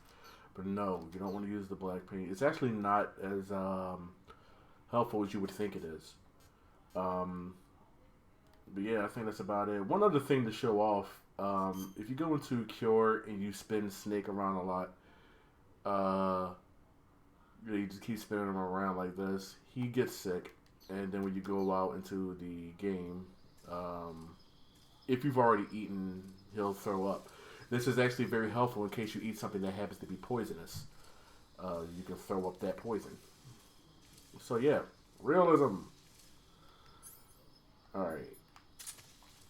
But no, you don't want to use the black paint. It's actually not as helpful as you would think it is. But yeah, I think that's about it. One other thing to show off, if you go into Cure and you spin Snake around a lot, you just keep spinning him around like this, he gets sick, and then when you go out into the game, if you've already eaten, he'll throw up. This is actually very helpful in case you eat something that happens to be poisonous. You can throw up that poison. So yeah, realism. Alright.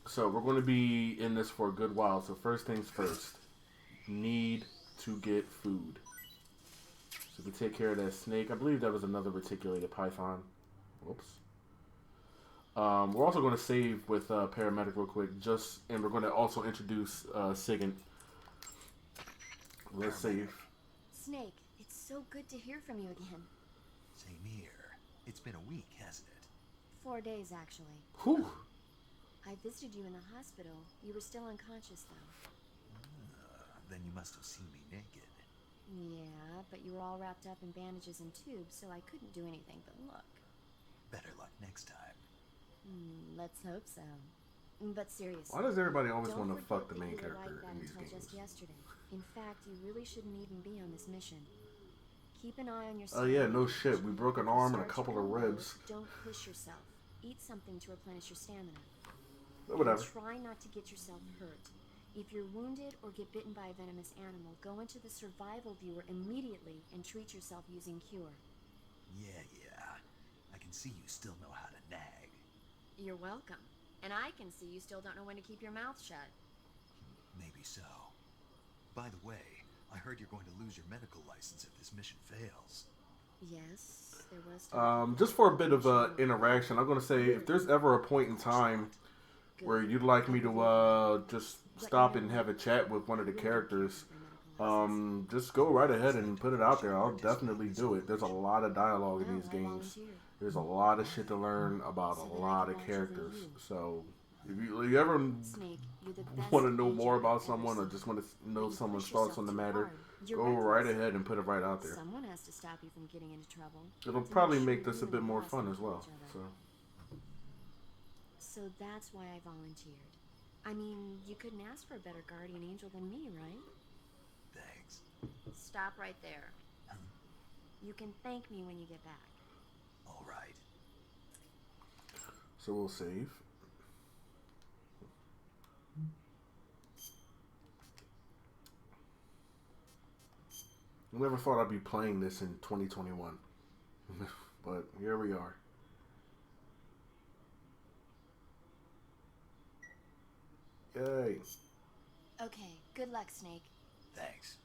So we're going to be in this for a good while. So first things first. Need to get food. So we take care of that snake. I believe that was another reticulated python. Whoops. We're also going to save with paramedic real quick. And we're going to also introduce Sigint. Let's save. Snake, it's so good to hear from you again. Same here. It's been a week, hasn't it? 4 days, actually. Whew. I visited you in the hospital. You were still unconscious, though. Then you must have seen me naked. Yeah, but you were all wrapped up in bandages and tubes, so I couldn't do anything but look. Better luck next time. Let's hope so. But seriously, Why does everybody always don't want to forget fuck the that main you were character like that in these until games? just yesterday. In fact, you really shouldn't even be on this mission. Keep an eye on your Oh yeah, no shit. We broke an arm and a couple of ribs. Don't push yourself. Eat something to replenish your stamina. But whatever. And try not to get yourself hurt. If you're wounded or get bitten by a venomous animal, go into the survival viewer immediately and treat yourself using Cure. Yeah. I can see you still know how to nag. You're welcome. And I can see you still don't know when to keep your mouth shut. Maybe so. By the way, I heard you're going to lose your medical license if this mission fails. Yes, there was... Just for a bit of interaction, I'm going to say if there's ever a point in time where you'd like me to just stop and have a chat with one of the characters, just go right ahead and put it out there. I'll definitely do it. There's a lot of dialogue in these games. There's a lot of shit to learn about a lot of characters. So if you ever want to know more about someone or just want to know someone's thoughts on the matter, go right ahead and put it right out there. Someone has to stop you from getting into trouble. It'll probably make this a bit more fun as well. So that's why I volunteered. I mean, you couldn't ask for a better guardian angel than me, right? Thanks. Stop right there. You can thank me when you get back. All right. So we'll save. I never thought I'd be playing this in 2021. But here we are. Yay. Okay, good luck, Snake. Thanks.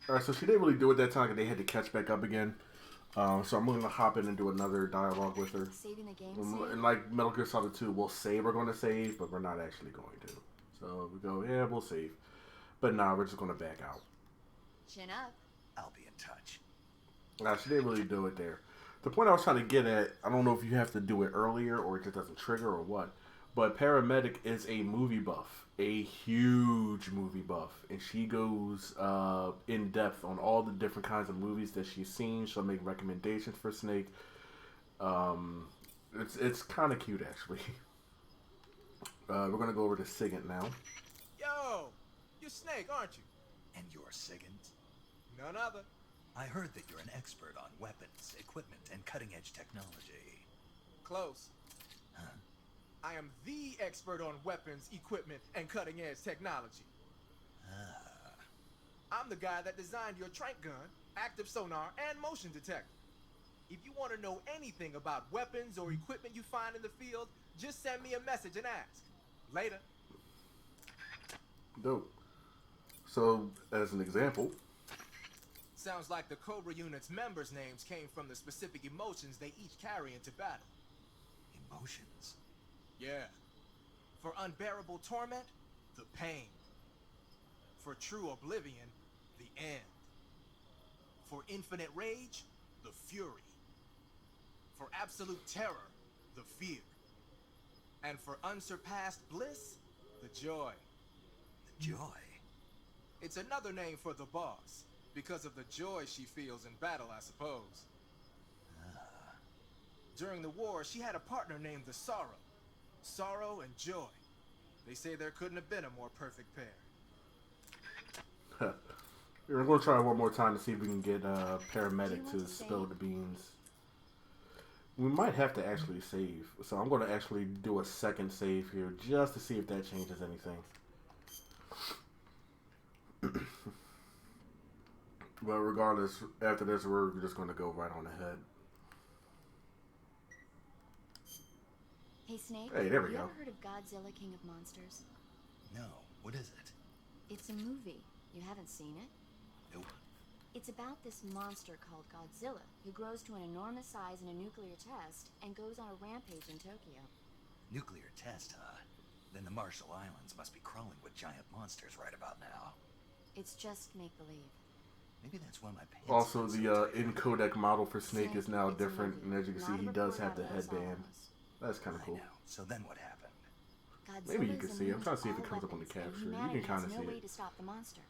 Alright, so she didn't really do it that time because they had to catch back up again. So I'm going to hop in and do another dialogue with her. Saving the game, And like Metal Gear Solid 2, we'll say we're going to save, but we're not actually going to. So we go, yeah, we'll save. But nah, we're just going to back out. Chin up. I'll be in touch. Nah, she didn't really do it there. The point I was trying to get at, I don't know if you have to do it earlier or it just doesn't trigger or what, but Paramedic is a movie buff, a huge movie buff, and she goes in depth on all the different kinds of movies that she's seen. She'll make recommendations for Snake. It's kind of cute, actually. We're gonna go over to Sigint now. Yo, you're Snake, aren't you? And you're Sigint? None other. I heard that you're an expert on weapons, equipment, and cutting-edge technology. Close. Huh? I am the expert on weapons, equipment, and cutting-edge technology. Ah. I'm the guy that designed your trank gun, active sonar, and motion detector. If you want to know anything about weapons or equipment you find in the field, just send me a message and ask. Later. Dope. So, as an example, Sounds like the Cobra unit's members' names came from the specific emotions they each carry into battle. Emotions? Yeah. For unbearable torment, the pain. For true oblivion, the end. For infinite rage, the fury. For absolute terror, the fear. And for unsurpassed bliss, the joy. The joy? It's another name for the boss, because of the joy she feels in battle, I suppose. Ah. During the war, she had a partner named the Sorrow. Sorrow and joy. They say there couldn't have been a more perfect pair. we're going to try one more time to see if we can get Paramedic Do you to want to spill save? the beans. We might have to actually save. So I'm going to actually do a second save here just to see if that changes anything. But regardless, after this, we're just going to go right on ahead. Hey, Snake. Hey, there we you go. ever heard of Godzilla, King of Monsters? No. What is it? It's a movie. You haven't seen it? Nope. It's about this monster called Godzilla, who grows to an enormous size in a nuclear test and goes on a rampage in Tokyo. Nuclear test, huh? Then the Marshall Islands must be crawling with giant monsters right about now. It's just make-believe. Maybe that's why my pants Also, are so the tight. in-codec model for Snake is now It's a different, movie. and as you can Not see, a he does report have the out of Los headband. Alamos. That's kind of I cool. know. So then what happened? Maybe you Godzilla can is see it. I'm immune trying to see if it all comes up on the weapons, and capture. You humanity can kind of has see no way it. to stop the monster.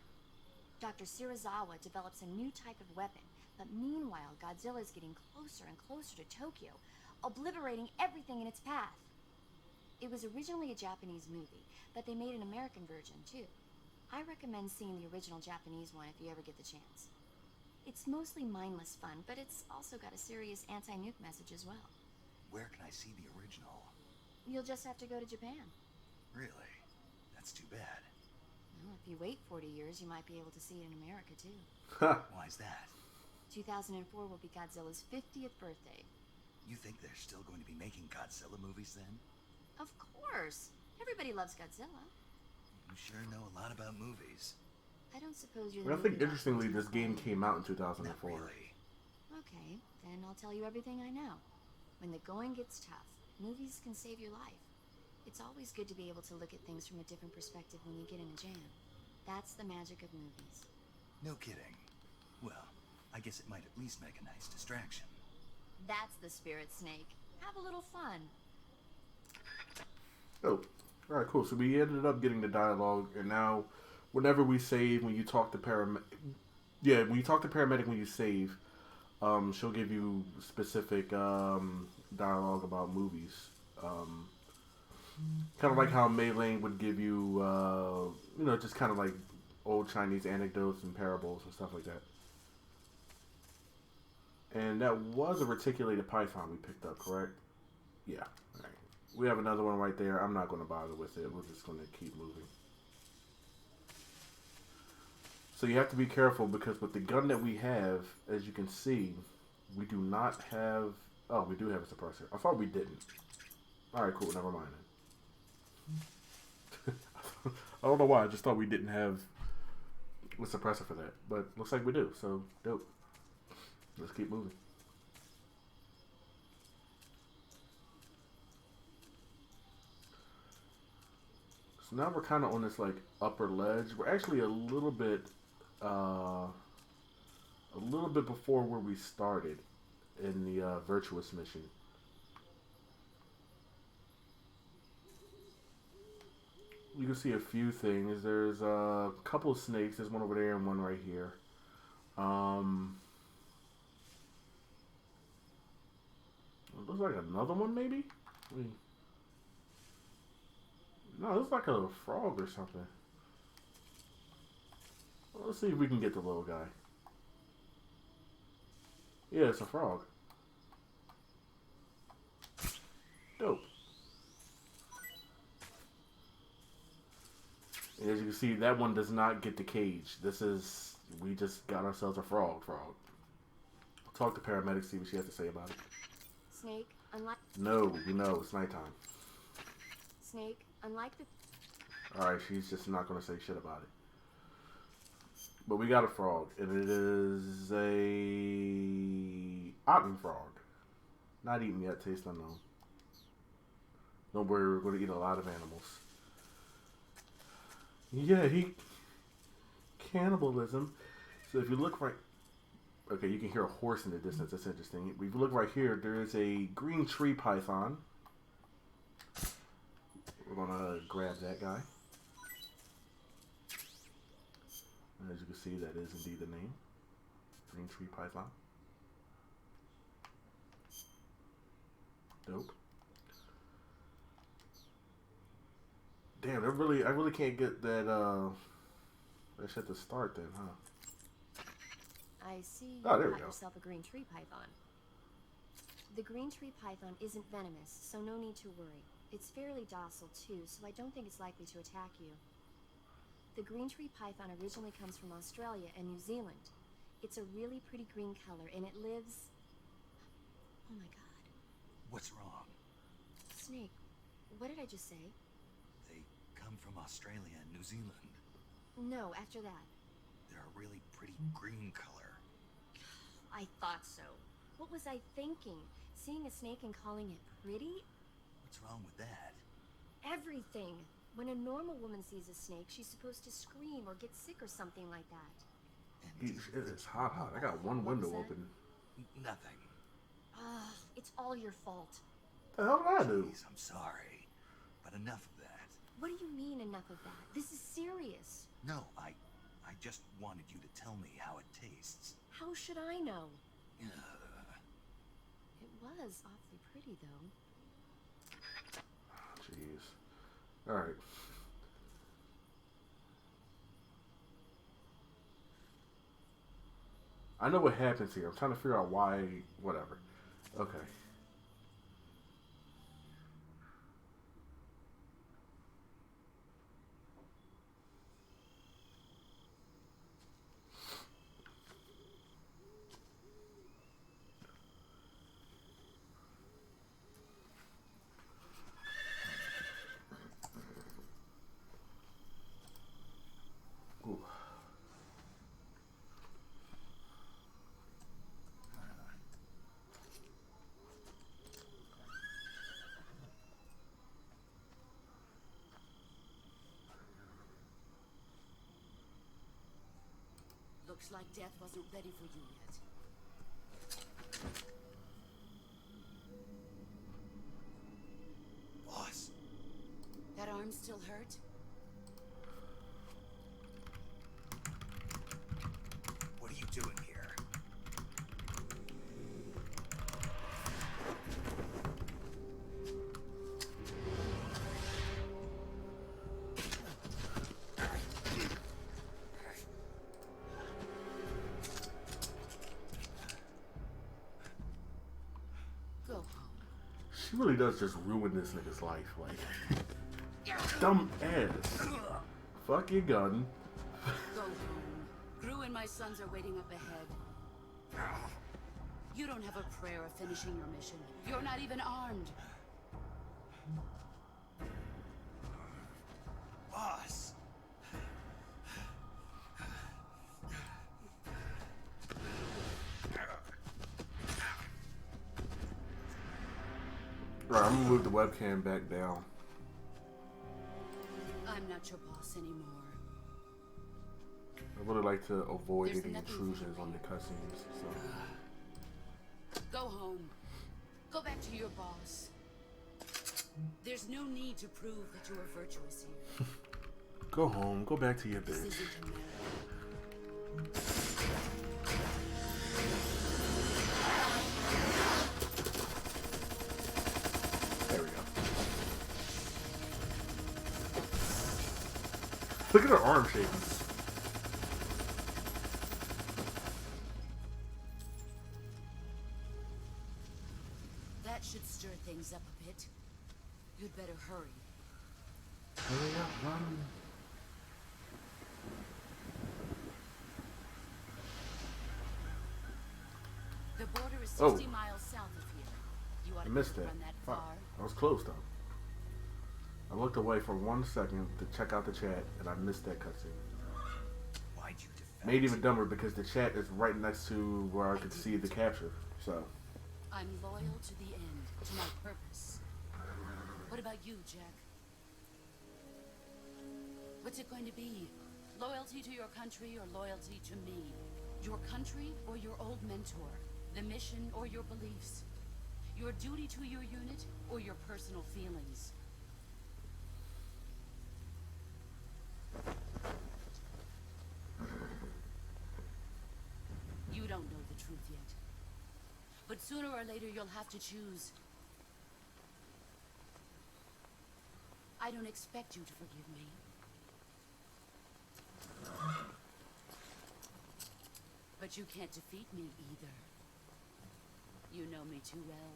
Dr. Shirazawa develops a new type of weapon, but meanwhile, Godzilla is getting closer and closer to Tokyo, obliterating everything in its path. It was originally a Japanese movie, but they made an American version too. I recommend seeing the original Japanese one if you ever get the chance. It's mostly mindless fun, but it's also got a serious anti-nuke message as well. Where can I see the original? You'll just have to go to Japan. Really? That's too bad. Well, if you wait 40 years, you might be able to see it in America too. Why's that? 2004 will be Godzilla's 50th birthday. You think they're still going to be making Godzilla movies then? Of course! Everybody loves Godzilla. You sure know a lot about movies. I don't suppose you're the But I think, movie buff interestingly, who's this not game calling came me. out in Not 2004. really. Okay, then I'll tell you everything I know. When the going gets tough, movies can save your life. It's always good to be able to look at things from a different perspective when you get in a jam. That's the magic of movies. No kidding. Well, I guess it might at least make a nice distraction. That's the spirit, Snake. Have a little fun. Oh, all right, cool. So we ended up getting the dialogue, and now, whenever we save, when you talk to when you talk to paramedic when you save, she'll give you specific dialogue about movies. Kind of like how Mei Ling would give you, just kind of like old Chinese anecdotes and parables and stuff like that. And that was a reticulated python we picked up, correct? Yeah. All right. We have another one right there. I'm not going to bother with it. We're just going to keep moving. So you have to be careful because with the gun that we have, as you can see, we do not have... Oh, we do have a suppressor. I thought we didn't. Alright, cool. Never mind then. I don't know why. I just thought we didn't have a suppressor for that. But looks like we do. So, dope. Let's keep moving. So now we're kind of on this like upper ledge. We're actually a little bit before where we started. in the virtuous mission. You can see a few things. There's a couple of snakes. There's one over there and one right here. It looks like another one, maybe? No, it looks like a frog or something. Well, let's see if we can get the little guy. Yeah, it's a frog. Dope. And as you can see, that one does not get the cage. This is, we just got ourselves a frog. Talk to paramedics, see what she has to say about it. Snake, unlike... No, it's nighttime. Snake, unlike the... Alright, she's just not going to say shit about it. But we got a frog, and it is a otten frog. Not eaten yet, taste unknown. Don't worry, we're going to eat a lot of animals. Yeah, cannibalism. So if you look right... Okay, you can hear a horse in the distance. That's interesting. If you look right here, there is a green tree python. We're going to grab that guy. And as you can see, that is indeed the name. Green tree python. Dope. Damn, I really can't get that shit to start then, huh? I see you Oh, there we got go. yourself a green tree python. The green tree python isn't venomous, so no need to worry. It's fairly docile too, so I don't think it's likely to attack you. The green tree python originally comes from Australia and New Zealand. It's a really pretty green color, and it lives... Oh my god. What's wrong? Snake, what did I just say? They come from Australia and New Zealand. No, after that. They're a really pretty green color. I thought so. What was I thinking? Seeing a snake and calling it pretty? What's wrong with that? Everything. When a normal woman sees a snake, she's supposed to scream or get sick or something like that. It's hot. I got one window open. Nothing. It's all your fault. The hell did I do? Please, I'm sorry. But enough of that. What do you mean enough of that? This is serious. No, I just wanted you to tell me how it tastes. How should I know? Ugh. It was awfully pretty, though. Jeez. Alright. I know what happens here. I'm trying to figure out why. Whatever. Okay. Ooh. Looks like death wasn't ready for you yet. Boss. That arm still hurt? What are you doing here? Go home. She really does just ruin this nigga's life. Like, dumb ass. Fuck your gun. Go home. Gru and my sons are waiting up ahead. You don't have a prayer of finishing your mission. You're not even armed. Boss. Right, I'm gonna move the webcam back down. I'm not your boss anymore. I really like to avoid There's any nothing intrusions for on the cutscenes. So. Go home. Go back to your boss. There's no need to prove that you are virtuous here. Go home. Go back to your This bitch. isn't America. There we go. Look at her arm shaking. That should stir things up a bit. You'd better hurry. Hurry up, run. The border is Oh. 60 miles south of here. You ought I to missed run that. that Fuck. far. I was close though. I looked away for 1 second to check out the chat, and I missed that cutscene. Why'd you defect? Made it even dumber because the chat is right next to where I could see the capture. So, I'm loyal to the end, to my purpose. What about you, Jack? What's it going to be? Loyalty to your country or loyalty to me? Your country or your old mentor? The mission or your beliefs? Your duty to your unit or your personal feelings? You don't know the truth yet. But sooner or later you'll have to choose. I don't expect you to forgive me. But you can't defeat me either. You know me too well.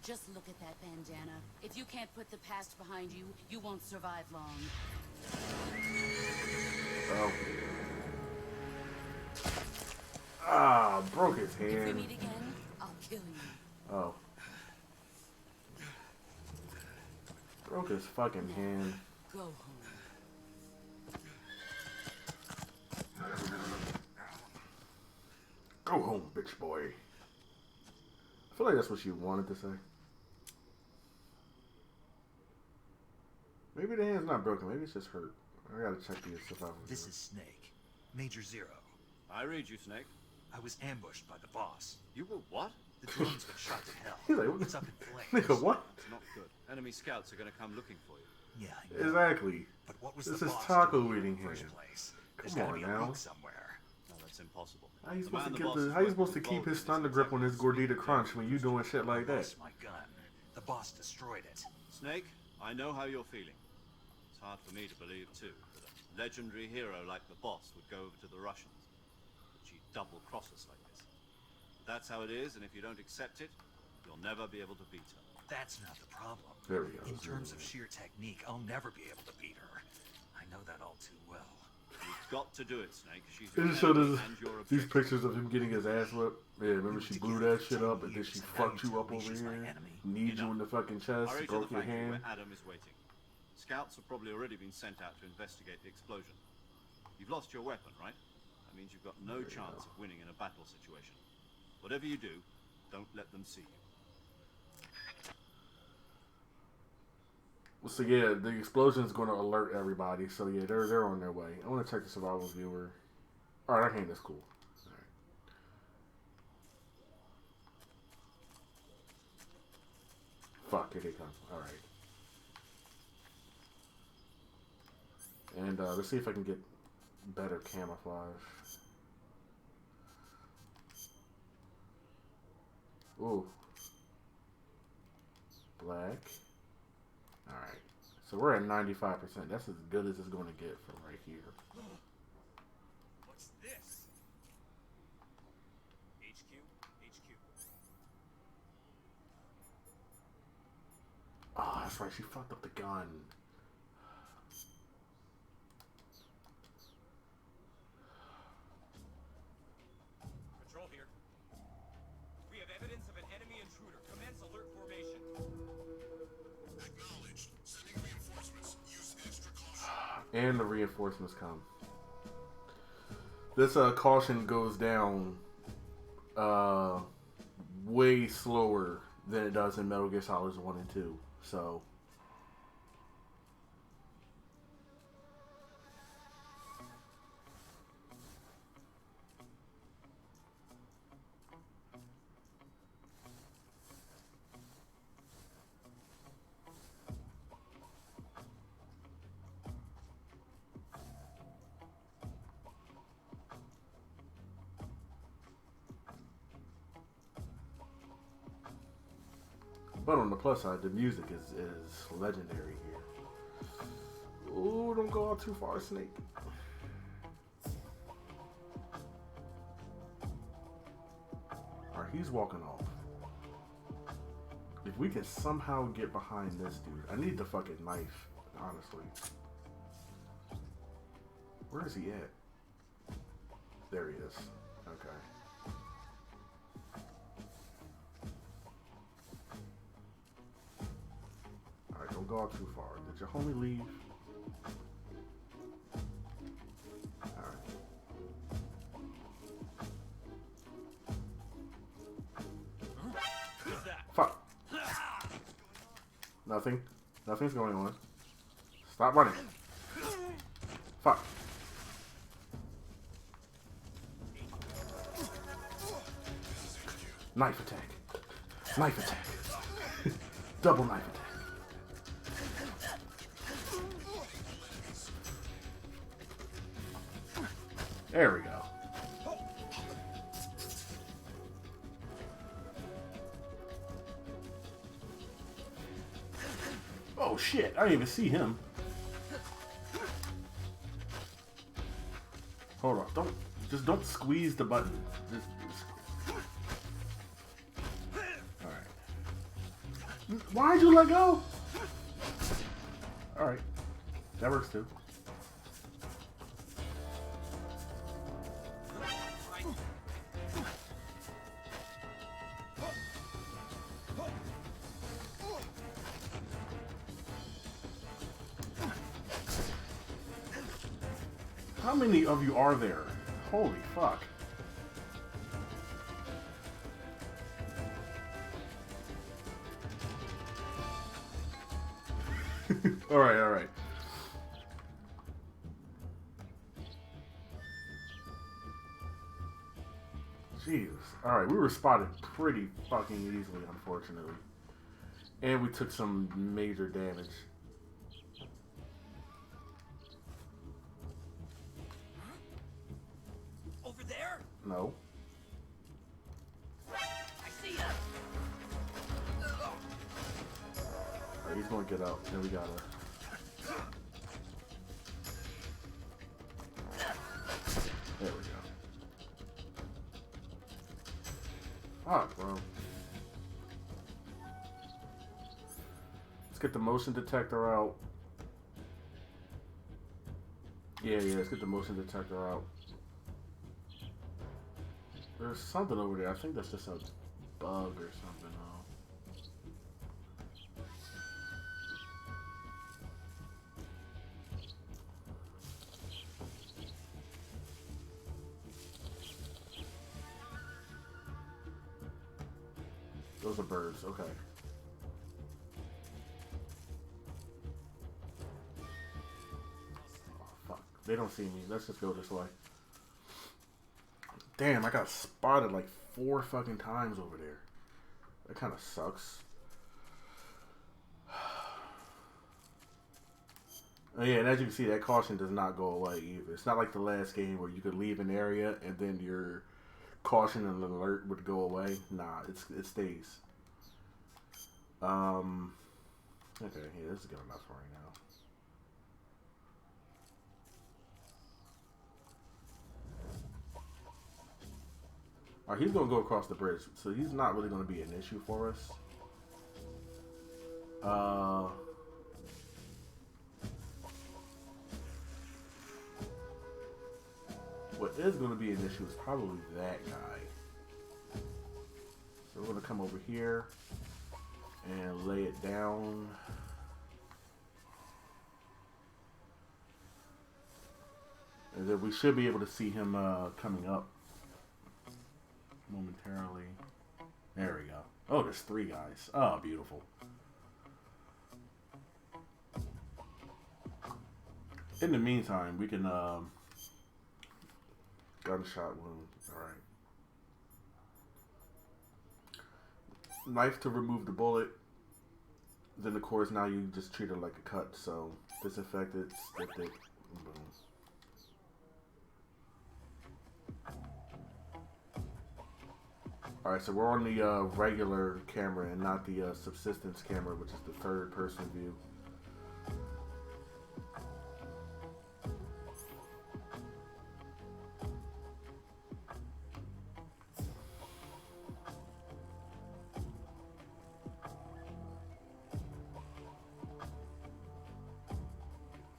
Just look at that bandana. If you can't put the past behind you, you won't survive long. oh. Ah, broke his If we hand. meet again, I'll kill you. Oh. Broke his fucking hand. Go home. Go home, bitch boy. I feel like that's what she wanted to say. Maybe the hand's not broken. Maybe it's just hurt. I gotta check the survival. This is Snake. Major Zero. I read you, Snake. I was ambushed by the boss. You were what? The drone's been shot to hell. He's like, what? It's up in flames. Nigga, what? That's not good. Enemy scouts are going to come looking for you. Yeah, I know. Exactly. But what was This the is boss taco doing eating in the first hand. place? There's Come gotta on be a now. leak somewhere. No, that's impossible. How you The supposed to man the get boss the? is How you working supposed to with keep his Vulcan thunder is grip on his exactly gordita crunch when you doing shit like that? Lost my gun. The boss destroyed it. Snake, I know how you're feeling. It's hard for me to believe, too, that a legendary hero like the boss would go over to the Russians. That she'd double-cross us like this. But that's how it is, and if you don't accept it, you'll never be able to beat her. That's not the problem. There we go. In terms of sheer technique, I'll never be able to beat her. I know that all too well. You've got to do it, Snake. She's They your just showed enemy us and your these objective. pictures of him getting his ass whipped. Yeah, remember she blew that shit up and then she fucked you up over She's my here, enemy. kneed you in the fucking chest, Hurry to broke the your factory hand. where Adam is waiting. Scouts have probably already been sent out to investigate the explosion. You've lost your weapon, right? That means you've got no chance of winning in a battle situation. Whatever you do, don't let them see you. So yeah, the explosion is going to alert everybody. So yeah, they're on their way. I want to check the survival viewer. All right, our hand is cool. All right. Fuck, here they come. All right. And let's see if I can get better camouflage. Ooh. Black. Alright. So we're at 95%. That's as good as it's going to get from right here. What's this? HQ? HQ. Oh, that's right. She fucked up the gun. Patrol here. We have evidence of an enemy intruder. Commence alert formation. Acknowledged. Sending reinforcements. Use extra caution. And the reinforcements come. This caution goes down way slower than it does in Metal Gear Solid 1 and 2. So But on the plus side, the music is legendary here. Ooh, don't go out too far, Snake. Alright, he's walking off. If we can somehow get behind this dude, I need the fucking knife, honestly. Where is he at? There he is. Okay. Alright, don't go out too far. Did your homie leave? Alright. Fuck. Nothing. Nothing's going on. Stop running. Fuck. Knife attack. Knife attack. Double knife attack. There we go. Oh shit, I didn't even see him. Hold on, don't squeeze the button. Just alright. Why'd you let go? Alright. That works too. How many of you are there? Holy fuck. Alright, alright. Jesus. Alright, we were spotted pretty fucking easily, unfortunately. And we took some major damage. Over there? No. I see ya. Alright, he's gonna get out. Then we gotta. There we go. Fuck, bro. Let's get the motion detector out. Yeah, let's get the motion detector out. There's something over there. I think that's just a bug or something. Those are birds. Okay. Oh, fuck. They don't see me. Let's just go this way. Damn, I got spotted like 4 fucking times over there. That kind of sucks. Oh, yeah, and as you can see, that caution does not go away either. It's not like the last game where you could leave an area and then your caution and alert would go away. Nah, it stays. Okay, yeah, this is good enough for right now. Alright, he's gonna go across the bridge, so he's not really gonna be an issue for us. What is gonna be an issue is probably that guy. So we're gonna come over here and lay it down. And then we should be able to see him coming up momentarily. There we go. Oh, there's 3 guys. Oh, beautiful. In the meantime, we can gunshot wound. Alright. Knife to remove the bullet. Then of course now you just treat it like a cut. So disinfect it, stick it, and boom. Alright, so we're on the regular camera and not the subsistence camera, which is the third person view.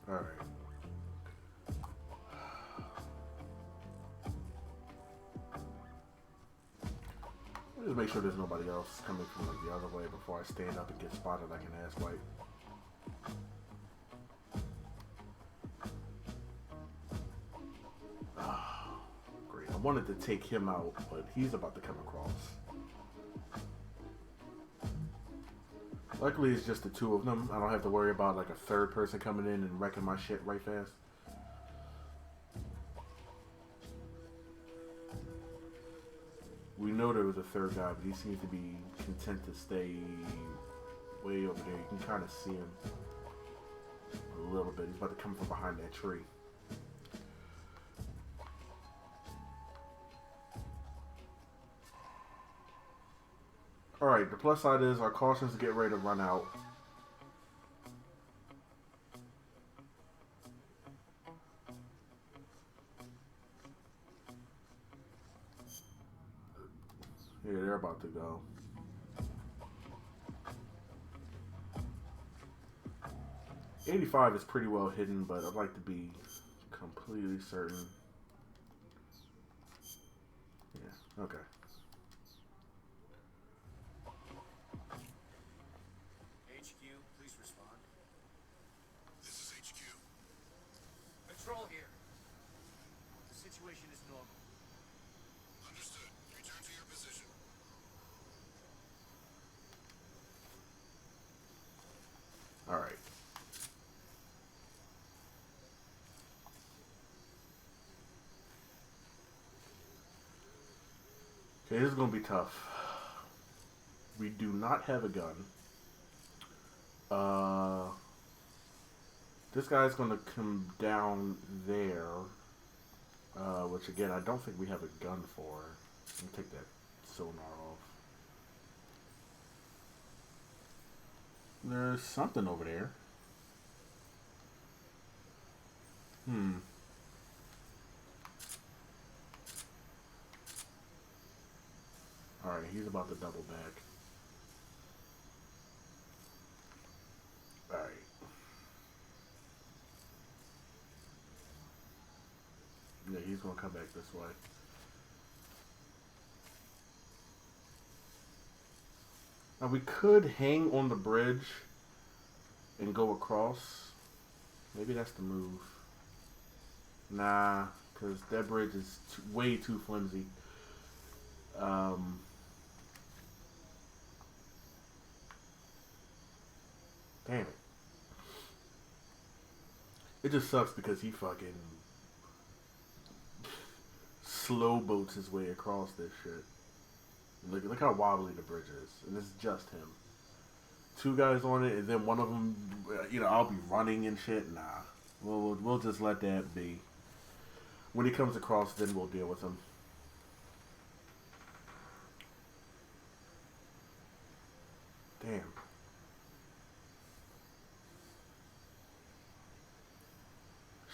Alright. Just make sure there's nobody else coming from like the other way before I stand up and get spotted like an asswipe. Oh, great. I wanted to take him out, but he's about to come across. Luckily, it's just the two of them. I don't have to worry about like a third person coming in and wrecking my shit right fast. We know there was a third guy, but he seems to be content to stay way over there. You can kind of see him a little bit. He's about to come from behind that tree. Alright, the plus side is our cautions get ready to run out. Yeah, they're about to go. $85 is pretty well hidden, but I'd like to be completely certain. Yeah, okay. HQ, please respond. This is HQ. Patrol here. The situation is normal. Understood. Return to your position. Alright. Okay, this is going to be tough. We do not have a gun. This guy's going to come down there. Which again, I don't think we have a gun for. Let me take that sonar off. There's something over there. Alright, he's about to double back. Alright. Yeah, he's gonna come back this way. Now we could hang on the bridge and go across. Maybe that's the move. Nah, because that bridge is way too flimsy. Damn it. It just sucks because he fucking slow boats his way across this shit. Look how wobbly the bridge is. And it's just him. Two guys on it, and then one of them, you know, I'll be running and shit. Nah. We'll just let that be. When he comes across, then we'll deal with him. Damn.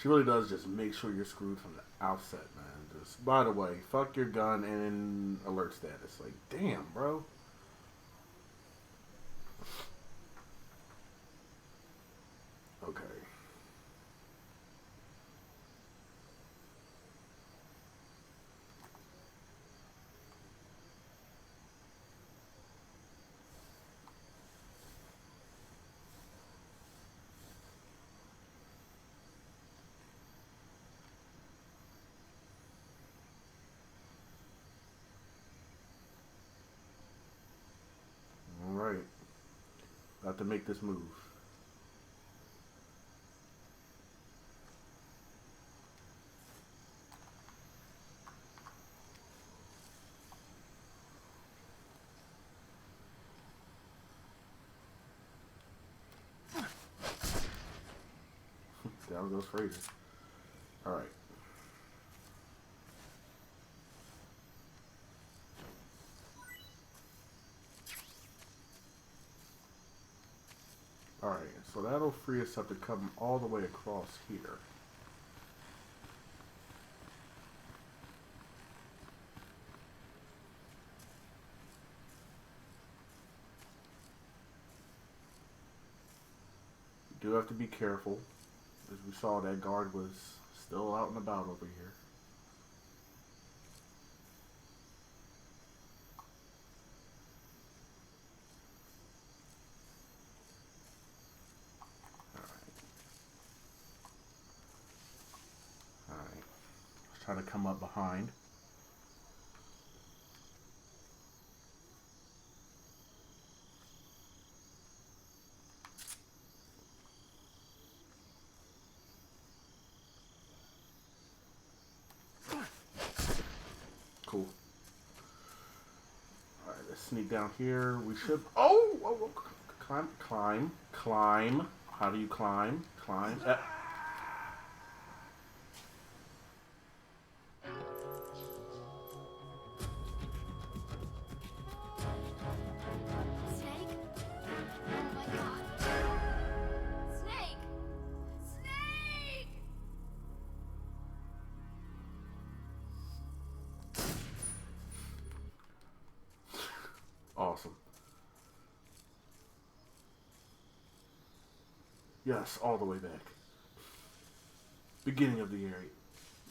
She really does just make sure you're screwed from the outset, man. Just, by the way, fuck your gun and alert status. Like, damn, bro. Okay. Alright. About to make this move. Down goes Fraser. Alright. Alright, so that'll free us up to come all the way across here. We do have to be careful. As we saw, that guard was still out and about over here. Trying to come up behind. Cool. Alright, let's sneak down here. We should... Oh! Climb. How do you climb? Climb. Awesome. Yes, all the way back. Beginning of the area.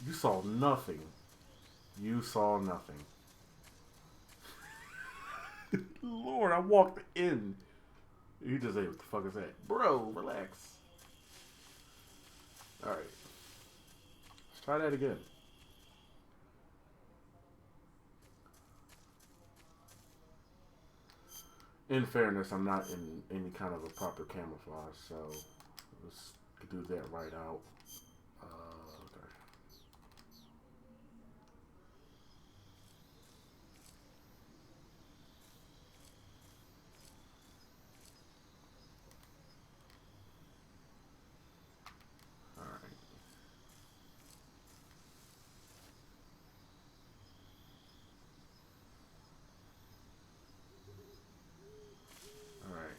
You saw nothing. You saw nothing. Lord, I walked in. You just say, what the fuck is that? Bro, relax. Alright. Let's try that again. In fairness, I'm not in any kind of a proper camouflage, so let's do that right out. Okay. Alright. Alright.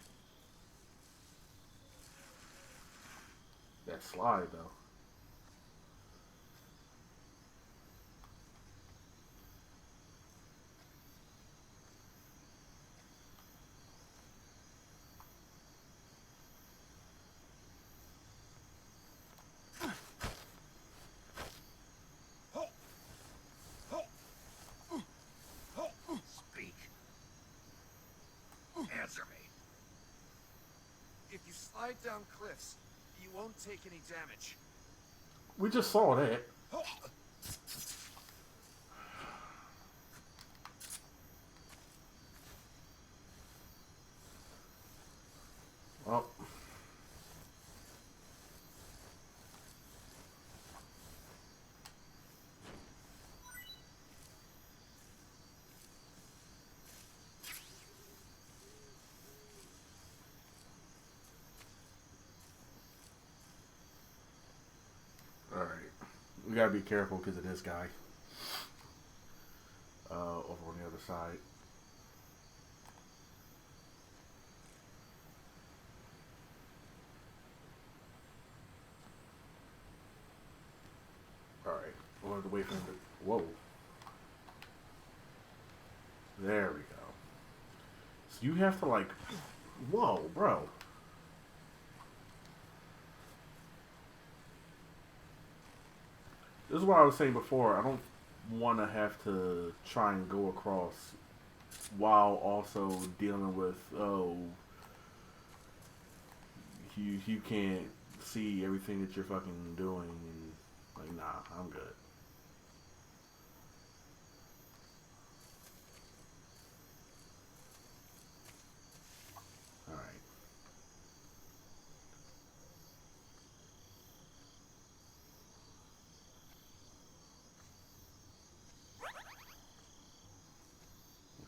That slide, though. Speak. Answer me. If you slide down cliffs, you won't take any damage. We just saw that. Well. Alright. We gotta be careful because of this guy. Over on the other side. Alright. We'll have to wait for him to... Whoa. There we go. So you have to like... Whoa, bro. This is what I was saying before. I don't want to have to try and go across while also dealing with, oh, you can't see everything that you're fucking doing. And like, nah, I'm good. Alright.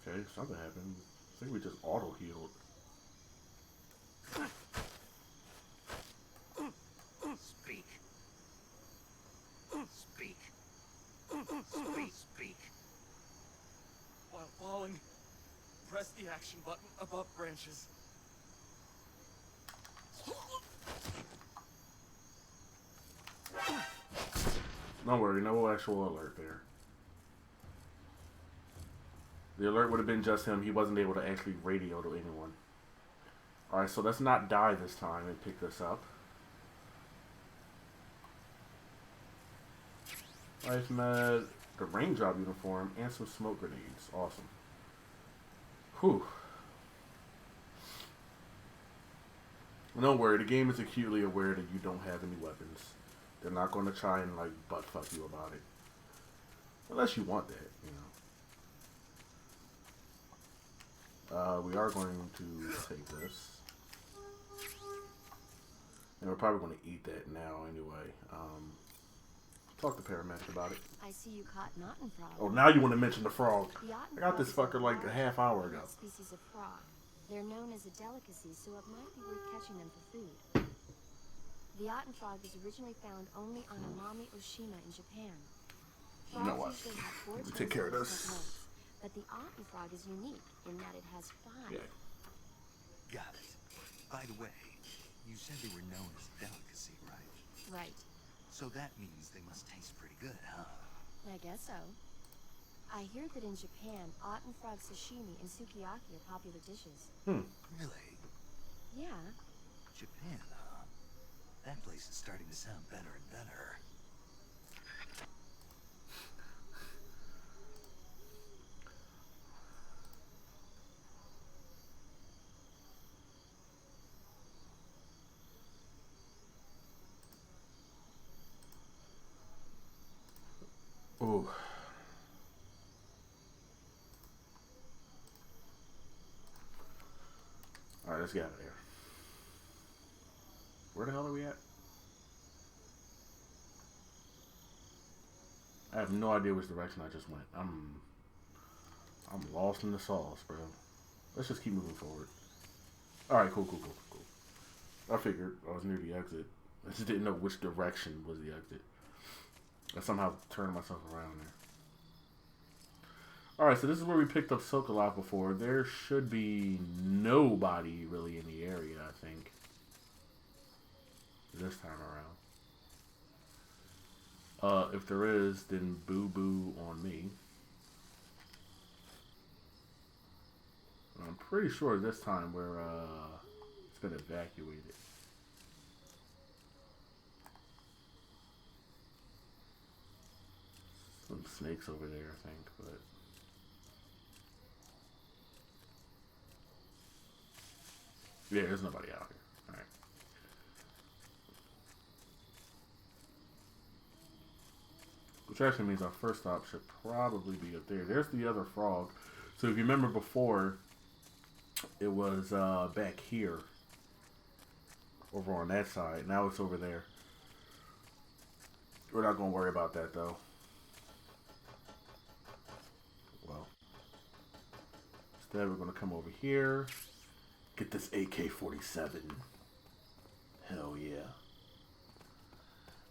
Okay, something happened. I think we just auto-healed. Speak. Speak. Speak. Speak. While falling, press the action button above branches. Don't worry, no actual alert there. The alert would have been just him. He wasn't able to actually radio to anyone. Alright, so let's not die this time and pick this up. I've met the Raindrop Uniform and some smoke grenades. Awesome. Whew. Don't worry, the game is acutely aware that you don't have any weapons. They're not going to try and, like, butt fuck you about it. Unless you want that, you know. We are going to take this. And we're probably going to eat that now anyway. Talk to paramedic about it. I see you caught an otten frog. Oh, now you want to mention the frog. The otten I got this frog is fucker like a large, half hour ago. wild species of frog. They're known as a delicacy, so it might be worth catching them for food. The otten frog was originally found only on Amami Oshima in Japan. You know what? Frogs usually have 4 Let me toes take care of and this. different notes, but the otten frog is unique in that it has 5. Yeah. Got it. By the way, you said they were known as a delicacy, right? Right. So that means they must taste pretty good, huh? I guess so. I hear that in Japan, otten frog sashimi and sukiyaki are popular dishes. Really? Yeah. Japan, huh? That place is starting to sound better and better. Ooh. Alright, let's get out of there. Where the hell are we at? I have no idea which direction I just went. I'm lost in the sauce, bro. Let's just keep moving forward. Alright, cool. I figured I was near the exit. I just didn't know which direction was the exit. I somehow turned myself around there. Alright, so this is where we picked up Sokolov before. There should be nobody really in the area, I think. This time around. If there is, then boo-boo on me. I'm pretty sure this time it's been evacuated. Some snakes over there, I think, but yeah, there's nobody out here. Alright. Which actually means our first stop should probably be up there. There's the other frog. So if you remember before, it was back here. Over on that side. Now it's over there. We're not going to worry about that though. Well. Instead we're going to come over here. Get this AK-47. Hell yeah.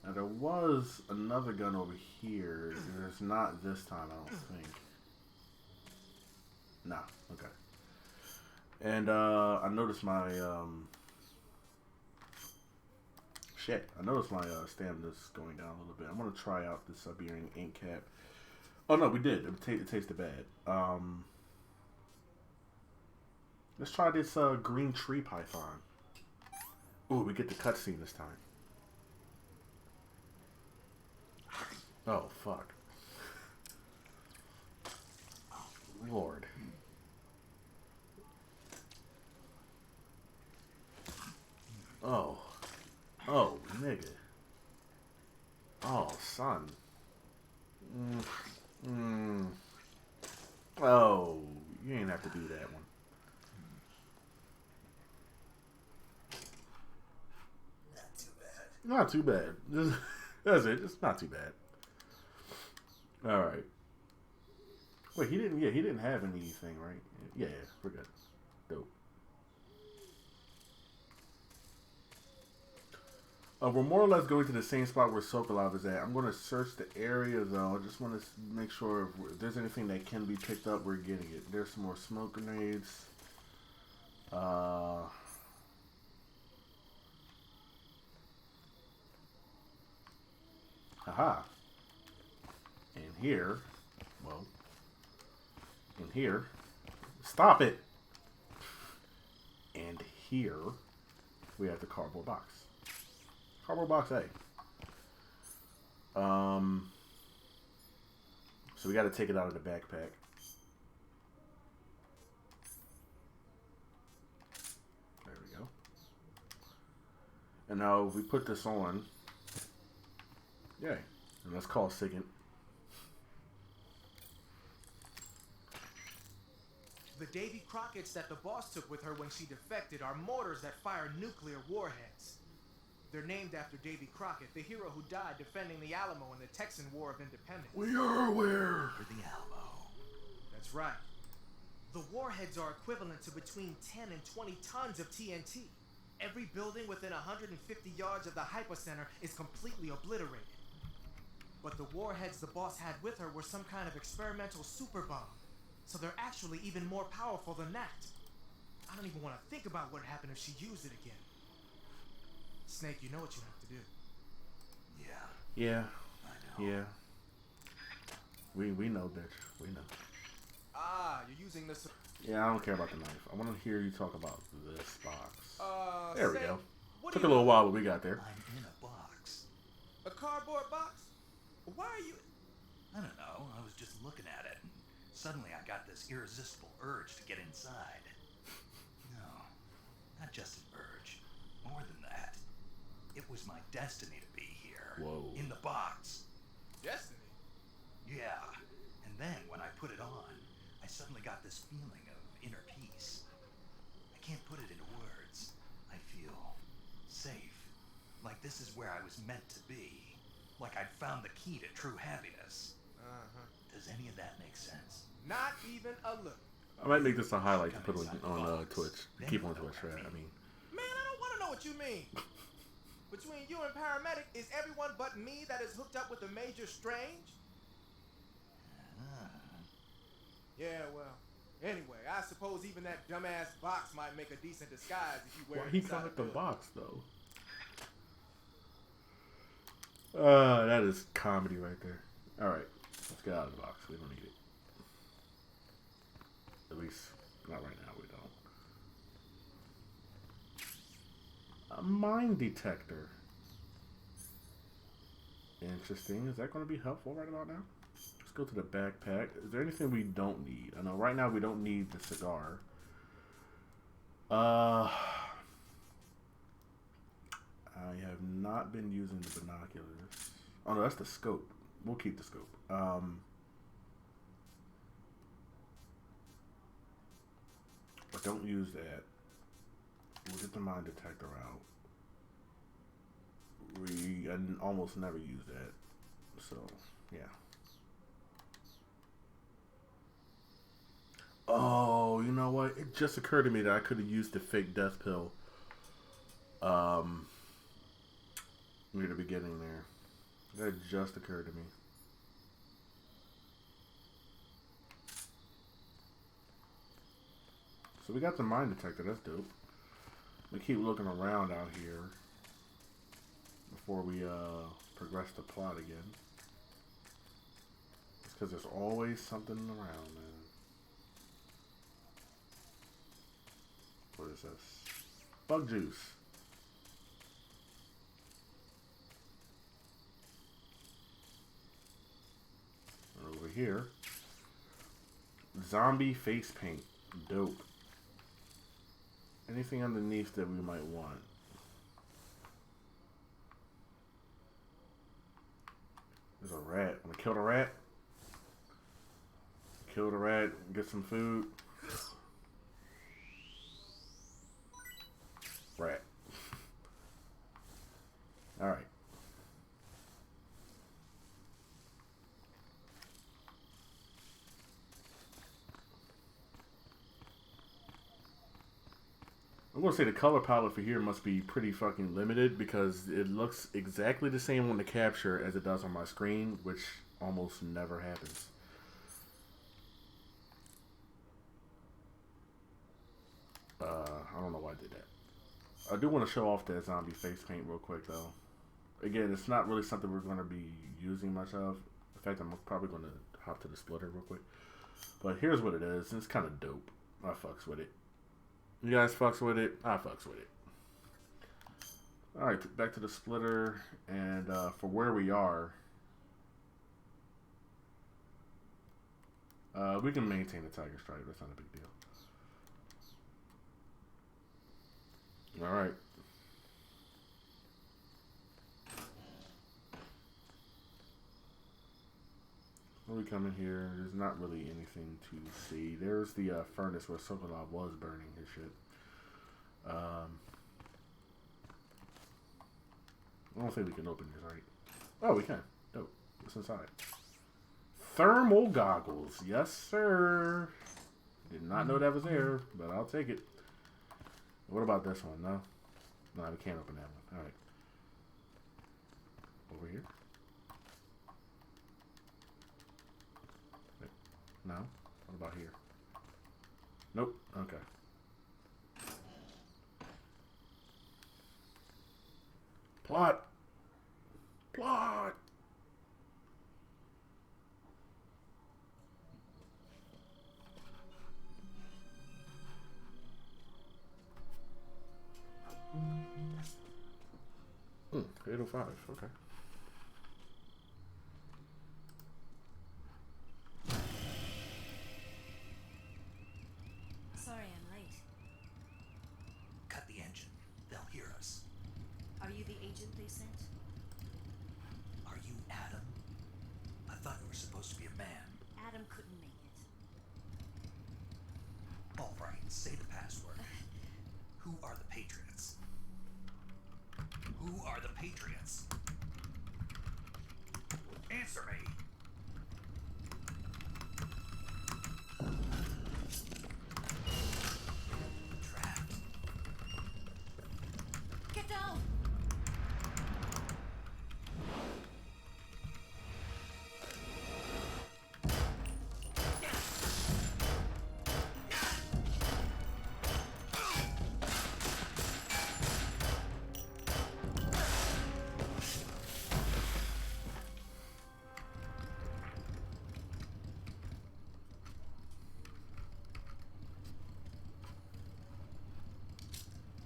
Now there was another gun over here. There's not this time, I don't think. Nah, okay. And I noticed my I noticed my stamina's going down a little bit. I'm gonna try out this Siberian ink cap. Oh no, we did. It tasted bad. Let's try this green tree python. Ooh, we get the cutscene this time. Oh, fuck. Lord. Oh. Oh, nigga. Oh, son. Oh, you ain't have to do that one. Not too bad. That's it. It's not too bad. All right. Wait, he didn't. Yeah, he didn't have anything, right? Yeah, we're good. Dope. We're more or less going to the same spot where Sokolov is at. I'm going to search the area, though. I just want to make sure if there's anything that can be picked up, we're getting it. There's some more smoke grenades. Haha. here, well, in here, stop it. And here, we have the cardboard box. Cardboard box A. So we got to take it out of the backpack. There we go. And now if we put this on, yay. And let's call SIGINT. The Davy Crockett's that the boss took with her when she defected are mortars that fire nuclear warheads. They're named after Davy Crockett, the hero who died defending the Alamo in the Texan War of Independence. We are aware. For the Alamo. That's right. The warheads are equivalent to between 10 and 20 tons of TNT. Every building within 150 yards of the hypocenter is completely obliterated. But the warheads the boss had with her were some kind of experimental super bomb. So they're actually even more powerful than that. I don't even want to think about what happened if she used it again. Snake, you know what you have to do. Yeah. I know. Yeah. We know, bitch. We know. Ah, you're using this. Yeah, I don't care about the knife. I want to hear you talk about this box. There we Snake, go. what Took are a you little while, but we got there. I'm in a box. A cardboard box? Why are you? I don't know. I was just looking at it, and suddenly I got this irresistible urge to get inside. No, not just an urge. More than that. It was my destiny to be here. Whoa. In the box. Destiny? Yeah. And then when I put it on, I suddenly got this feeling of inner peace. I can't put it into words. I feel safe. Like this is where I was meant to be. Like I'd found the key to true happiness. Does any of that make sense? Not even a look. I might make this a highlight to put on Twitch. Keep on Twitch, right? I mean. Man, I don't want to know what you mean. Between you and Paramedic, is everyone but me that is hooked up with a Major Strange? Yeah, well, anyway, I suppose even that dumbass box might make a decent disguise if you wear Why it he inside got a the building. box though? That is comedy right there. All right, let's get out of the box. We don't need it. At least not right now. We don't. A mine detector. Interesting. Is that going to be helpful right about now? Let's go to the backpack. Is there anything we don't need? I know right now we don't need the cigar. I have not been using the binoculars. Oh no, that's the scope. We'll keep the scope. But don't use that. We'll get the mine detector out. I almost never use that. So, yeah. Oh, you know what? It just occurred to me that I could have used the fake death pill. Near the beginning there. That just occurred to me. So we got the mine detector. That's dope. We keep looking around out here before we progress the plot again. It's because there's always something around, man. What is this? Bug juice. And over here, zombie face paint. Dope. Anything underneath that we might want? There's a rat. I'm gonna kill the rat. Kill the rat. Get some food. Rat. All right. I'm gonna say the color palette for here must be pretty fucking limited because it looks exactly the same on the capture as it does on my screen, which almost never happens. I don't know why I did that. I do want to show off that zombie face paint real quick though. Again, it's not really something we're going to be using much of. In fact, I'm probably going to hop to the splitter real quick. But here's what it is. It's kind of dope. I fucks with it. You guys fucks with it. I fucks with it. Alright, back to the splitter. And for where we are, we can maintain the Tiger Stripe. That's not a big deal. Alright. When we come in here, there's not really anything to see. There's the furnace where Sokolov was burning his shit. I don't think we can open this, right? Oh, we can. Dope. What's inside? Thermal goggles. Yes, sir. Did not know that was there, but I'll take it. What about this one? No? No, we can't open that one. Alright. Over here? Wait. No? What about here? Nope. Okay. Plot! Plot! Hmm, 805, okay. Sorry I'm late. Cut the engine. They'll hear us. Are you the agent they sent? Are you Adam? I thought you were supposed to be a man. Adam couldn't make it. All right, say the password. Who are the Patriots? Who are the Patriots? Answer me! Trapped. Get down!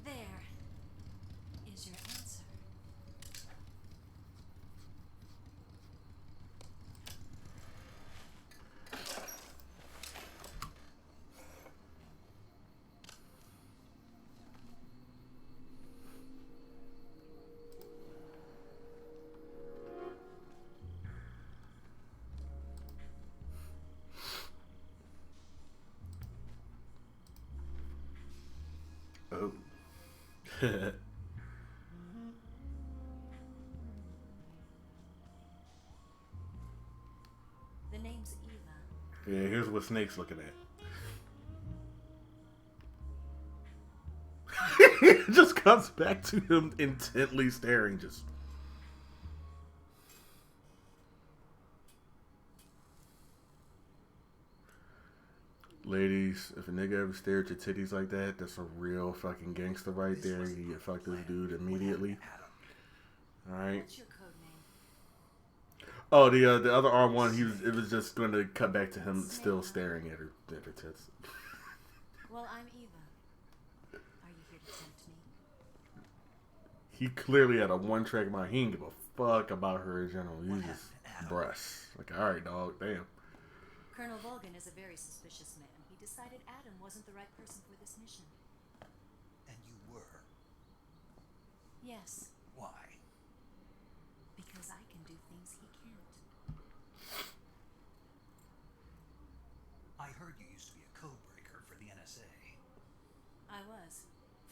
There is your answer. Oh. The name's Eva. Yeah, here's what Snake's looking at. It just comes back to him intently staring, just. Ladies, if a nigga ever stared at your titties like that, that's a real fucking gangster right there. You get fuck this dude immediately. Alright. What's your code name? Oh, the other R1, it was just going to cut back to him still staring at her tits. Well, I'm Eva. Are you here to tempt me? He clearly had a one-track mind. He didn't give a fuck about her in general. He was just breasts. Like, alright, dog, damn. Colonel Volgan is a very suspicious man. He decided Adam wasn't the right person for this mission. And you were. Yes, Why? because I can do things he can't. I heard you used to be a code breaker for the NSA. I was.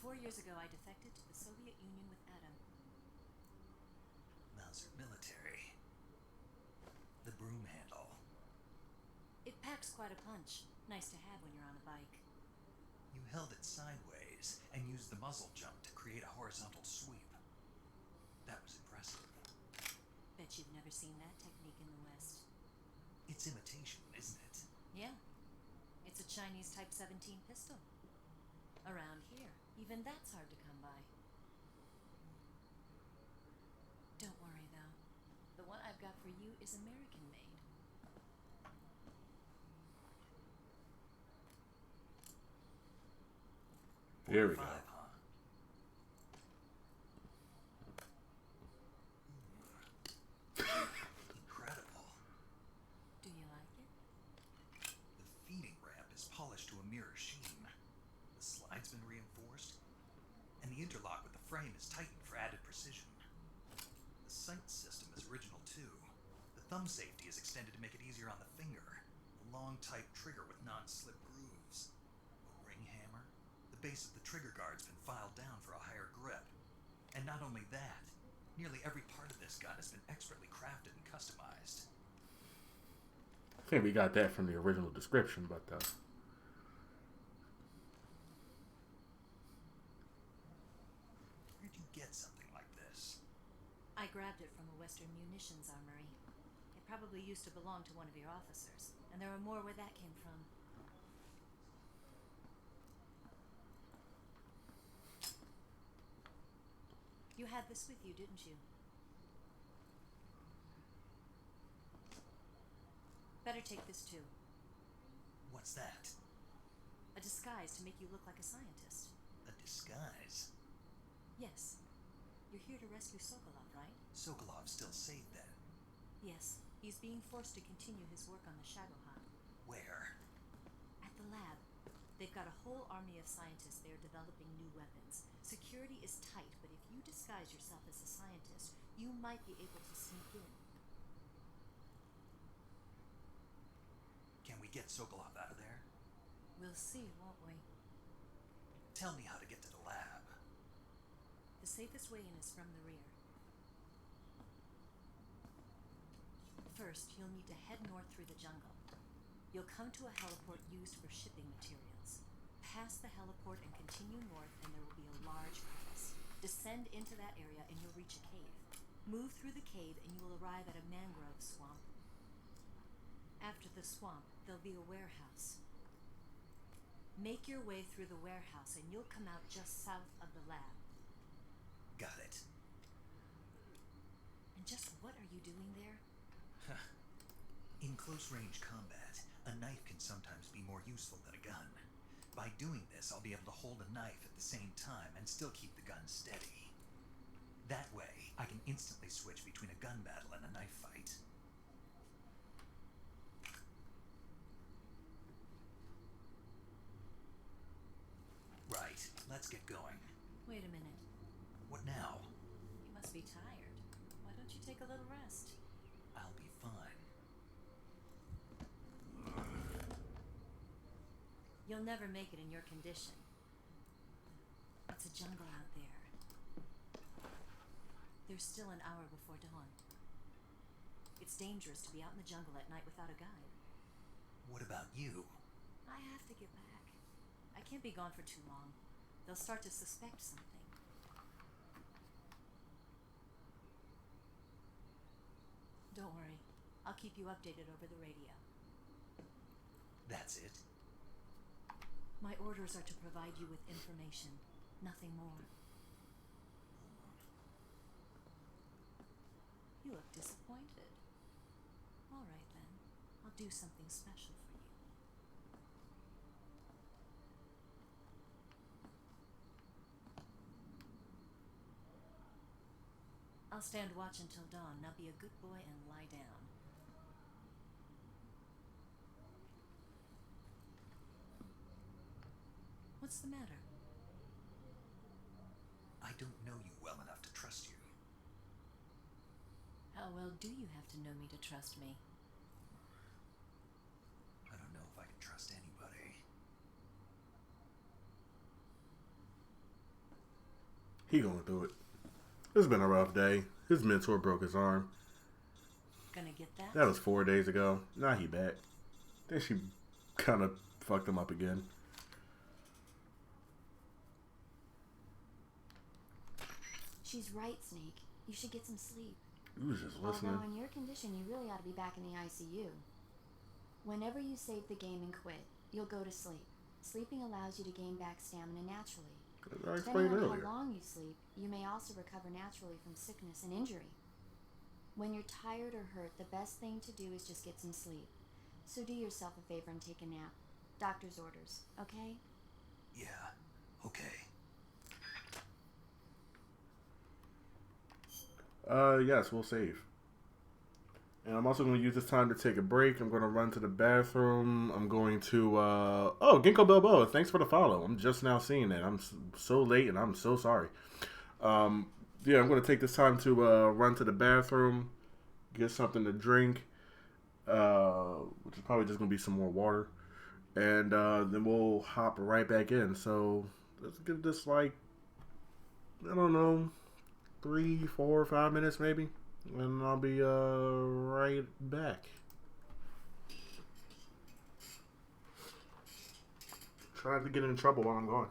4 years ago, I defected to the Soviet Union with Adam. Mauser military. The broom handle. It packs quite a punch. Nice to have when you're on a bike. You held it sideways and used the muzzle jump to create a horizontal sweep. That was impressive. Bet you've never seen that technique in the West. It's imitation, isn't it? Yeah. It's a Chinese Type 17 pistol. Around here, even that's hard to come by. Don't worry, though. The one I I've got for you is American made. Here we go. Incredible. Do you like it? The feeding ramp is polished to a mirror sheen. The slide's been reinforced, and the interlock with the frame is tightened for added precision. The sight system is original too. The thumb safety is extended to make it easier on the finger. A long tight trigger with non-slip grooves. A ring hammer. The base of the trigger guard's been filed down for a higher grip. And not only that, nearly every part of this gun has been expertly crafted and customized. I think we got that from the original description, but Where'd you get something like this? I grabbed it from a Western munitions armory. It probably used to belong to one of your officers, and there are more where that came from. You had this with you, didn't you? Better take this too. What's that? A disguise to make you look like a scientist. A disguise? Yes. You're here to rescue Sokolov, right? Sokolov's still safe then? Yes. He's being forced to continue his work on the Shadow Hunt. Where? At the lab. They've got a whole army of scientists there developing new weapons. Security is tight, but if you disguise yourself as a scientist, you might be able to sneak in. Can we get Sokolov out of there? We'll see, won't we? Tell me how to get to the lab. The safest way in is from the rear. First, you'll need to head north through the jungle. You'll come to a heliport used for shipping materials. Pass the heliport and continue north, and there will be a large crevice. Descend into that area and you'll reach a cave. Move through the cave and you will arrive at a mangrove swamp. After the swamp, there'll be a warehouse. Make your way through the warehouse and you'll come out just south of the lab. Got it. And just what are you doing there? In close-range combat, a knife can sometimes be more useful than a gun. By doing this, I'll be able to hold a knife at the same time and still keep the gun steady. That way, I can instantly switch between a gun battle and a knife fight. Right, let's get going. Wait a minute. What now? You must be tired. Why don't you take a little rest? I'll be fine. You'll never make it in your condition. It's a jungle out there. There's still an hour before dawn. It's dangerous to be out in the jungle at night without a guide. What about you? I have to get back. I can't be gone for too long. They'll start to suspect something. Don't worry. I'll keep you updated over the radio. That's it? My orders are to provide you with information, nothing more. You look disappointed. All right then, I'll do something special for you. I'll stand watch until dawn. Now be a good boy and lie down. What's the matter? I don't know you well enough to trust you. How well do you have to know me to trust me? I don't know if I can trust anybody. he going through it. It's been a rough day. His mentor broke his arm. Gonna get that? That was 4 days ago. Now he back. Then she kind of fucked him up again. She's right, Snake. You should get some sleep. You was just listening. Although in your condition, you really ought to be back in the ICU. Whenever you save the game and quit, you'll go to sleep. Sleeping allows you to gain back stamina naturally. I explained Depending on earlier. how long you sleep, you may also recover naturally from sickness and injury. When you're tired or hurt, the best thing to do is just get some sleep. So do yourself a favor and take a nap. Doctor's orders, okay? Yeah, okay. Yes, we'll save. And I'm also going to use this time to take a break. I'm going to run to the bathroom. I'm going to, oh, Ginkgo Bilbo, thanks for the follow. I'm just now seeing that. I'm so late and I'm so sorry. Yeah, I'm going to take this time to run to the bathroom, get something to drink, which is probably just going to be some more water. And then we'll hop right back in. So let's give this like, I don't know, 3, 4, 5 minutes maybe. And I'll be right back. Try not to get in trouble while I'm gone.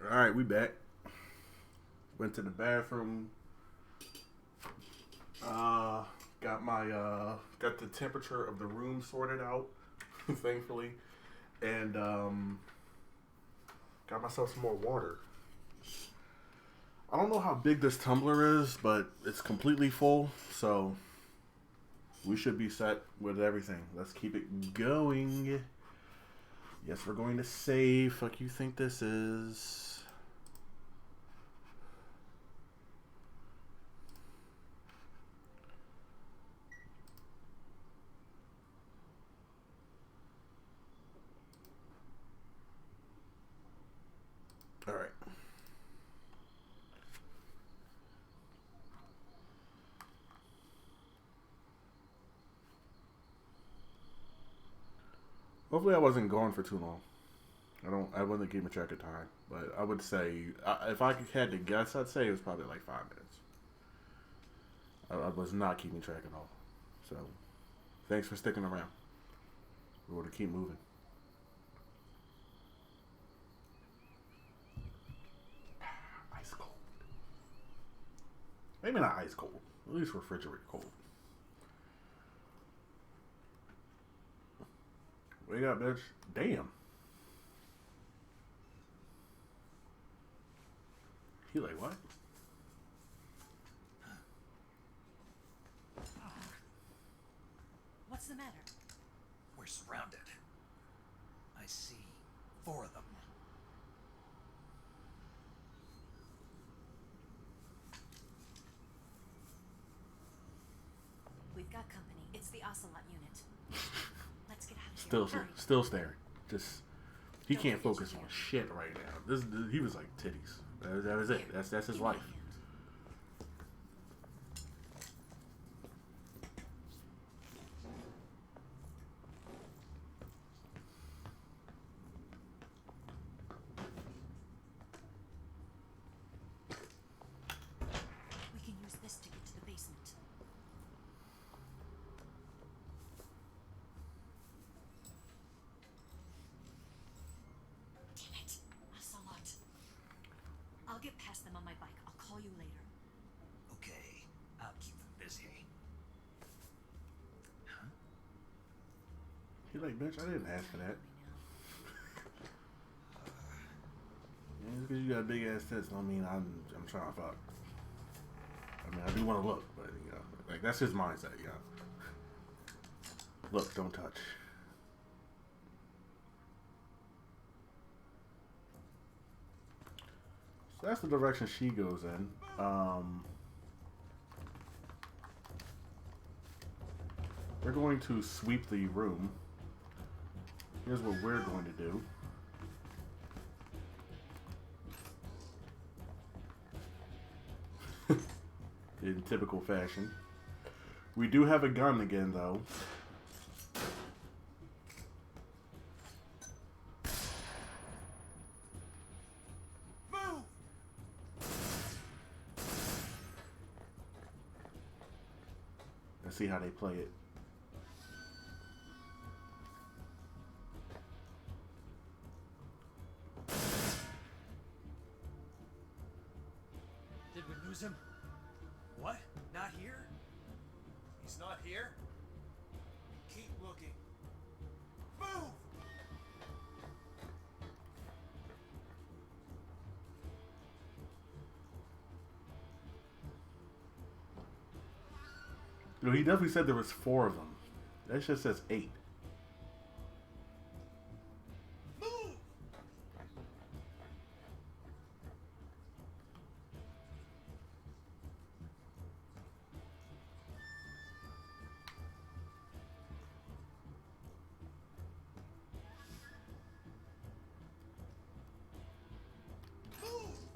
Alright, we back. Went to the bathroom. Got my got the temperature of the room sorted out, thankfully. And got myself some more water. I don't know how big this tumbler is, but it's completely full, so we should be set with everything. Let's keep it going. Yes, we're going to save. Fuck you think this is? All right. Hopefully I wasn't gone for too long. I wasn't keeping track of time, but I would say, if I had to guess, I'd say it was probably like 5 minutes. I was not keeping track at all. So, thanks for sticking around. We're going to keep moving. Ice cold. Maybe not ice cold. At least refrigerator cold. Wake up, bitch. Damn. He like, what? What's the matter? We're surrounded. I see 4 of them. We've got company. It's the Ocelot unit. Let's get out of here. Still staring. Just he Don't can't forget focus your on gear. shit right now. This he was like titties. That was it. That's his Give me a life. hand. We can use this to get to the basement. Damn it, Ocelot. I'll get past them on my bike. I'll call you later. Okay, I'll keep them busy. He like, bitch, I didn't ask for that. Yeah, just because you got big ass tits don't mean I'm trying to fuck. I mean, I do want to look, but you know, like that's his mindset, you know. Look, don't touch. So that's the direction she goes in. We're going to sweep the room. Here's what we're going to do. In typical fashion. We do have a gun again, though. Move! Let's see how they play it. Did we lose him? What? Not here? He's not here? Keep looking. Move! You know, he definitely said there was 4 of them. That shit says 8. Move!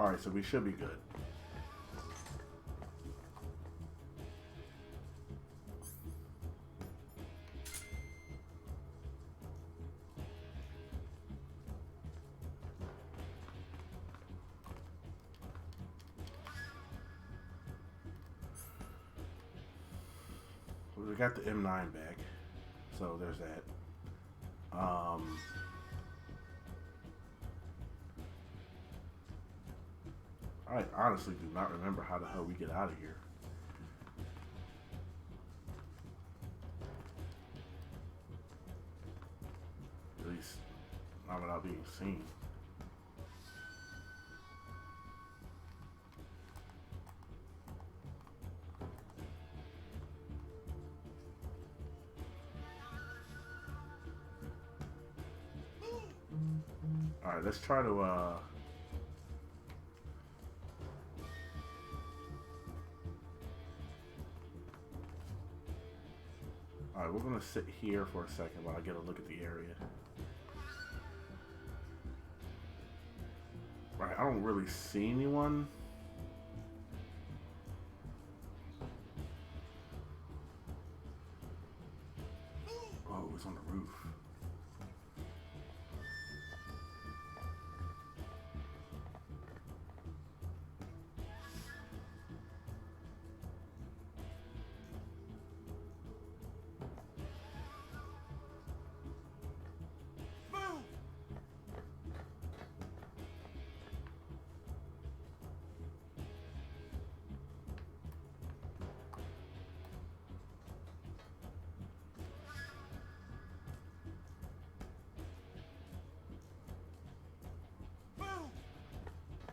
Alright, so we should be good. we got the M9 back, so there's that. I honestly do not remember how the hell we get out of here. At least not without being seen. Alright, let's try to Alright, we're gonna sit here for a second while I get a look at the area. Right, I don't really see anyone. Oh, it's on the roof.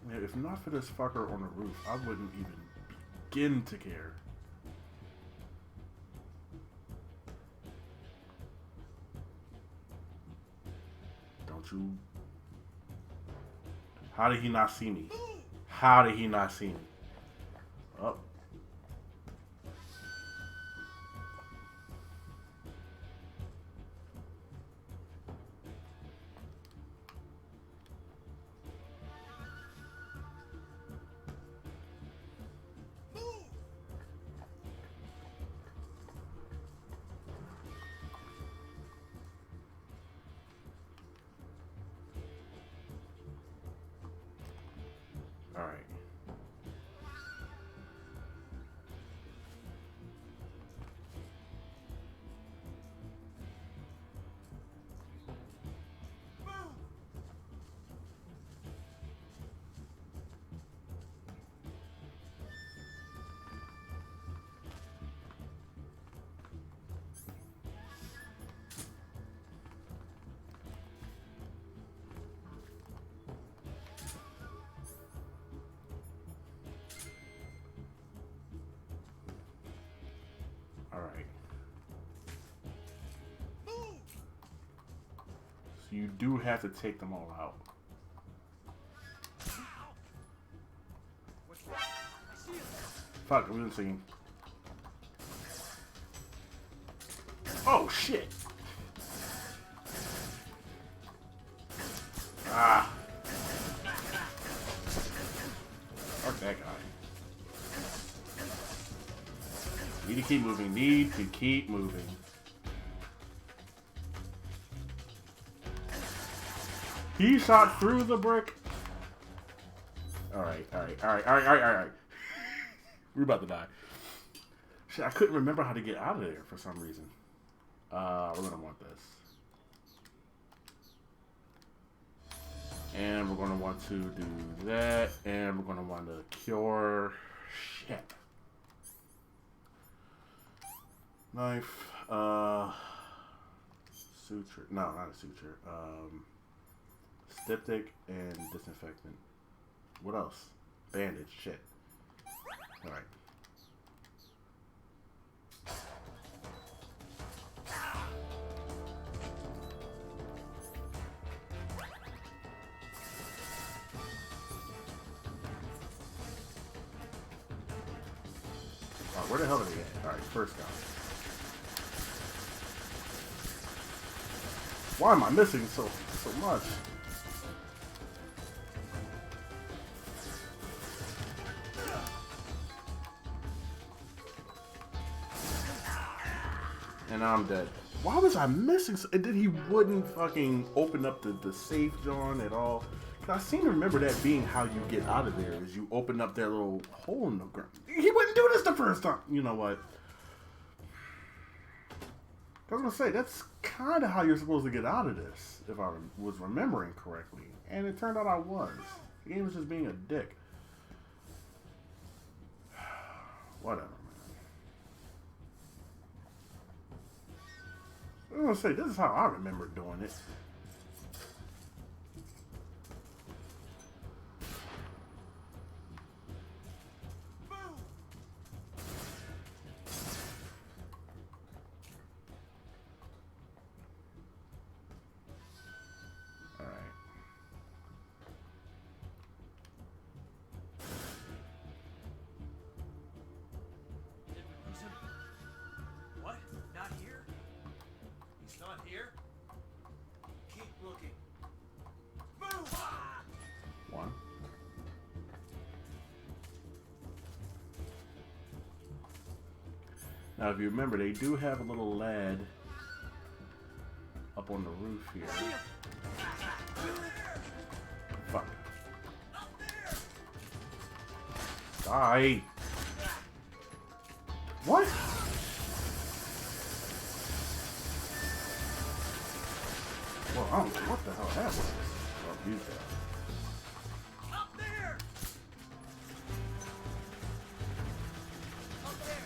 Man, if not for this fucker on the roof, I wouldn't even begin to care. Don't you? How did he not see me? How did he not see me? Up. All right. Alright. So you do have to take them all out. Fuck, we didn't see him. Oh shit! Ah! Fuck that guy. Need to keep moving. Need to keep moving. He shot through the brick. Alright. We're about to die. Shit, I couldn't remember how to get out of there for some reason. We're gonna want this. And we're gonna want to do that. And we're gonna want to cure. Shit. Knife, suture, no, not a suture, styptic and disinfectant. What else? Bandage, shit. Alright. Oh, where the hell are they at? Alright, first guy. Why am I missing so much? And I'm dead. Why was I missing? And then he wouldn't fucking open up the safe, John, at all. I seem to remember that being how you get out of there, is you open up that little hole in the ground. He wouldn't do this the first time. You know what? I was gonna say that's kind of how you're supposed to get out of this, if I was remembering correctly, and it turned out I was. The game was just being a dick. Whatever, man. I was gonna say this is how I remember doing it. Did we lose him? What? Not here? He's not here? Keep looking. Move! Ah! One. Now, if you remember, they do have a little lad up on the roof here. Fuck. Die. What? Well, I don't know what the hell that was. I'll use that. Up there! Up there!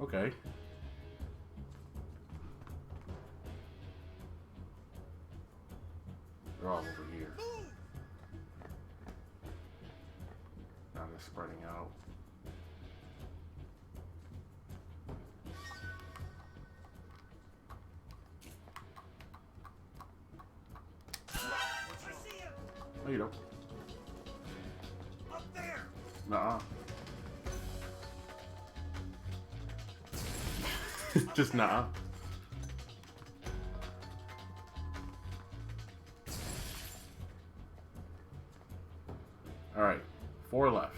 Okay. They're all over here. Now they're spreading out. No, you don't. Up there! Nuh-uh. Just nuh-uh. Alright. 4 left.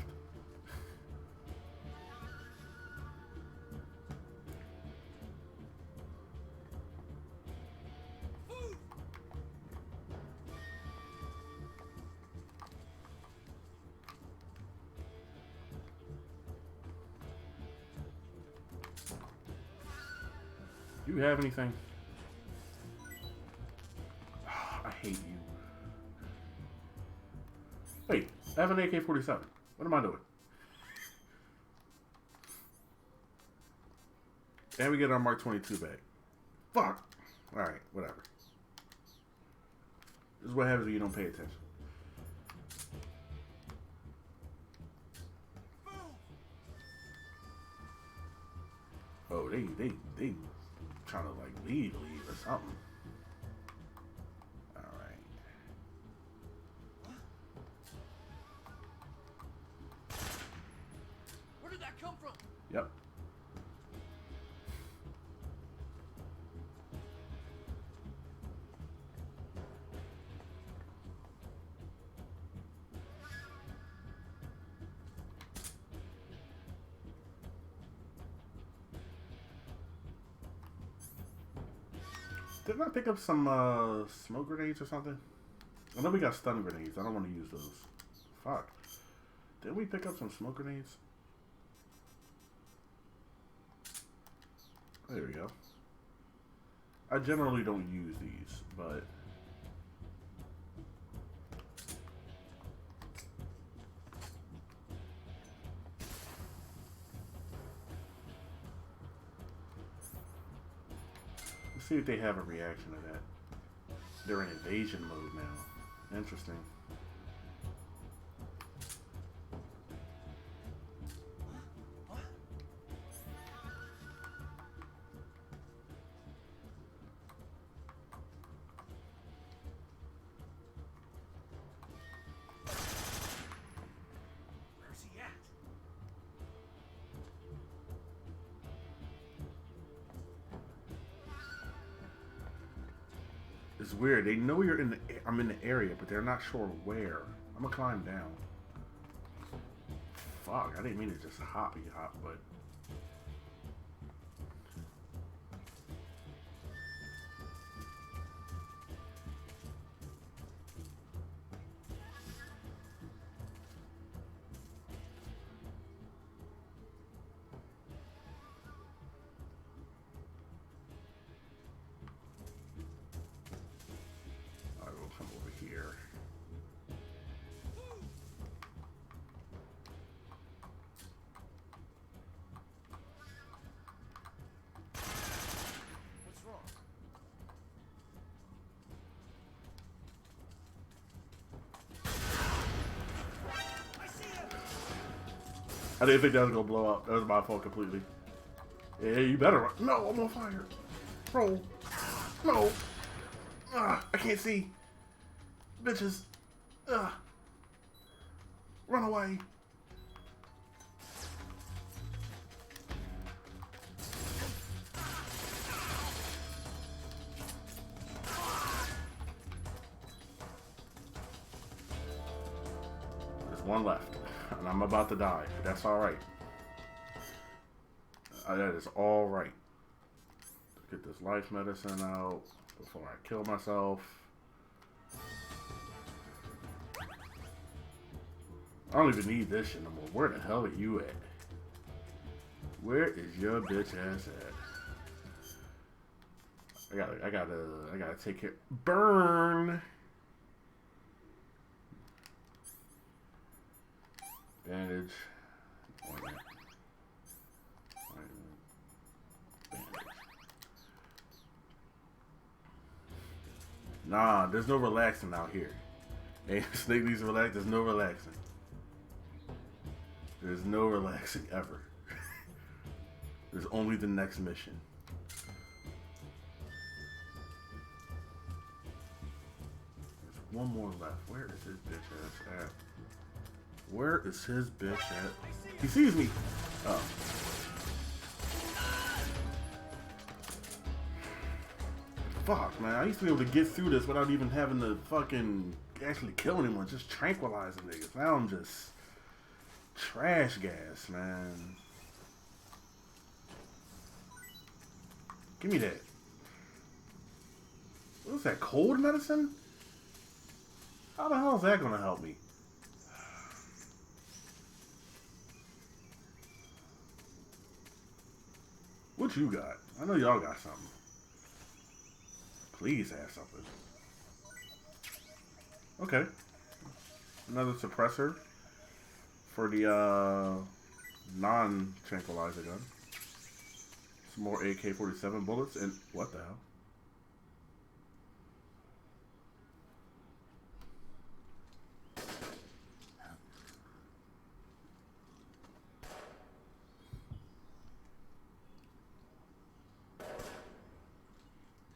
Do you have anything? I hate you. Wait, I have an AK-47. What am I doing? And we get our Mark 22 back. Fuck. Alright, whatever. This is what happens when you don't pay attention. Oh, they trying to like leave or something. Alright. Where did that come from? Yep. Didn't I pick up some smoke grenades or something? I know we got stun grenades. I don't want to use those. Fuck. Didn't we pick up some smoke grenades? There we go. I generally don't use these, but... let's see if they have a reaction to that. They're in invasion mode now. Interesting. Where's he at? It's weird. They know you're in the. I'm in the area, but they're not sure where. I'm gonna climb down. Fuck! I didn't mean to just hop, but. I didn't think that was gonna blow up. That was my fault completely. Yeah, you better run. No, I'm on fire. Roll. No. I can't see. Bitches. Run away. There's one left, and I'm about to die. That's all right. That is all right. Get this life medicine out before I kill myself. I don't even need this shit no more. Where the hell are you at? Where is your bitch ass at? I gotta take care. Burn. Bandage. Ointment. Bandage. Nah, there's no relaxing out here. Hey, Snake needs to relax. There's no relaxing. There's no relaxing ever. There's only the next mission. There's one more left. Where is his bitch ass at? Where is his bitch at? He sees me. Oh. Fuck, man. I used to be able to get through this without even having to fucking actually kill anyone. Just tranquilizing niggas. Now I'm just trash gas, man. Give me that. What is that? Cold medicine? How the hell is that gonna help me? What you got? I know y'all got something. Please have something. Okay. Another suppressor for the non-tranquilizer gun. Some more AK-47 bullets and what the hell?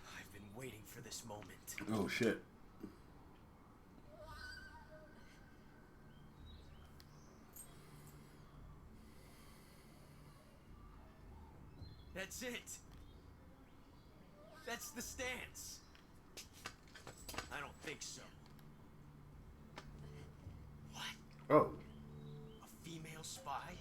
I've been waiting for this moment. Oh shit. That's it. That's the stance. I don't think so. What? Oh. A female spy?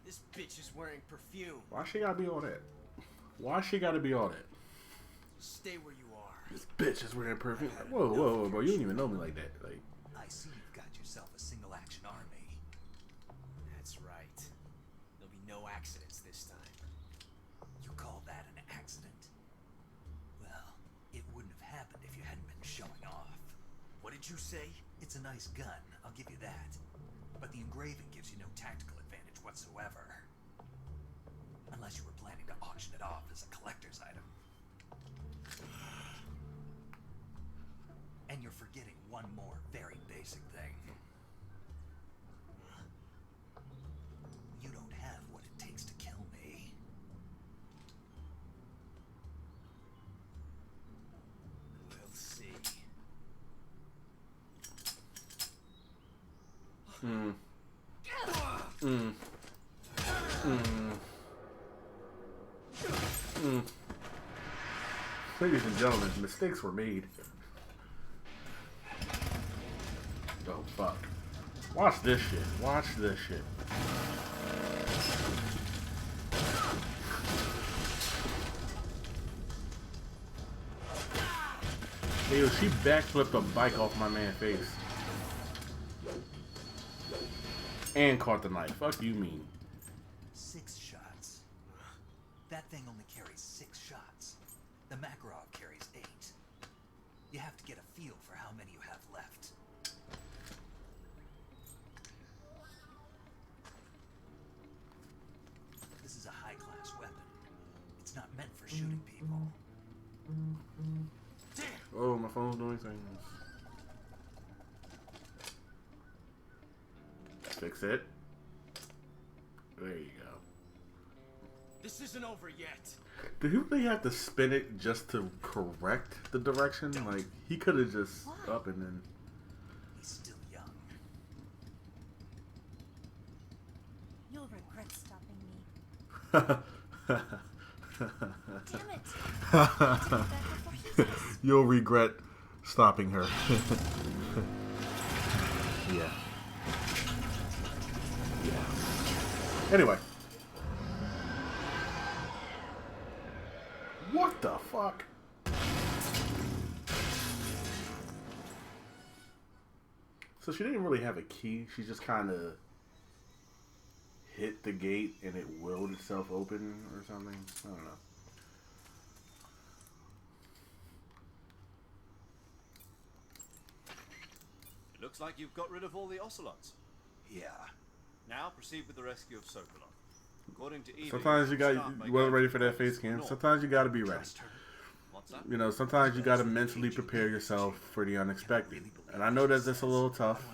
This bitch is wearing perfume. Why she gotta be all that? Why she gotta be all that? Stay where you are. This bitch is wearing perfume. Like, whoa, whoa, whoa, bro. You don't even know me like that. Like, I see you've got yourself a single action army. That's right. There'll be no accidents this time. You call that an accident? Well, it wouldn't have happened if you hadn't been showing off. What did you say? It's a nice gun, I'll give you that. But the engraving gives you no tactical advantage whatsoever. Unless you were planning to auction it off as a collector's item. And you're forgetting one more very basic thing. You don't have what it takes to kill me. We'll see. Ladies and gentlemen, mistakes were made. Oh, fuck. Watch this shit. Watch this shit. Hey, yo, she backflipped a bike off my man's face. And caught the knife. Fuck you mean. 6 shots. That thing only carries 6 shots. The Makarov carries 8. You have to get a feel for how many you have left. This is a high-class weapon. It's not meant for shooting people. Oh, my phone's doing things. fix it. There you go. This isn't over yet. Did he really have to spin it just to correct the direction? Like, he could have just up and then... He's still young. You'll regret stopping me. Damn it! You'll regret stopping her. Yeah. Yeah. Anyway. What the fuck? So she didn't really have a key. She just kind of hit the gate and it willed itself open or something. I don't know. It looks like you've got rid of all the ocelots. Yeah. Now proceed with the rescue of Sokolov. According to Evie, Sometimes you wasn't ready for that face cam. Sometimes you gotta be ready. What's that? You know, sometimes you gotta mentally prepare yourself for the unexpected. And I know that that's a little tough.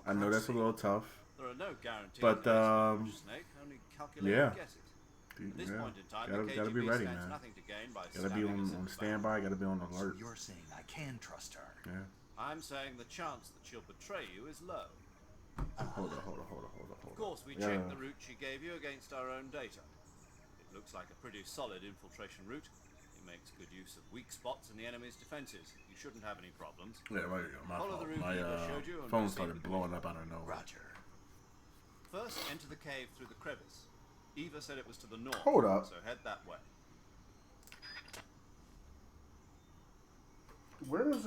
I know that's a little tough. There are no guarantees. But Snake, only calculate yeah. and guess it. Dude, At this yeah. point in time, the Gotta be KGB ready, stands man. nothing to gain by Gotta be stabbing us in on the standby. Gotta be on alert. So you're saying I can trust her? Yeah. I'm saying the chance that she'll betray you is low. Hold on. Of course, we checked the route she gave you against our own data. It looks like a pretty solid infiltration route. It makes good use of weak spots in the enemy's defenses. You shouldn't have any problems. Yeah, right. My Follow fault. the route My Eva showed you and phone proceed started with the blowing mission. up out of nowhere. Roger. First, enter the cave through the crevice. Eva said it was to the north. Hold up. So head that way. Where's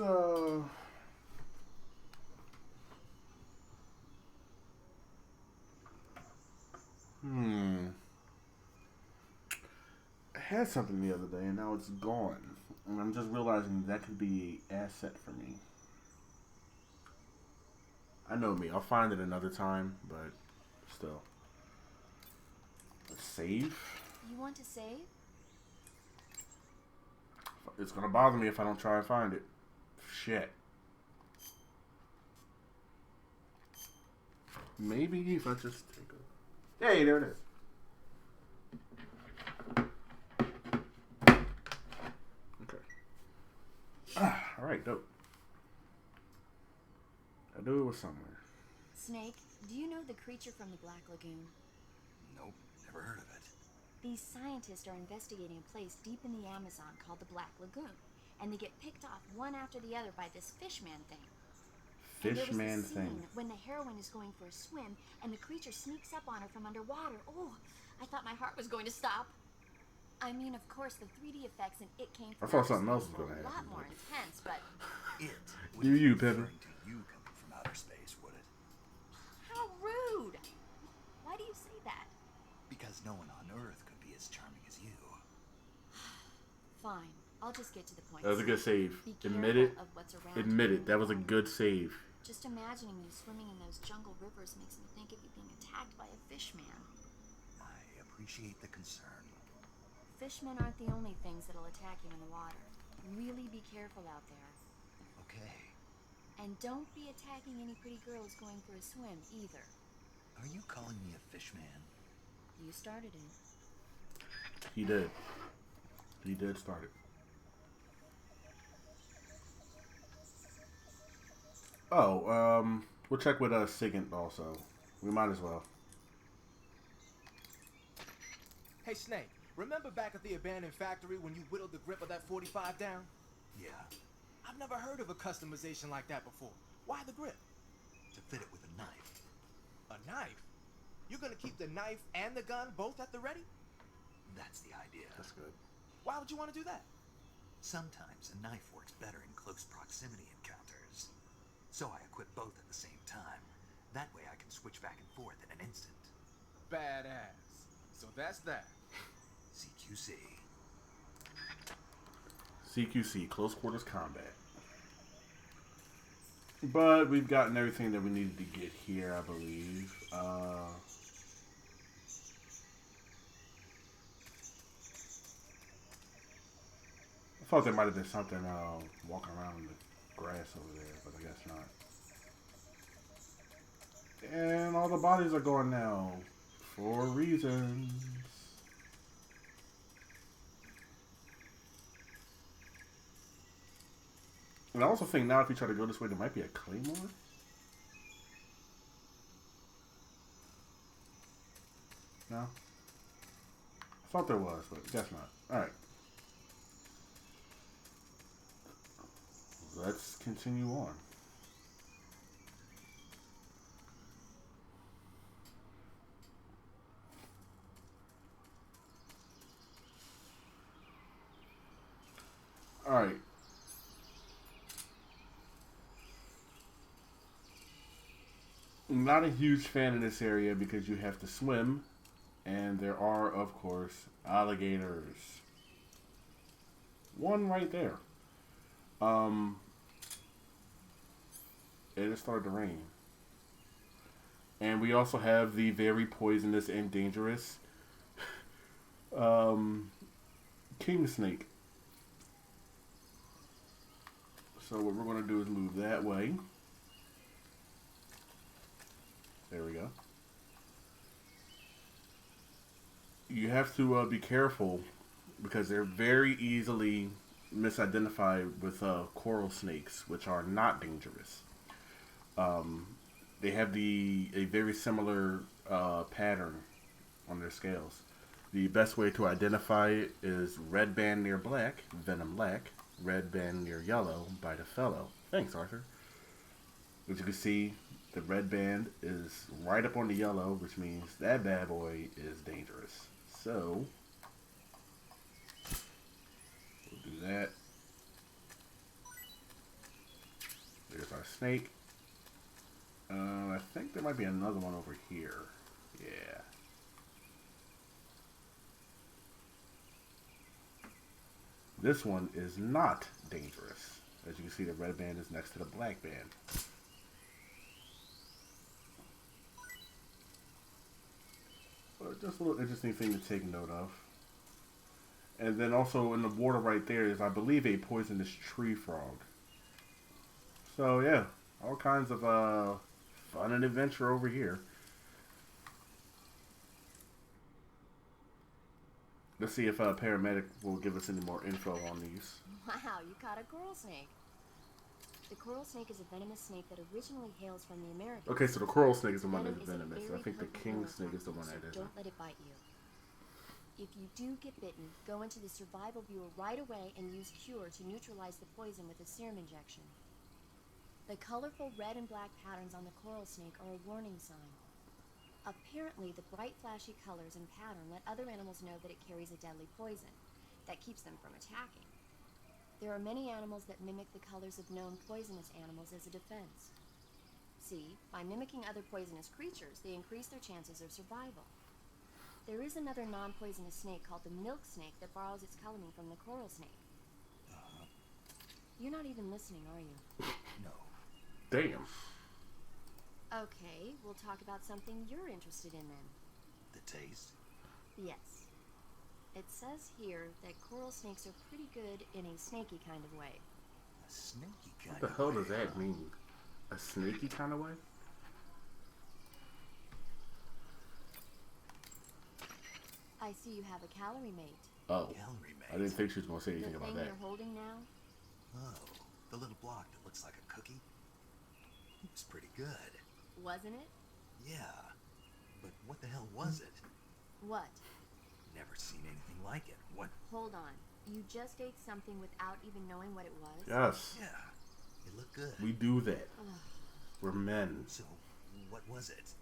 I had something the other day and now it's gone. And I'm just realizing that could be an asset for me. I know me. I'll find it another time, but still. Save? You want to save? It's gonna bother me if I don't try and find it. Shit. Maybe if I just take a... Hey, there it is. Okay. Alright, dope. I knew it was somewhere. Snake, do you know the creature from the Black Lagoon? Nope, never heard of it. These scientists are investigating a place deep in the Amazon called the Black Lagoon, and they get picked off one after the other by this fishman thing. And there was Fishman a scene thing. when the heroine is going for a swim, and the creature sneaks up on her from underwater. Oh, I thought my heart was going to stop. I mean, of course, the 3D effects in it came from I thought outer something else space was were gonna a lot happen, more but- intense, but It You, be Pippin. referring to you coming from outer space, would it? how rude! Why do you say that? Because no one on Earth could be as charming as you. Fine, I'll just get to the point. That was a good save. Be Admit careful it. of what's around Admit you it. That was a and good save. Just imagining you swimming in those jungle rivers makes me think of you being attacked by a fishman. I appreciate the concern. Fishmen aren't the only things that'll attack you in the water. Really be careful out there. Okay. And don't be attacking any pretty girls going for a swim either. Are you calling me a fishman? You started it. He did. He did start it. Oh, we'll check with Sigint also. We might as well. Hey, Snake, remember back at the abandoned factory when you whittled the grip of that 45 down? Yeah. I've never heard of a customization like that before. Why the grip? To fit it with a knife. A knife? You're gonna keep the knife and the gun both at the ready? That's the idea. That's good. Why would you want to do that? Sometimes a knife works better in close proximity encounters. So I equip both at the same time. That way I can switch back and forth in an instant. Badass. So that's that. CQC. CQC, close quarters combat. But we've gotten everything that we needed to get here, I believe. I thought there might have been something walking around in the grass over there, but I guess not. And all the bodies are gone now. For reasons. And I also think now if you try to go this way, there might be a claymore. No? I thought there was, but guess not. Alright. Let's continue on. Alright. I'm not a huge fan of this area because you have to swim, and there are, of course, alligators. One right there. It has started to rain. And we also have the very poisonous and dangerous king snake. So what we're going to do is move that way. There we go. You have to be careful because they're very easily misidentified with coral snakes, which are not dangerous. They have a very similar pattern on their scales. The best way to identify it is red band near black, venom lack. Red band near yellow, bite a fellow. Thanks, Arthur. As you can see, the red band is right up on the yellow, which means that bad boy is dangerous. So, we'll do that. There's our snake. I think there might be another one over here. Yeah. This one is not dangerous. As you can see, the red band is next to the black band. But just a little interesting thing to take note of. And then also in the water right there is, I believe, a poisonous tree frog. So yeah, all kinds of fun and adventure over here. Let's see if a paramedic will give us any more info on these. Wow, you caught a coral snake. The coral snake is a venomous snake that originally hails from the Americas. Okay, so the coral snake is the one Venom that's is a venomous. very I think the potent king venom snake is the one so that isn't. don't let it bite you. If you do get bitten, go into the survival viewer right away and use Cure to neutralize the poison with a serum injection. The colorful red and black patterns on the coral snake are a warning sign. Apparently, the bright flashy colors and pattern let other animals know that it carries a deadly poison that keeps them from attacking. There are many animals that mimic the colors of known poisonous animals as a defense. See, by mimicking other poisonous creatures, they increase their chances of survival. There is another non-poisonous snake called the milk snake that borrows its coloring from the coral snake. You're not even listening, are you? No. Damn. Okay, we'll talk about something you're interested in then. The taste? Yes. It says here that coral snakes are pretty good in a snaky kind of way. A snaky kind What the hell does that mean? A snaky kind of way? I see you have a calorie mate. Oh. Calorie mate. I didn't think she was going to say anything The about thing that. you're holding now? Oh, the little block that looks like a cookie? Looks pretty good. Wasn't it? Yeah. But what the hell was it? What? Never seen anything like it. What? Hold on. You just ate something without even knowing what it was? Yes. Yeah. It looked good. We do that. Ugh. We're men. So, what was it?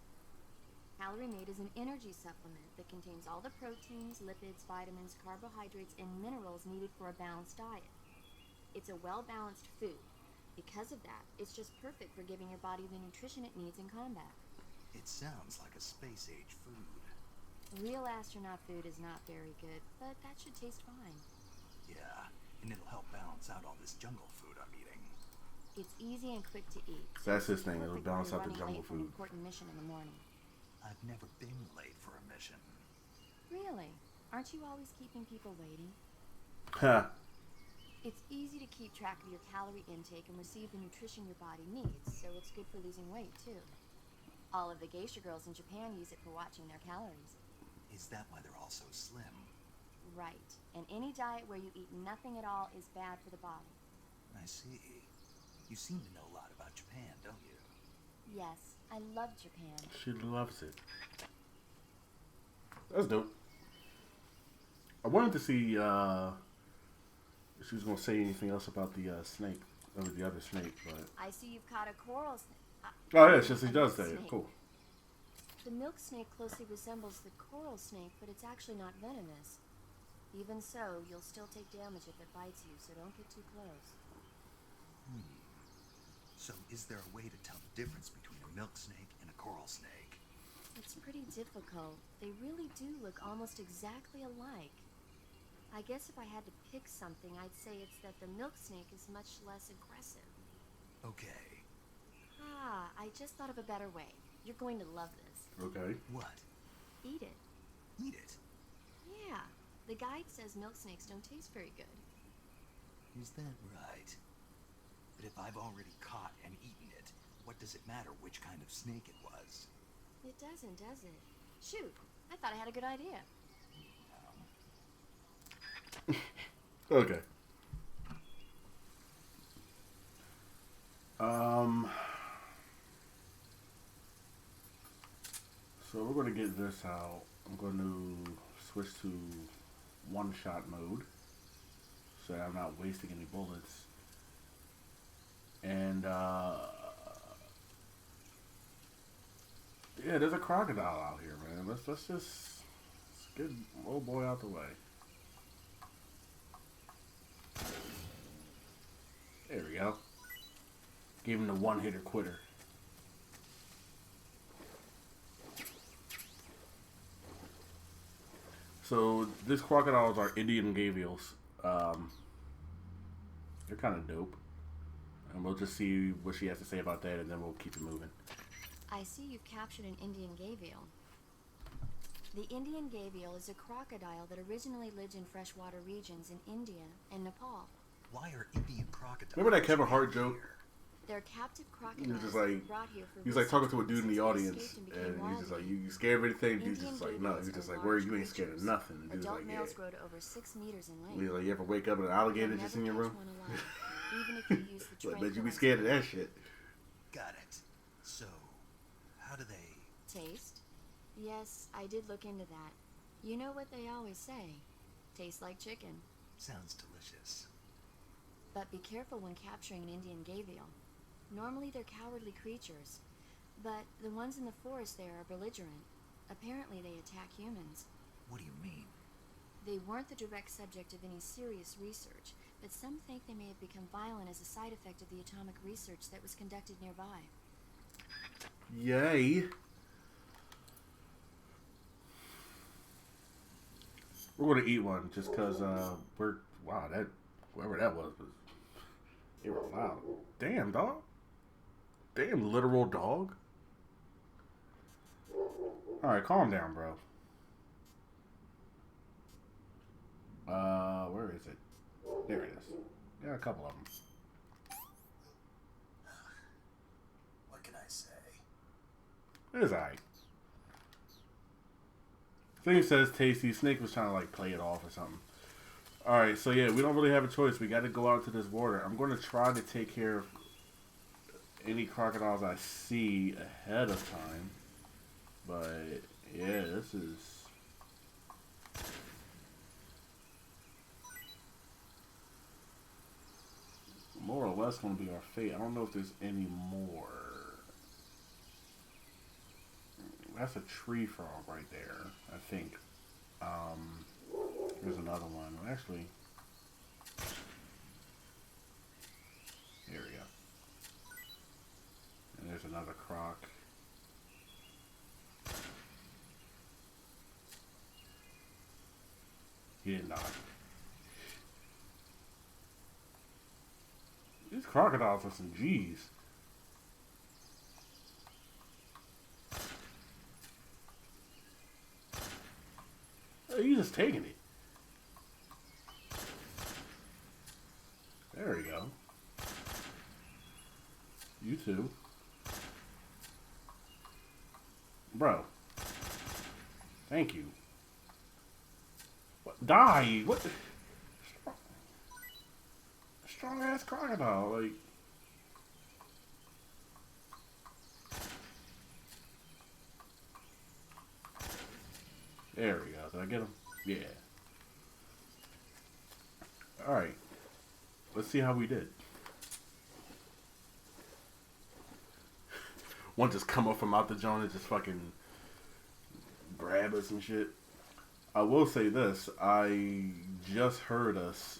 Calorie Mate is an energy supplement that contains all the proteins, lipids, vitamins, carbohydrates, and minerals needed for a balanced diet. It's a well-balanced food. Because of that, it's just perfect for giving your body the nutrition it needs in combat. It sounds like a space-age food. Real astronaut food is not very good, but that should taste fine. Yeah, and it'll help balance out all this jungle food I'm eating. It's easy and quick to eat. That's his It's thing. It'll perfect when balance you're out the running jungle late for an food. important mission in the morning. I've never been late for a mission. Really? Aren't you always keeping people waiting? Ha. It's easy to keep track of your calorie intake and receive the nutrition your body needs, so it's good for losing weight, too. All of the geisha girls in Japan use it for watching their calories. Is that why they're all so slim? Right. And any diet where you eat nothing at all is bad for the body. I see. You seem to know a lot about Japan, don't you? Yes, I love Japan. She loves it. That's dope. I wanted to see if she was going to say anything else about the snake, or the other snake, but... I see you've caught a coral snake. Oh, yeah, she does say it. Cool. The milk snake closely resembles the coral snake, but it's actually not venomous. Even so, you'll still take damage if it bites you, so don't get too close. So is there a way to tell the difference between a milk snake and a coral snake? It's pretty difficult. They really do look almost exactly alike. I guess if I had to pick something, I'd say it's that the milk snake is much less aggressive. Okay. Ah, I just thought of a better way. You're going to love this. Okay. What? Eat it. Eat it? Yeah. The guide says milk snakes don't taste very good. Is that right? But if I've already caught and eaten it, what does it matter which kind of snake it was? It doesn't, does it? Shoot, I thought I had a good idea. Okay. So we're going to get this out. I'm going to switch to one-shot mode, so I'm not wasting any bullets. And yeah, there's a crocodile out here, man. Let's just get old boy out the way. There we go. Gave him the one-hitter quitter. So these crocodiles are Indian gavials. They're kind of dope. And we'll just see what she has to say about that, and then we'll keep it moving. I see you've captured an Indian gavial. The Indian gavial is a crocodile that originally lived in freshwater regions in India and Nepal. Why are Indian crocodiles? Remember that Kevin Hart joke? They're captive He crocodiles was just like, brought here for he was like talking to a research dude in the since they audience, escaped and and became he's just like, wild. you scared of anything? Dude's Indian just like, no. gavials He's just are like, where are large you ain't scared of creatures. nothing? And dude's Adult like, males yeah. grow to over 6 meters in length. He's like, you ever wake up and an alligator You'll just never in your catch room? one alive, even if you use the Like, bet you be tranquilizer. scared of that shit. Got it. So, how do they... Taste? Yes, I did look into that. You know what they always say. Tastes like chicken. Sounds delicious. But be careful when capturing an Indian gavial. Normally they're cowardly creatures, but the ones in the forest there are belligerent. Apparently they attack humans. What do you mean? They weren't the direct subject of any serious research, but some think they may have become violent as a side effect of the atomic research that was conducted nearby. Yay. We're going to eat one just because wow, that, whoever that was, they were loud. Damn, dog. Damn, literal dog. Alright, calm down, bro. Where is it? There it is. Got a couple of them. What can I say? It is alright. Thing says tasty. Snake was trying to like play it off or something. Alright, so yeah, we don't really have a choice. We got to go out to this water. I'm going to try to take care of any crocodiles I see ahead of time. But yeah, this is... more or less going to be our fate. I don't know if there's any more. That's a tree frog right there, I think. There's another one. Actually, here we go. And there's another croc. He didn't die. These crocodiles are some G's. Oh, he's just taking it. There we go. You too. Bro. Thank you. What? Die! What the? Strong ass crocodile, like. There we go. Did I get him? Yeah. Alright. Let's see how we did. One just come up from out the joint and just fucking grab us and shit. I will say this. I just heard us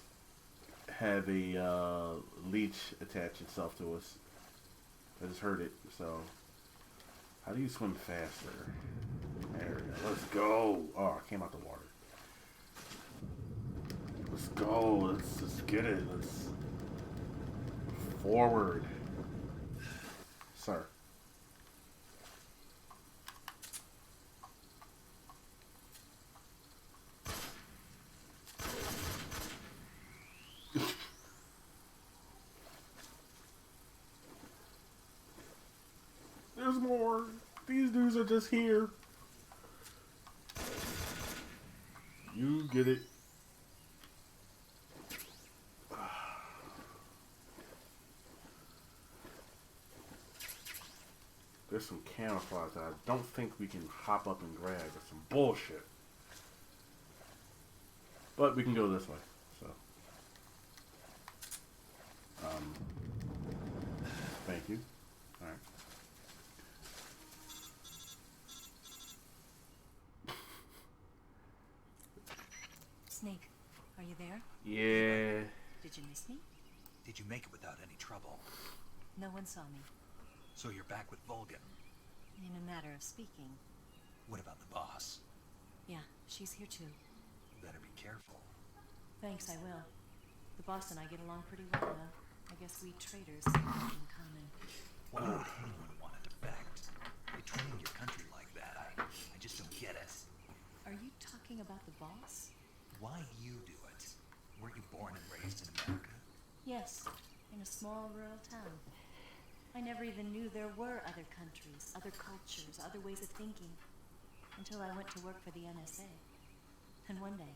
have a leech attach itself to us. I just heard it. So, how do you swim faster? There we go. Let's go. Oh, I came out the water. Let's go. Let's get it. Let's forward. Sir. There's more. These dudes are just here. You get it. There's some camouflage that I don't think we can hop up and grab. It's some bullshit. But we can go this way. So. Thank you. Alright. Snake, are you there? Yeah. Did you miss me? Did you make it without any trouble? No one saw me. So you're back with Vulcan. In a matter of speaking. What about the boss? Yeah, she's here too. Better be careful. Thanks, I will. The boss and I get along pretty well now. I guess we traders have a lot in common. Why would anyone want to defect? Betraying your country like that, I just don't get it. Are you talking about the boss? Why you do it? Weren't you born and raised in America? Yes, in a small rural town. I never even knew there were other countries, other cultures, other ways of thinking, until I went to work for the NSA. And one day,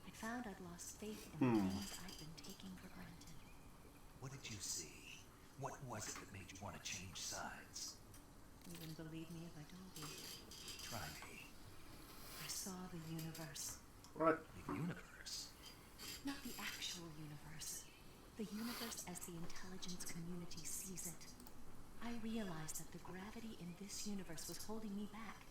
I found I'd lost faith in the things I'd been taking for granted. What did you see? What was it that made you want to change sides? You wouldn't believe me if I told you. Try me. I saw the universe. What? The universe? Not the actual universe. The universe as the intelligence community sees it. I realized that the gravity in this universe was holding me back.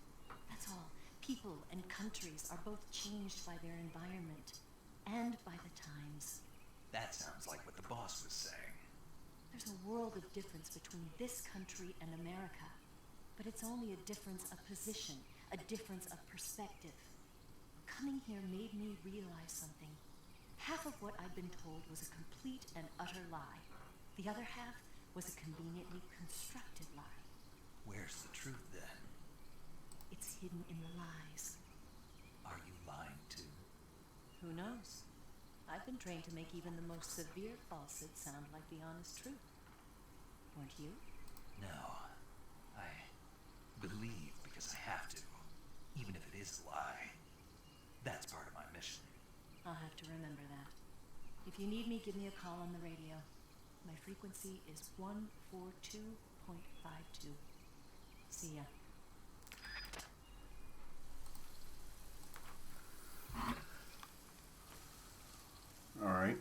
That's all. People and countries are both changed by their environment and by the times. That sounds like what the boss was saying. There's a world of difference between this country and America. But it's only a difference of position, a difference of perspective. Coming here made me realize something. Half of what I'd been told was a complete and utter lie. The other half was a conveniently constructed lie. Where's the truth then? It's hidden in the lies. Are you lying too? Who knows? I've been trained to make even the most severe falsehood sound like the honest truth. Weren't you? No. I believe because I have to, even if it is a lie. That's part of my mission. I'll have to remember that. If you need me, give me a call on the radio. My frequency is 142.52. See ya. All right.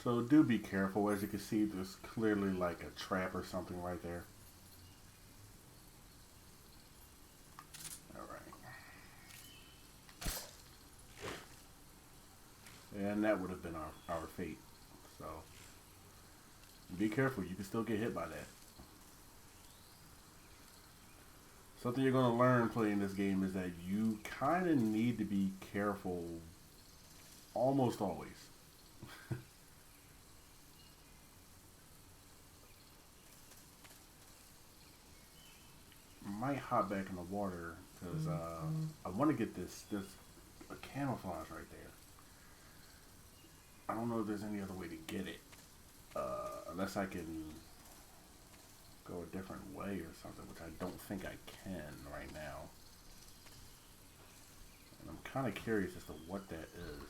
So do be careful. As you can see, there's clearly like a trap or something right there. All right. And that would have been our fate. So be careful. You can still get hit by that. Something you're going to learn playing this game is that you kind of need to be careful almost always. Might hop back in the water because I want to get this a camouflage right there. I don't know if there's any other way to get it. Unless I can go a different way or something, which I don't think I can right now. And I'm kind of curious as to what that is.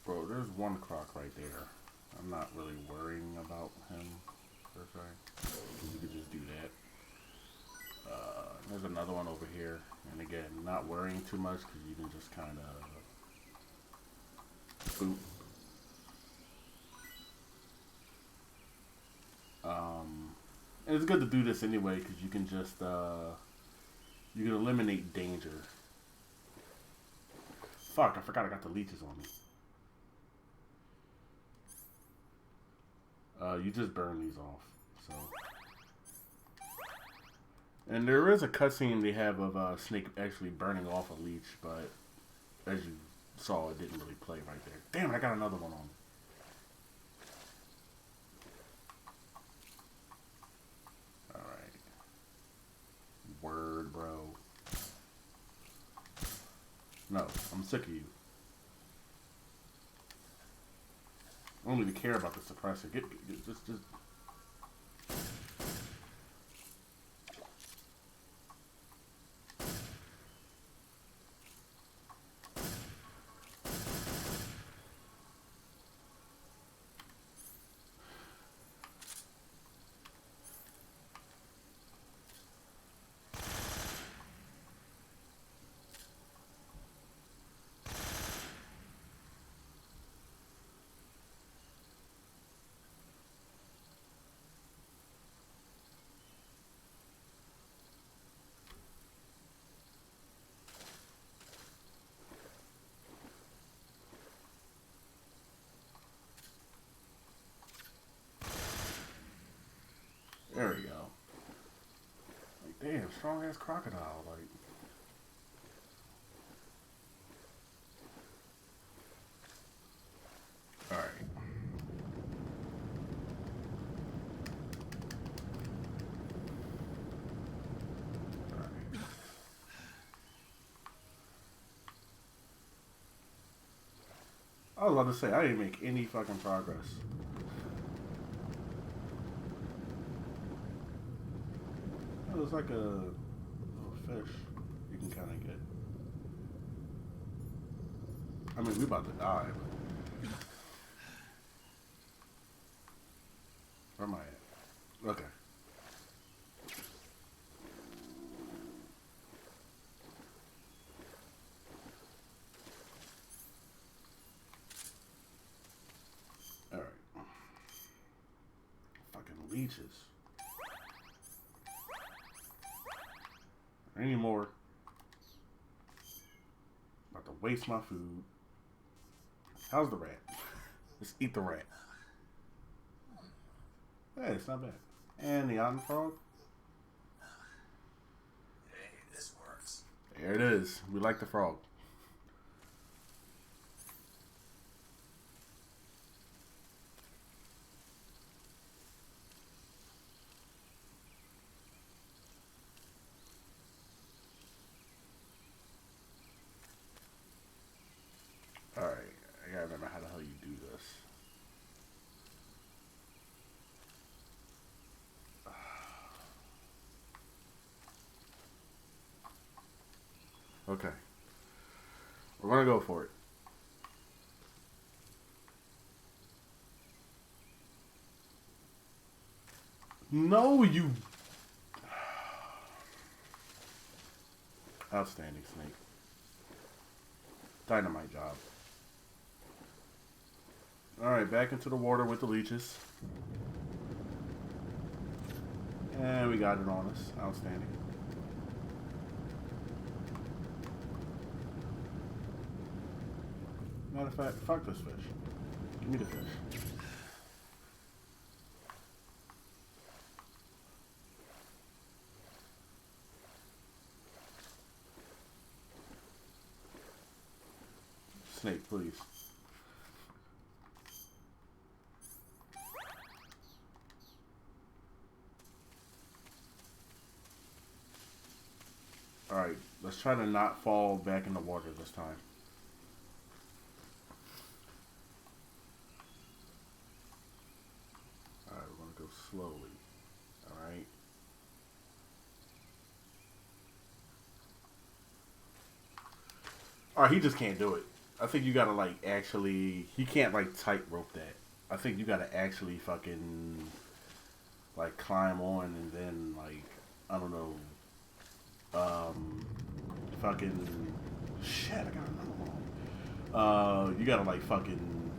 Bro, there's one croc right there. I'm not really worrying about him, per se. You could just do that. There's another one over here. And again, not worrying too much because you can just kind of boop. And it's good to do this anyway because you can just you can eliminate danger. Fuck, I forgot I got the leeches on me. You just burn these off. So, and there is a cutscene they have of Snake actually burning off a leech, but as you saw, it didn't really play right there. Damn it, I got another one on. Alright. Word, bro. No, I'm sick of you. I don't even care about the suppressor. Get just. There we go. Like, damn, strong ass crocodile. Like, all right. I was about to say I didn't make any fucking progress. It's like a little fish you can kind of get. I mean, we about to die, but... Where am I at? Okay. Alright. Fucking leeches. Anymore. About to waste my food. How's the rat? Let's eat the rat. Hey, it's not bad. And the otten frog. Hey, this works. There it is. We like the frog. Alright, I gotta remember how the hell you do this. Okay. We're gonna go for it. No, you... Outstanding, Snake. Dynamite job. Alright, back into the water with the leeches. And we got it on us. Outstanding. Matter of fact, fuck this fish. Give me the fish. Snake, please. Let's try to not fall back in the water this time. Alright, we're going to go slowly. Alright. Alright, he just can't do it. I think you gotta, like, actually... He can't, like, tightrope that. I think you gotta actually fucking... like, climb on and then, like... I don't know... fucking... Shit, I got another one. You gotta, like, fucking...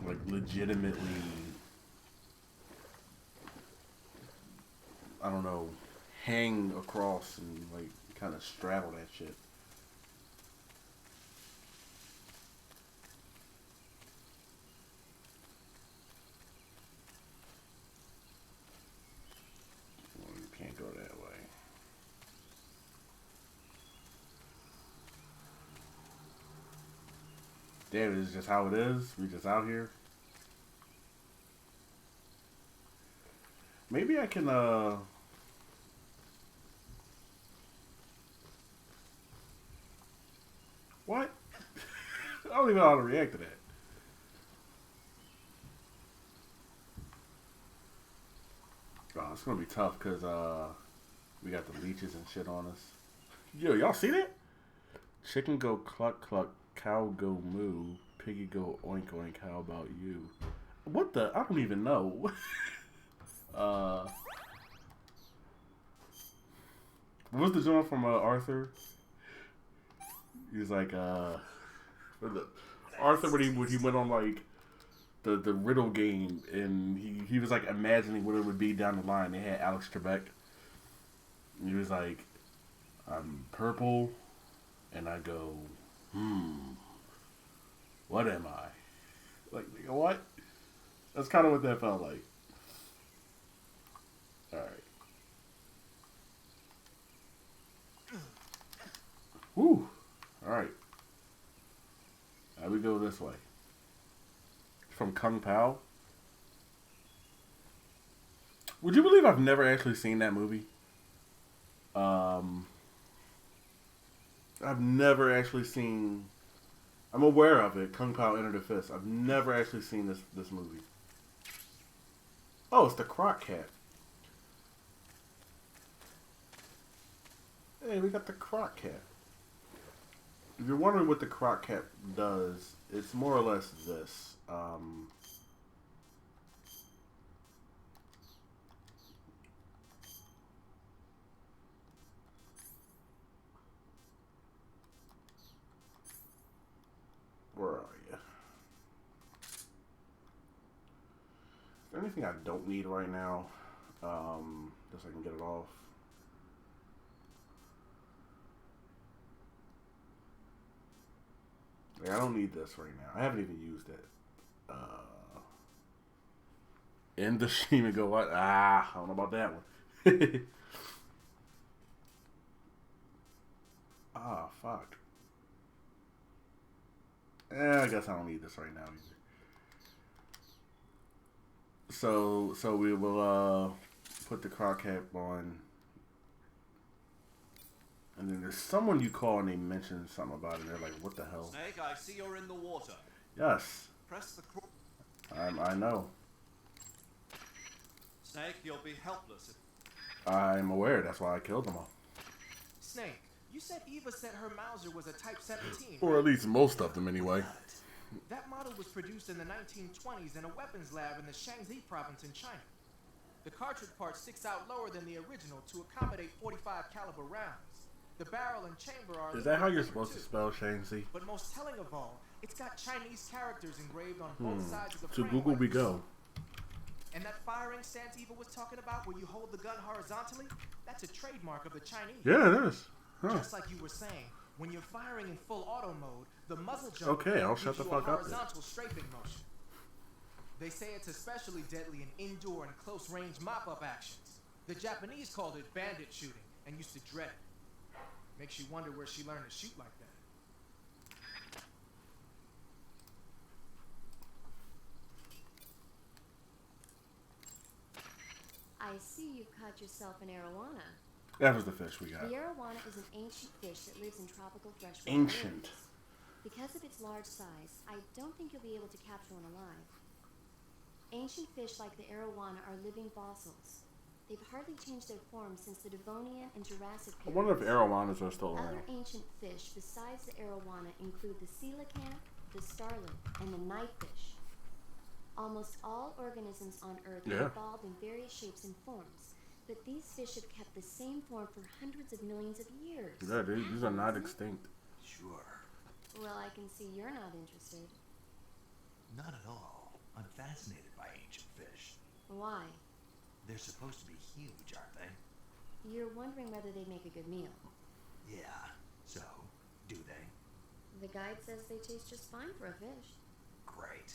like, legitimately... I don't know, hang across and, like, kind of straddle that shit. Well, you can't go that way. Damn, this is just how it is. We just out here. Maybe I can, What? I don't even know how to react to that. Oh, it's gonna be tough because, we got the leeches and shit on us. Yo, y'all see that? Chicken go cluck cluck, cow go moo, piggy go oink oink, how about you? What the? I don't even know. What was the joint from Arthur? He was like, Arthur when he went on like the riddle game and he was like imagining what it would be down the line. They had Alex Trebek. And he was like, I'm purple, and I go, what am I? Like, you know what? That's kind of what that felt like. Alright. Woo! Alright. Now we go this way. From Kung Pao. Would you believe I've never actually seen that movie? I've never actually seen... I'm aware of it, Kung Pao Enter the Fist. I've never actually seen this movie. Oh, it's the Croc Cat. Hey, we got the Croc Cat. If you're wondering what the Croc Cat does, it's more or less this. Where are you? Is there anything I don't need right now? Just so I can get it off. I don't need this right now. I haven't even used it. End the stream and go what? I don't know about that one. Fuck. I guess I don't need this right now either. So we will put the Croc Cap on. And then there's someone you call and they mention something about it. They're like, what the hell? Snake, I see you're in the water. Yes. Press the crawl. I know. Snake, you'll be helpless. I'm aware. That's why I killed them all. Snake, you said Eva said her Mauser was a Type 17. Or at least most of them anyway. That model was produced in the 1920s in a weapons lab in the Shaanxi province in China. The cartridge part sticks out lower than the original to accommodate 45 caliber rounds. The barrel and chamber are... Is that how you're supposed to spell Shaanxi? But most telling of all, it's got Chinese characters engraved on both sides of the To frame. Google like we you go. saw. And that firing stance Eva was talking about where you hold the gun horizontally, that's a trademark of the Chinese. Yeah, it is. Huh. Just like you were saying, when you're firing in full auto mode, the muzzle jump Okay, I'll shut gives the you a fuck up then. horizontal strafing motion. They say it's especially deadly in indoor and close-range mop-up actions. The Japanese called it bandit shooting and used to dread it. Makes you wonder where she learned to shoot like that. I see you've caught yourself an arowana. That was the fish we got. The arowana is an ancient fish that lives in tropical freshwater Ancient. areas. Because of its large size, I don't think you'll be able to capture one alive. Ancient fish like the arowana are living fossils. They've hardly changed their form since the Devonian and Jurassic I periods. wonder if arowanas are still around. Other ancient fish besides the arowana include the coelacanth, the starlet, and the knifefish. Almost all organisms on Earth have evolved in various shapes and forms, but these fish have kept the same form for hundreds of millions of years. Yeah, these are not extinct. Sure. Well, I can see you're not interested. Not at all. I'm fascinated by ancient fish. Why? They're supposed to be huge, aren't they? You're wondering whether they make a good meal. Yeah. So, do they? The guide says they taste just fine for a fish. Great.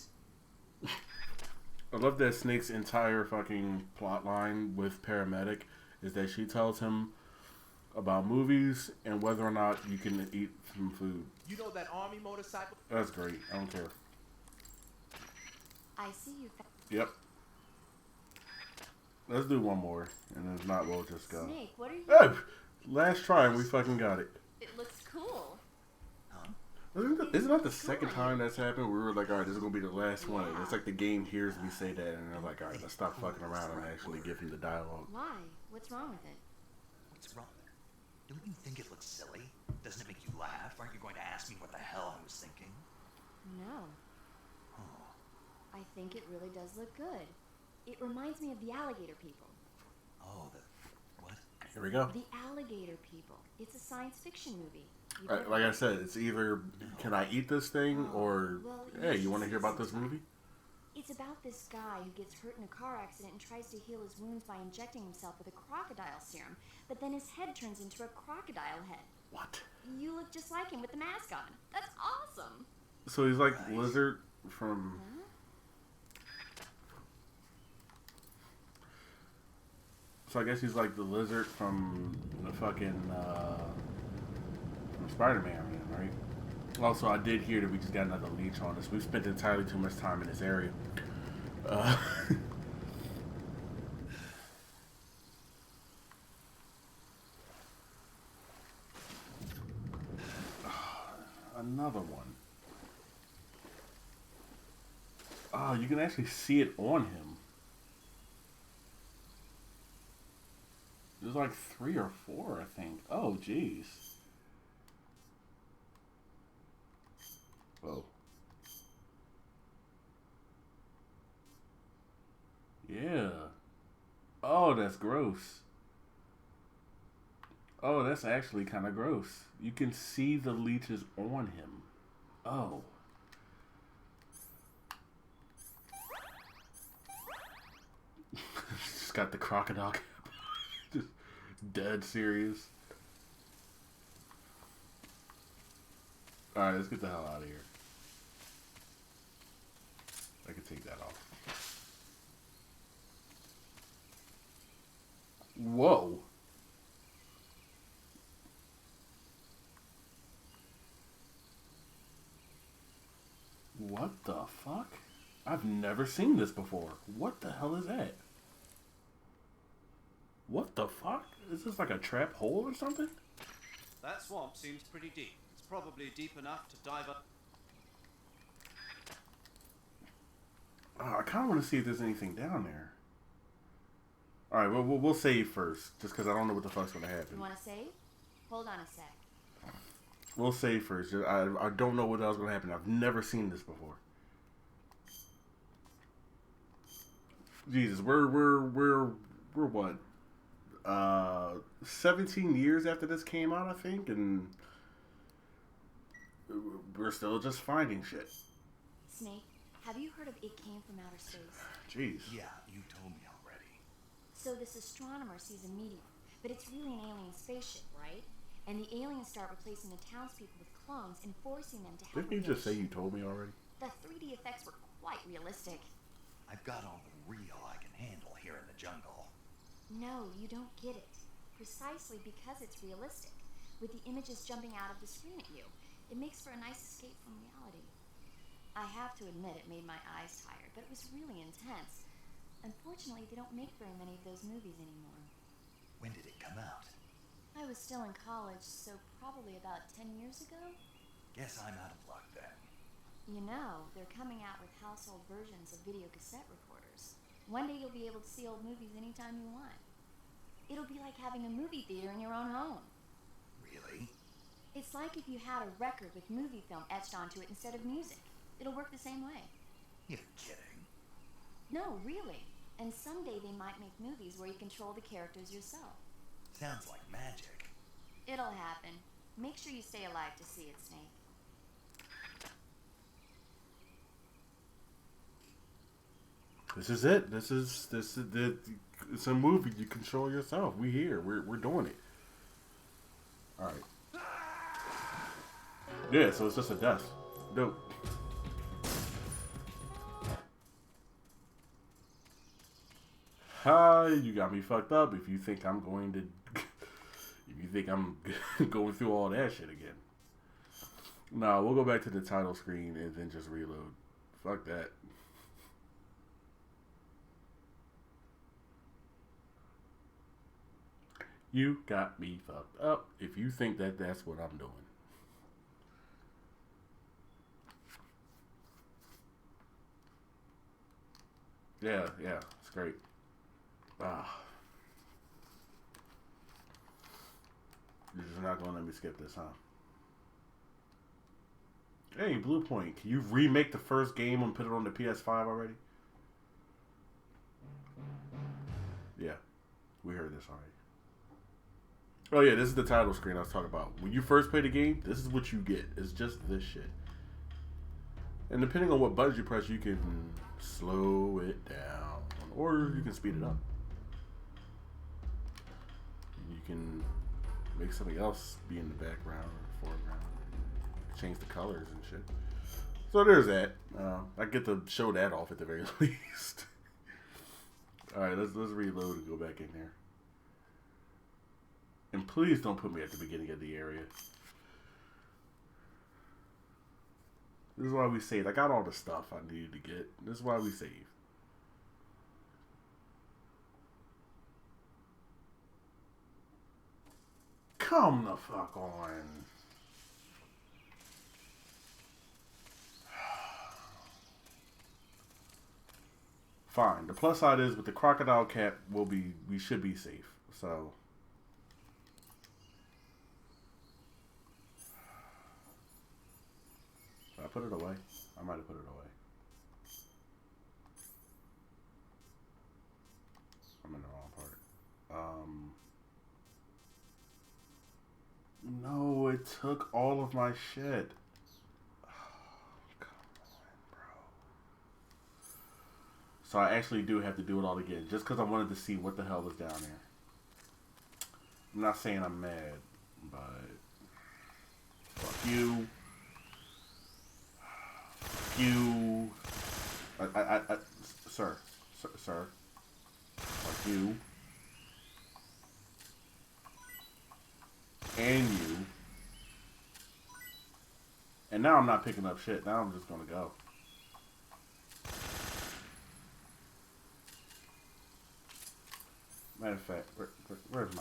I love that Snake's entire fucking plot line with Paramedic is that she tells him about movies and whether or not you can eat some food. You know that army motorcycle? That's great. I don't care. I see you. Yep. Let's do one more, and if not, we'll just go. Snake, what are you? Oh! Last try, and we fucking got it. It looks cool. Isn't that the second time that's happened? We were like, alright, this is going to be the last one. And it's like the game hears me say that, and they're like, alright, let's stop fucking around and actually give him the dialogue. Why? What's wrong with it? What's wrong? Don't you think it looks silly? Doesn't it make you laugh? Aren't you going to ask me what the hell I was thinking? No. Oh. I think it really does look good. It reminds me of the alligator people. Oh, the what? Here we go. The alligator people. It's a science fiction movie. Like I said, it's either, can I eat this thing, or, well, hey, you want to hear about this movie? It's about this guy who gets hurt in a car accident and tries to heal his wounds by injecting himself with a crocodile serum, but then his head turns into a crocodile head. What? You look just like him with the mask on. That's awesome. So he's like Lizard from... Huh? So I guess he's like the Lizard from the fucking, from Spider-Man, right? Also, I did hear that we just got another leech on us. We've spent entirely too much time in this area. Another one. Oh, you can actually see it on him. There's like 3 or 4, I think. Oh, jeez. Whoa. Yeah. Oh, that's gross. Oh, that's actually kind of gross. You can see the leeches on him. Oh. Just got the crocodile cap. Just dead serious. Alright, let's get the hell out of here. I can take that off. Whoa. What the fuck? I've never seen this before. What the hell is that? What the fuck? Is this like a trap hole or something? That swamp seems pretty deep. It's probably deep enough to dive up. Oh, I kind of want to see if there's anything down there. Alright, we'll save first. Just because I don't know what the fuck's going to happen. You want to save? Hold on a sec. We'll save first. I don't know what else is going to happen. I've never seen this before. Jesus, we're what? 17 years after this came out, I think, and we're still just finding shit. Snake, have you heard of It Came from Outer Space? Jeez. Yeah, you told me already. So this astronomer sees a meteor, but it's really an alien spaceship, right? And the aliens start replacing the townspeople with clones and forcing them to help. Didn't you just say you told me already? The 3D effects were quite realistic. I've got all the real I can handle here in the jungle. No, you don't get it. Precisely because it's realistic, with the images jumping out of the screen at you. It makes for a nice escape from reality. I have to admit it made my eyes tired, but it was really intense. Unfortunately, they don't make very many of those movies anymore. When did it come out? I was still in college, so probably about 10 years ago? Guess I'm out of luck then. You know, they're coming out with household versions of video cassette recorders. One day you'll be able to see old movies anytime you want. It'll be like having a movie theater in your own home. Really? It's like if you had a record with movie film etched onto it instead of music. It'll work the same way. You're kidding. No, really. And someday they might make movies where you control the characters yourself. Sounds like magic. It'll happen. Make sure you stay alive to see it, Snake. This is it. This is it's a movie. You control yourself. We here. We're doing it. All right. Yeah. So it's just a death. Dope. Hi, you got me fucked up. If you think I'm going to, if you think I'm going through all that shit again. No, we'll go back to the title screen and then just reload. Fuck that. You got me fucked up if you think that that's what I'm doing. Yeah, it's great. Ah. You're just not going to let me skip this, huh? Hey, Blue Point, can you remake the first game and put it on the PS5 already? Yeah, we heard this already. Oh yeah, this is the title screen I was talking about. When you first play the game, this is what you get. It's just this shit. And depending on what buttons you press, you can slow it down. Or you can speed it up. You can make something else be in the background or foreground. Change the colors and shit. So there's that. I get to show that off at the very least. Alright, let's reload and go back in there. And please don't put me at the beginning of the area. This is why we saved. I got all the stuff I needed to get. This is why we saved. Come the fuck on. Fine. The plus side is with the crocodile cap, we should be safe. So did I put it away? I might have put it away. I'm in the wrong part. No, it took all of my shit. Oh, come on, bro. So I actually do have to do it all again, just because I wanted to see what the hell was down there. I'm not saying I'm mad, but fuck you. You, sir, fuck you, and you, and now I'm not picking up shit. Now I'm just gonna go. Matter of fact, where's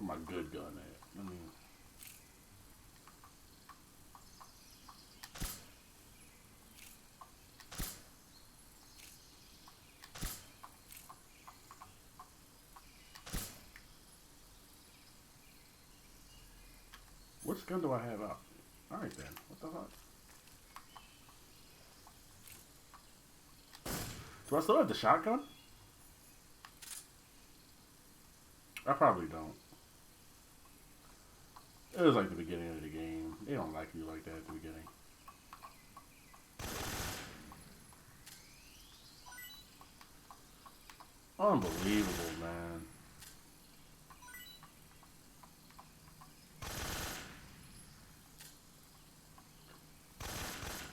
my good gun at? Let me. Which gun do I have out? Alright then. What the fuck? Do I still have the shotgun? I probably don't. It was like the beginning of the game. They don't like you like that at the beginning. Unbelievable, man.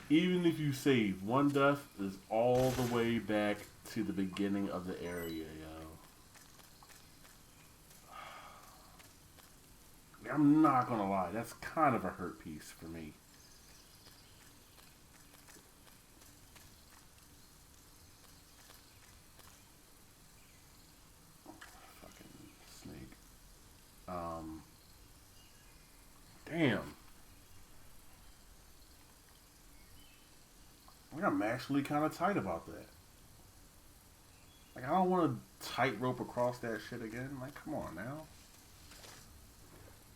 Even if you save, one death is all the way back to the beginning of the area, yo. I'm not gonna lie, that's kind of a hurt piece for me. Like, I'm actually kind of tight about that. Like, I don't want to tightrope across that shit again. Like, come on now.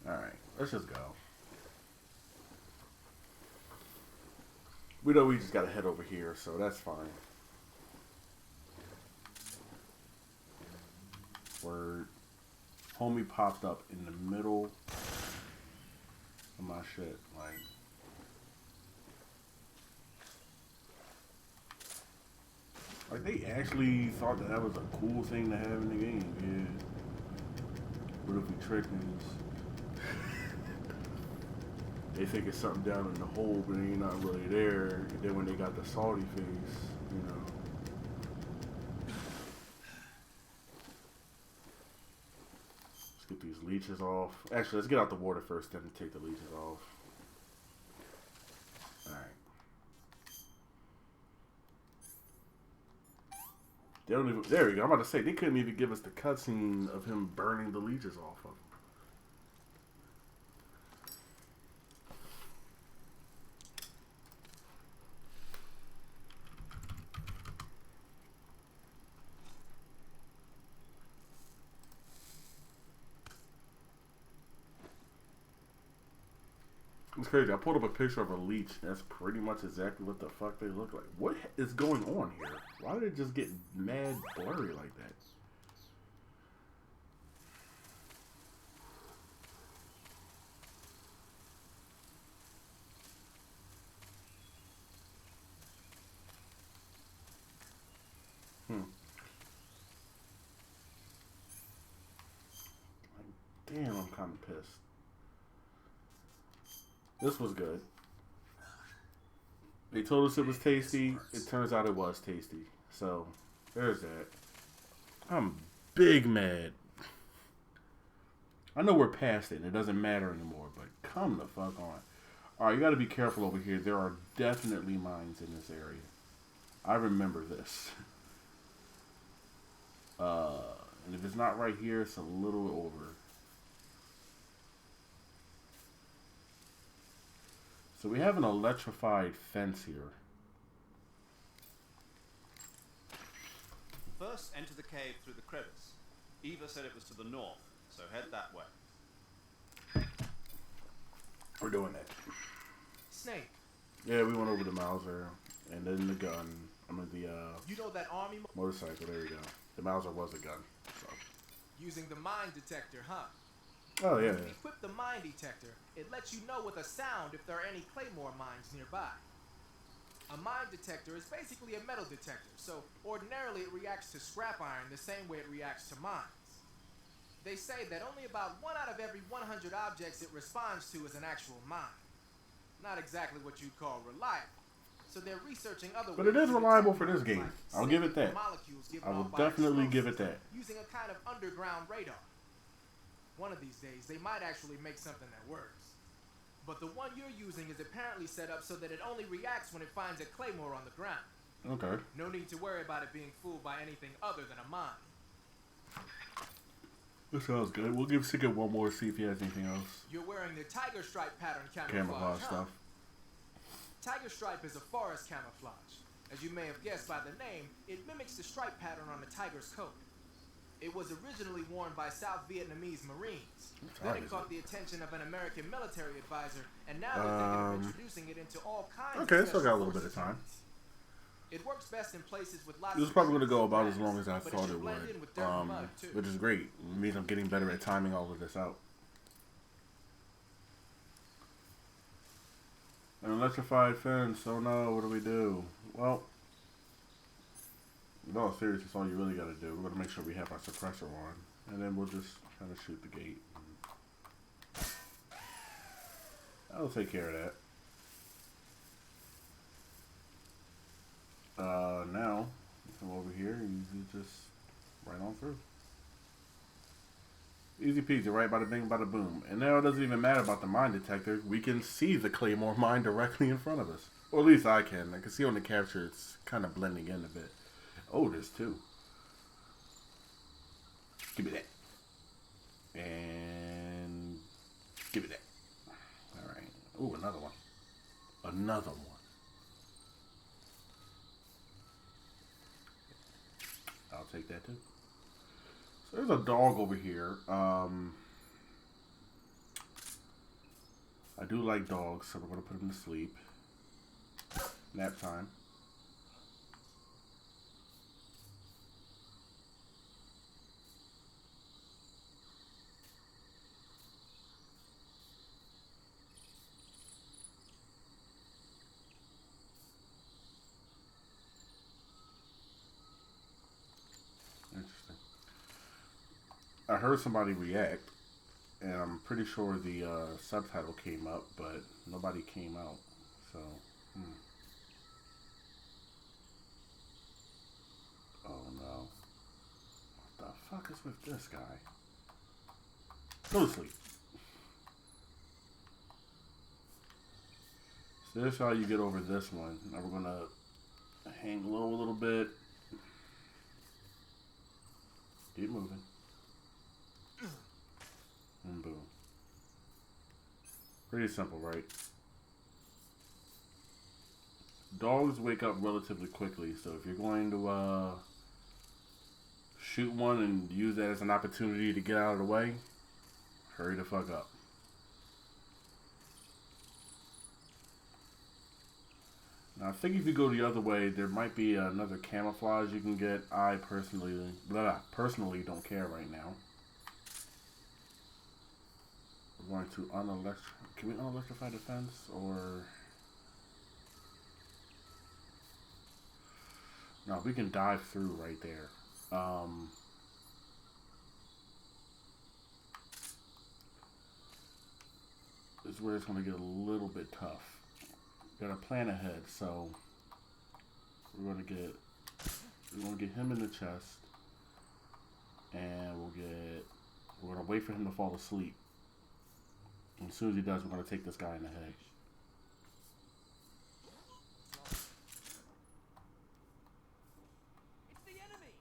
Alright, let's just go. We know we just gotta head over here, so that's fine. Word. Homie popped up in the middle of my shit. Like they actually thought that was a cool thing to have in the game. Yeah. What if we trick niggas? They think it's something down in the hole, but it ain't not really there. And then when they got the salty face, you know. Let's get these leeches off. Actually, let's get out the water first, then take the leeches off. Alright. They don't even. There we go. I'm about to say, they couldn't even give us the cutscene of him burning the leeches off of him. It's crazy. I pulled up a picture of a leech. That's pretty much exactly what the fuck they look like. What is going on here? Why did it just get mad blurry like that? Like, damn, I'm kind of pissed. This was good. They told us it was tasty. It turns out it was tasty. So, there's that. I'm big mad. I know we're past it and it doesn't matter anymore, but come the fuck on. Alright, you gotta be careful over here. There are definitely mines in this area. I remember this. And if it's not right here, it's a little over. So we have an electrified fence here. First, enter the cave through the crevice. Eva said it was to the north, so head that way. We're doing that. Snake. Yeah, we went over the Mauser, and then the gun. I mean the You know that army motorcycle. There you go. The Mauser was a gun. So. Using the mine detector, huh? Oh yeah. When you equip the mine detector, it lets you know with a sound if there are any claymore mines nearby. A mine detector is basically a metal detector, so ordinarily it reacts to scrap iron the same way it reacts to mines. They say that only about 1 out of every 100 objects it responds to is an actual mine. Not exactly what you'd call reliable. So they're researching other ways. But it is to reliable detect for this game. like I'll give it that. molecules given I will off by definitely give it explosives, that. using a kind of underground radar. One of these days, they might actually make something that works. But the one you're using is apparently set up so that it only reacts when it finds a claymore on the ground. Okay. No need to worry about it being fooled by anything other than a mine. That sounds good. We'll give Sickett one more, see if he has anything else. You're wearing the tiger stripe pattern Camouflage huh? stuff. Tiger stripe is a forest camouflage. As you may have guessed by the name, it mimics the stripe pattern on a tiger's coat. It was originally worn by South Vietnamese Marines. Then it caught the attention of an American military advisor, and now they're thinking of introducing it into all kinds of Okay, still got a special little bit of time. forces. It works best in places with lots This is of probably going to trees go and about as grass, long as I but thought should it blend in would, with dirt and mud, too. which is great. It means I'm getting better at timing all of this out. An electrified fence. Oh no, what do we do? Well, in all seriousness, all you really got to do, we're going to make sure we have our suppressor on, and then we'll just kind of shoot the gate. I'll take care of that. Now, you come over here and you just right on through. Easy peasy, right? Bada bing, bada boom. And now it doesn't even matter about the mine detector. We can see the Claymore mine directly in front of us. Or at least I can. I can see on the capture it's kind of blending in a bit. Oh, there's two. Give me that. And give me that. Alright. Ooh, another one. Another one. take that too. So there's a dog over here. I do like dogs, so we're going to put him to sleep. Nap time. Interesting. I heard somebody react, and I'm pretty sure the subtitle came up, but nobody came out. So, oh no. What the fuck is with this guy? Go to sleep. So this is how you get over this one. Now we're gonna hang low a little bit. Keep moving. And boom. Pretty simple, right? Dogs wake up relatively quickly, so if you're going to shoot one and use that as an opportunity to get out of the way, hurry the fuck up. Now I think if you go the other way, there might be another camouflage you can get. I personally don't care right now. We're going to can we unelectrify the fence, or no? We can dive through right there. This is where it's going to get a little bit tough. Got to plan ahead, so we're going to get him in the chest, and we're going to wait for him to fall asleep. And as soon as he does, we're going to take this guy in the head. It's the enemy.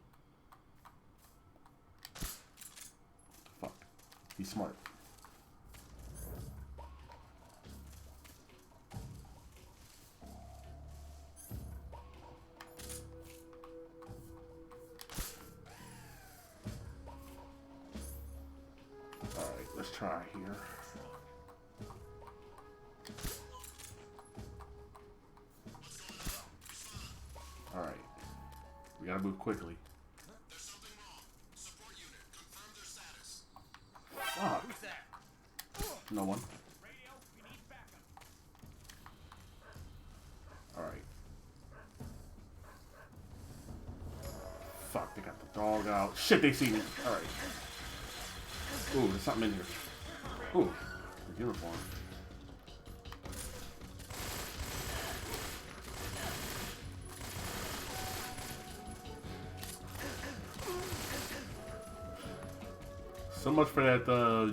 Fuck. He's smart. Alright, let's try here. Alright. We gotta move quickly. There's something wrong. Support unit, confirm their status. Fuck. Who's that? No one. Radio, we need backup. Alright. Fuck, they got the dog out. Shit, they see me. Alright. Ooh, there's something in here. Ooh, the uniform. So much for that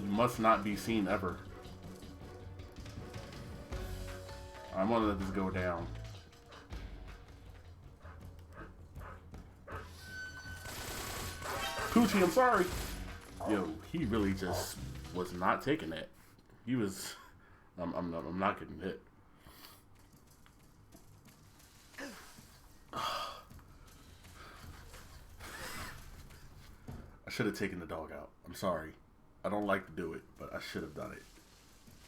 must not be seen ever. I'm gonna let this go down. Poochie, I'm sorry. Yo, he really just was not taking that. He was. I'm not getting hit. I should have taken the dog out. I'm sorry. I don't like to do it, but I should have done it.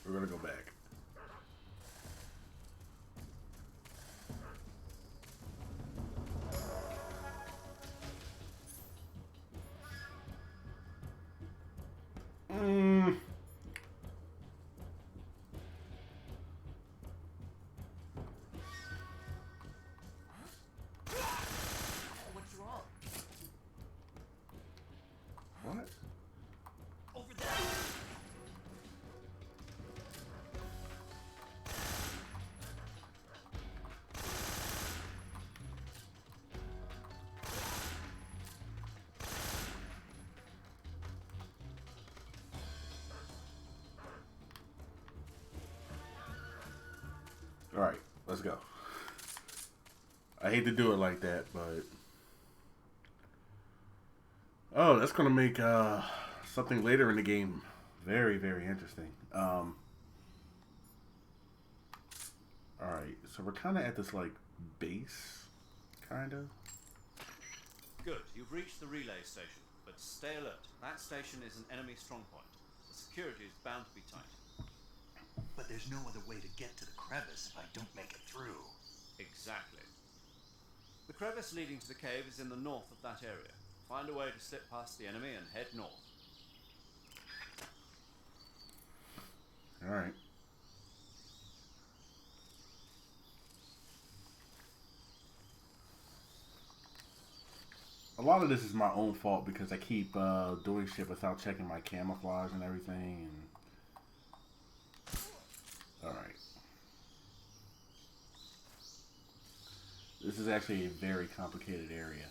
We're gonna go back. What's wrong? What? Over there. Alright, let's go. I hate to do it like that, but... Oh, that's going to make something later in the game very, very interesting. Alright, so we're kind of at this, like, base, kind of. Good. You've reached the relay station, but stay alert. That station is an enemy strongpoint. The security is bound to be tight. But there's no other way to get to the crevice if I don't make it through. Exactly. The crevice leading to the cave is in the north of that area. Find a way to slip past the enemy and head north. Alright. A lot of this is my own fault because I keep doing shit without checking my camouflage and everything. Alright. This is actually a very complicated area.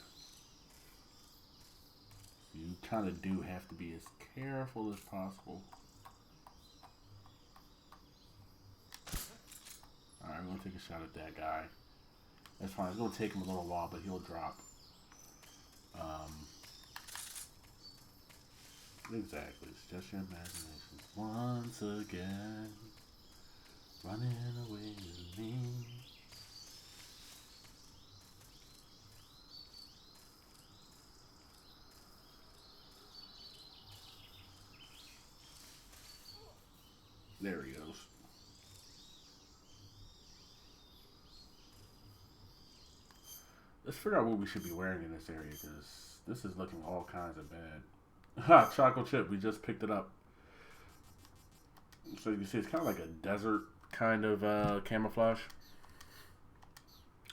You kind of do have to be as careful as possible. Alright, I'm going to take a shot at that guy. That's fine. It's going to take him a little while, but he'll drop. Exactly. It's just your imagination. Once again, running away with me. There he goes. Let's figure out what we should be wearing in this area, because this is looking all kinds of bad. Ha! Chocolate chip. We just picked it up. So you can see it's kind of like a desert kind of camouflage.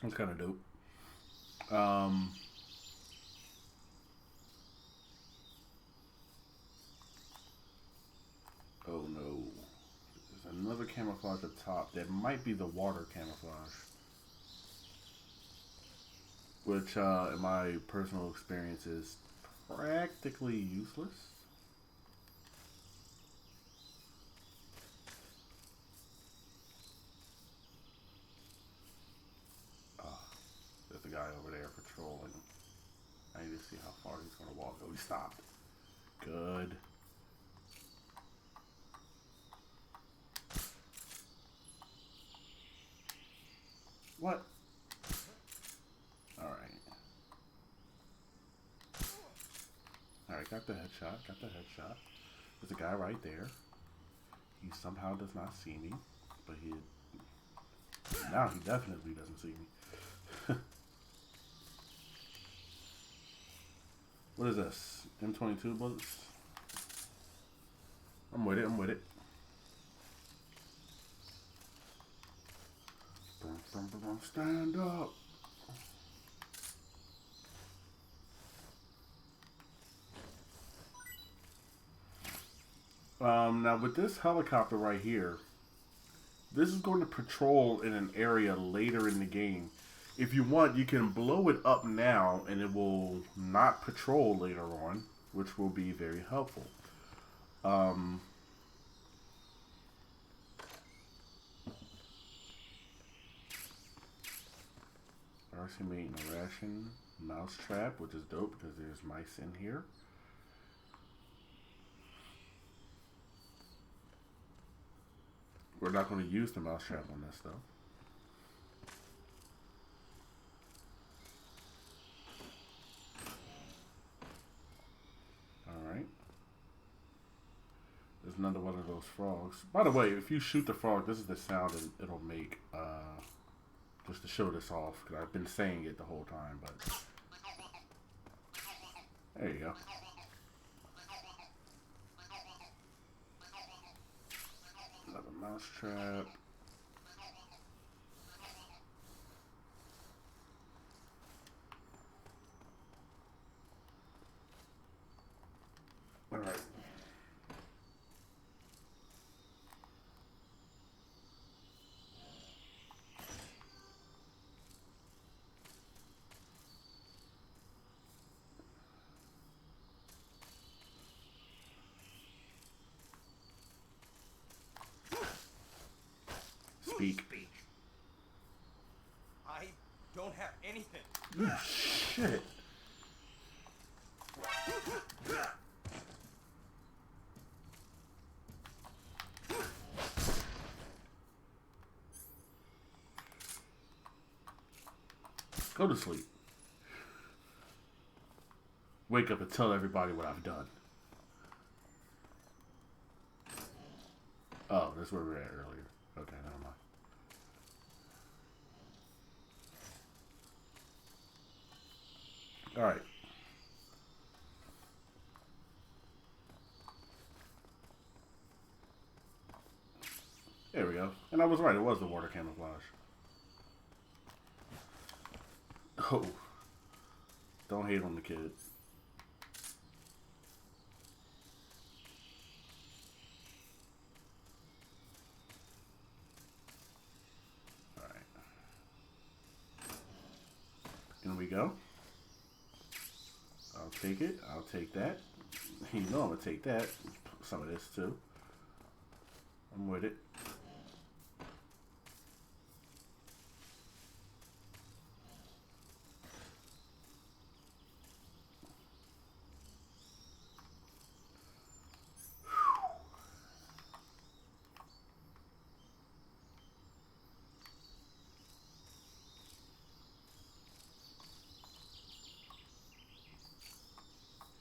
It's kind of dope. Oh no. There's another camouflage up top. That might be the water camouflage. Which, in my personal experience, is practically useless. There's a guy over there patrolling. I need to see how far he's going to walk. Oh, he stopped. Good. What? Alright, got the headshot. There's a guy right there. He somehow does not see me, but now he definitely doesn't see me. What is this? M22 bullets? I'm with it. Stand up. Now with this helicopter right here, this is going to patrol in an area later in the game. If you want, you can blow it up now and it will not patrol later on, which will be very helpful. RC made a ration mouse trap, which is dope because there's mice in here. We're not going to use the mousetrap on this, though. Alright. There's another one of those frogs. By the way, if you shoot the frog, this is the sound it'll make. Just to show this off, because I've been saying it the whole time, but... There you go. Another mousetrap. All right. Speak. I don't have anything. You shit. Go to sleep. wake up and tell everybody what I've done. Oh, that's where we were at earlier. Okay, never mind. All right. There we go. And I was right. It was the water camouflage. Oh. Don't hate on the kid. Alright. In we go. I'll take it. I'll take that. You know I'm going to take that. Some of this too. I'm with it.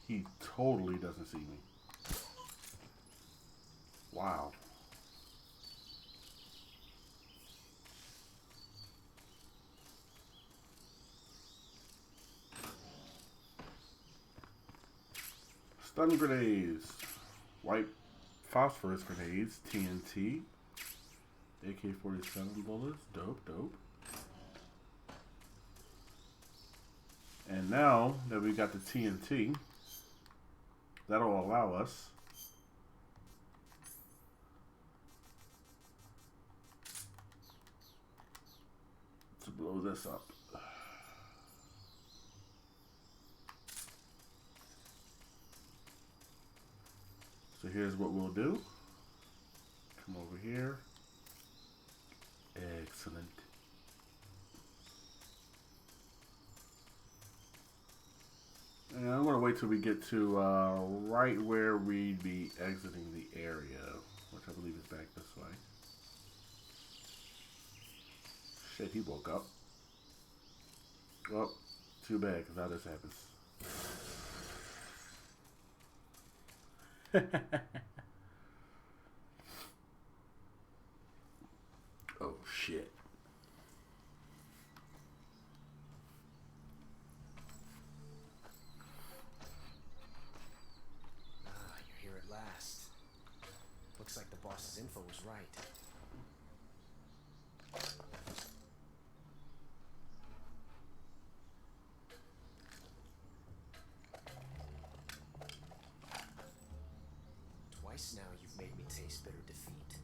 He totally doesn't see me. Wow. Stun grenades. White phosphorus grenades. TNT. AK-47 bullets. Dope, dope. And now that we got the TNT, that'll allow us to blow this up. So here's what we'll do. Come over here. Excellent. And I'm going to wait till we get to right where we'd be exiting the area, which I believe is back this way. Shit, he woke up. Well, too bad, because now this happens. Oh, shit. You're here at last. Looks like the boss's info was right. Twice now you've made me taste bitter defeat.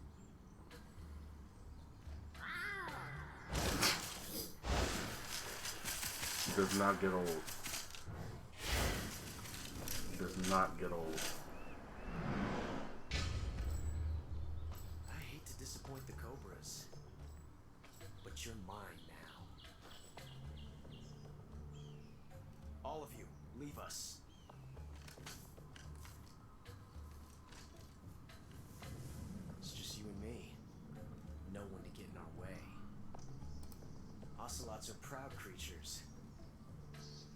Does not get old. Does not get old. I hate to disappoint the Cobras, but you're mine now. All of you, leave us. It's just you and me. No one to get in our way. Ocelots are proud creatures.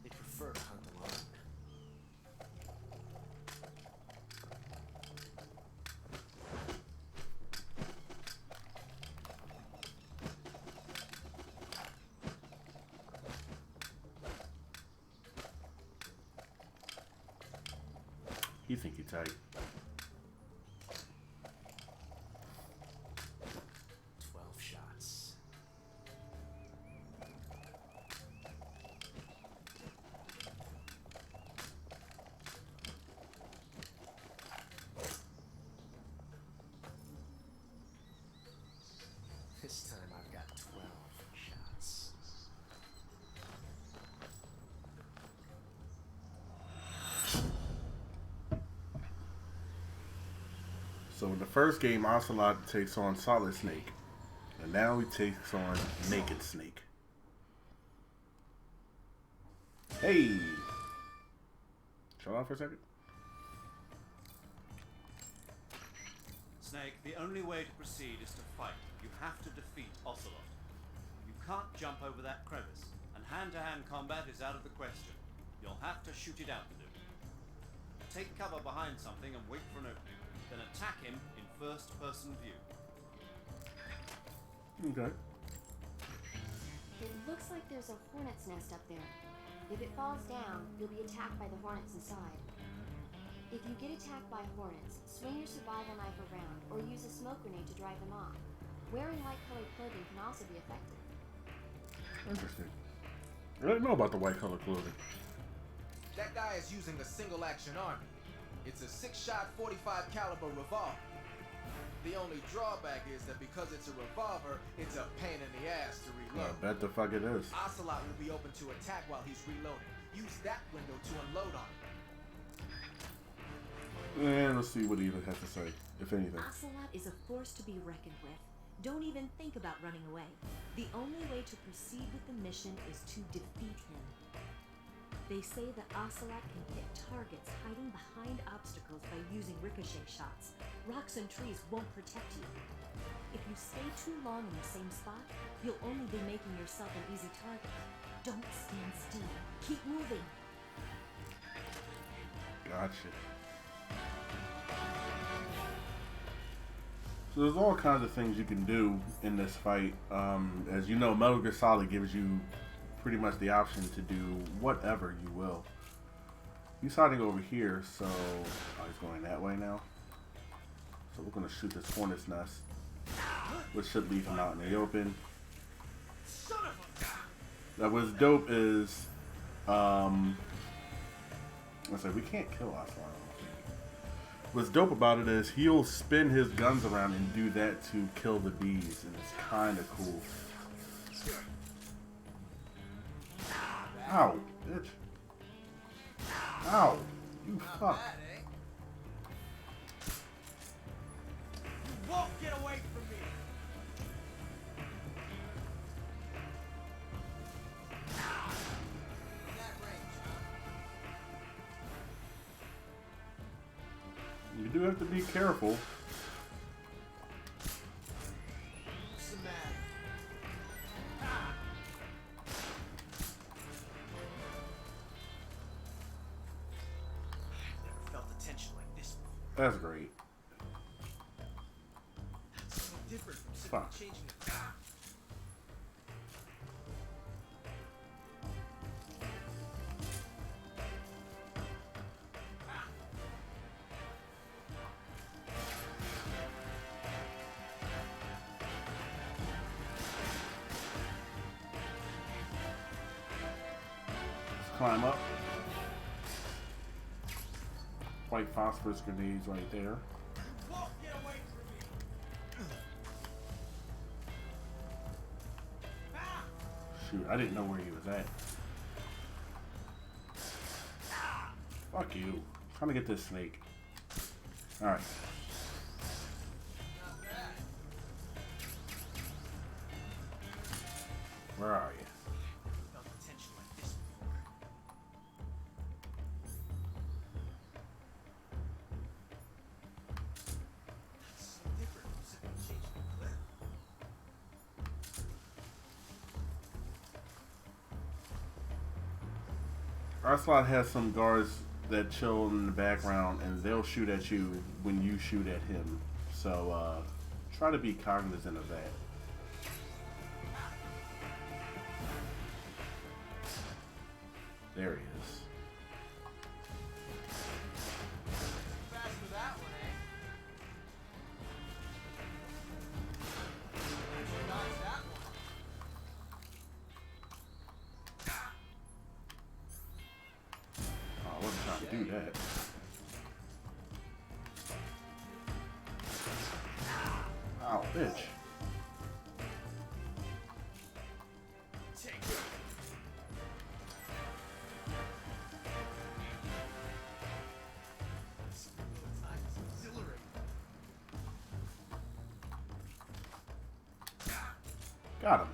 They prefer to hunt alone. You think you're tight. 12 shots. This time I've got 12 shots. So in the first game, Ocelot takes on Solid Snake. And now he takes on Naked Snake. Hey! Shut off for a second. Snake, the only way to proceed is to fight. You have to defeat Ocelot. You can't jump over that crevice, and hand-to-hand combat is out of the question. You'll have to shoot it out with him. take cover behind something and wait for an opening. Then attack him in first-person view. Okay. It looks like there's a hornet's nest up there. If it falls down, you'll be attacked by the hornets inside. If you get attacked by hornets, swing your survival knife around or use a smoke grenade to drive them off. Wearing light-colored clothing can also be effective. Interesting. I didn't know about the white color clothing. That guy is using a single-action army. It's a 6-shot 45 caliber revolver. The only drawback is that because it's a revolver, it's a pain in the ass to reload. I bet the fuck it is. Ocelot will be open to attack while he's reloading. Use that window to unload on him. And let's see what he even has to say, if anything. Ocelot is a force to be reckoned with. Don't even think about running away. The only way to proceed with the mission is to defeat him. They say that Ocelot can hit targets hiding behind obstacles by using ricochet shots. Rocks and trees won't protect you. If you stay too long in the same spot, you'll only be making yourself an easy target. Don't stand still. Keep moving. Gotcha. So there's all kinds of things you can do in this fight. As you know, Metal Gear Solid gives you pretty much the option to do whatever you will. He's hiding over here, so he's going that way now. So we're gonna shoot this hornet's nest, which should leave him out in the open. Now what's dope is, let's say we can't kill Ocelot. What's dope about it is he'll spin his guns around and do that to kill the bees, and it's kind of cool. Ow, bitch. Ow, you fuck. You won't get away from me! You do have to be careful. What's the matter? I've never felt the tension like this before. That's great. It's so different from simply Fuck. changing it. Climb up. White phosphorus grenades right there. Won't get away from me! Shoot, I didn't know where he was at. Fuck you. Trying to get this snake. Alright. Where are you? Felt the tension like this before. It's so different from simply changing the clip. Ocelot has some guards that chill in the background, and they'll shoot at you when you shoot at him. So try to be cognizant of that. There he is. Fast for that one, eh? Dodge that one. Oh, I wasn't trying to do that. Ow, bitch. Take it. This remote time is exhilarating. Got him.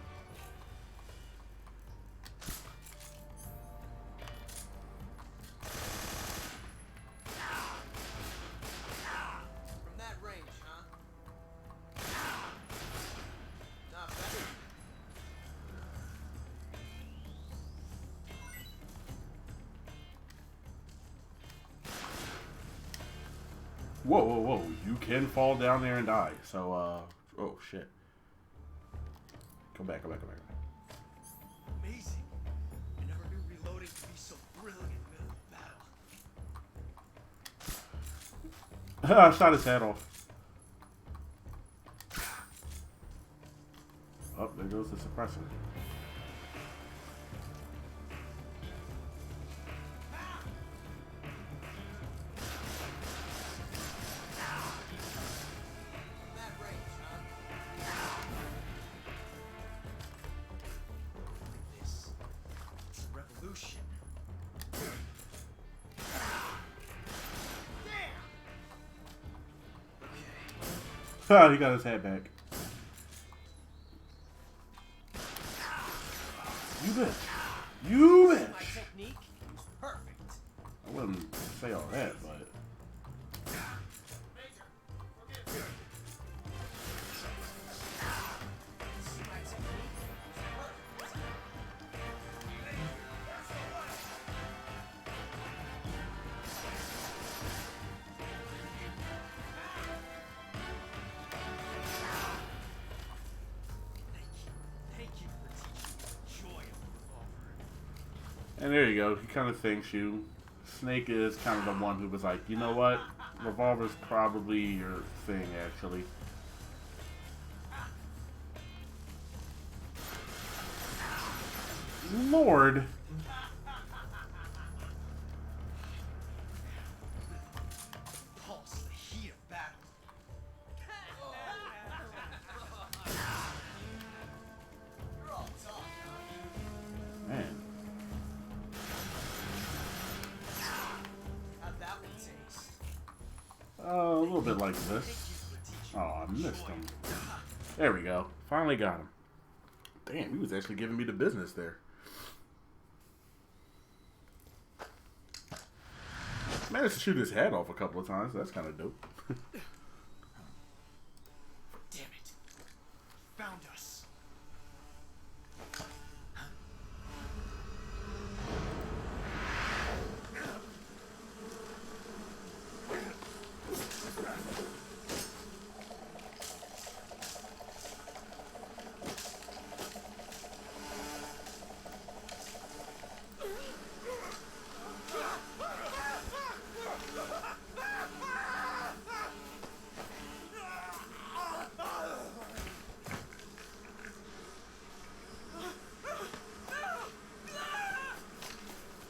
From that range, huh? Not bad. Whoa, whoa, whoa. You can fall down there and die. So, oh, shit. Come back, come back, come back. Amazing. I never knew reloading could be so thrilling in the middle of battle. I shot his head off. Oh, there goes the suppressor. This. It's a revolution. Ha, he got his head back. You bitch. You My bitch. technique was perfect. I wouldn't say all that, but... Thank you for teaching me the joy of the revolver. And there you go. He kind of thanks you. Snake is kind of the one who was like, you know what? Revolver's probably your thing, actually. Lord. Pulse the heat of battle. You're all talk, Man. how'd that one taste? A little bit like this. Oh, I missed him. There we go. Finally got him. Damn, he was actually giving me the business there. Managed to shoot his head off a couple of times. That's kind of dope. Damn it. Found us.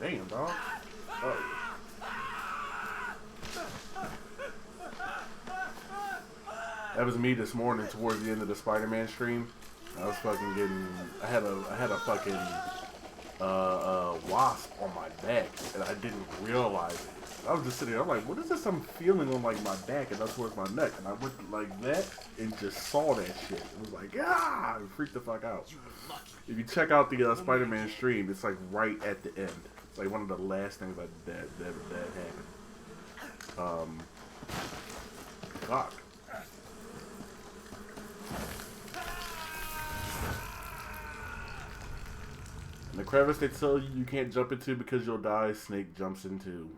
Damn, dog. Oh. That was me this morning towards the end of the Spider-Man stream. I was fucking getting. I had a fucking wasp on my back, and I didn't realize it. I was just sitting there. I'm like, what is this? I'm feeling on like my back and up towards my neck, and I went like that and just saw that shit. It was like, ah! I freaked the fuck out. If you check out the Spider-Man stream, it's like right at the end. It's like one of the last things that happened. Fuck. And the crevice they tell you can't jump into because you'll die, Snake jumps into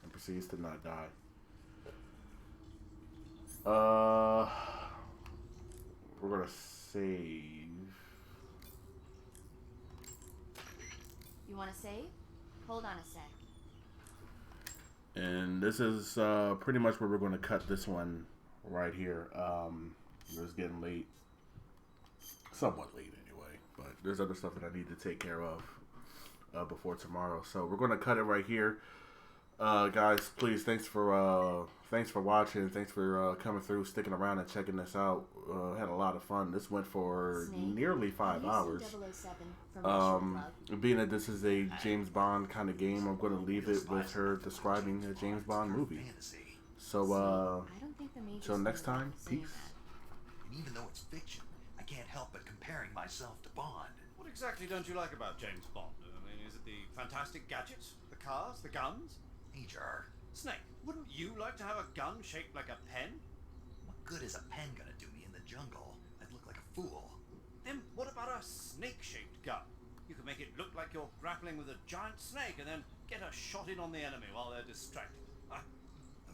and proceeds to not die. We're gonna save. You want to save? Hold on a sec. And this is pretty much where we're going to cut this one right here. It's getting late. Somewhat late anyway. But there's other stuff that I need to take care of before tomorrow. So we're going to cut it right here. Guys, please, thanks for watching. Thanks for coming through, sticking around and checking this out. Had a lot of fun. This went for nearly 5 hours. Being that this is a James Bond kind of game, I'm going to leave it with her describing a James Bond movie. So, till next time, peace. And even though it's fiction, I can't help but comparing myself to Bond. What exactly don't you like about James Bond? I mean, is it the fantastic gadgets, the cars, the guns? Major. Snake, wouldn't you like to have a gun shaped like a pen? What good is a pen gonna do me in the jungle? I'd look like a fool. Then what about a snake-shaped gun? You could make it look like you're grappling with a giant snake and then get a shot in on the enemy while they're distracted. Ah,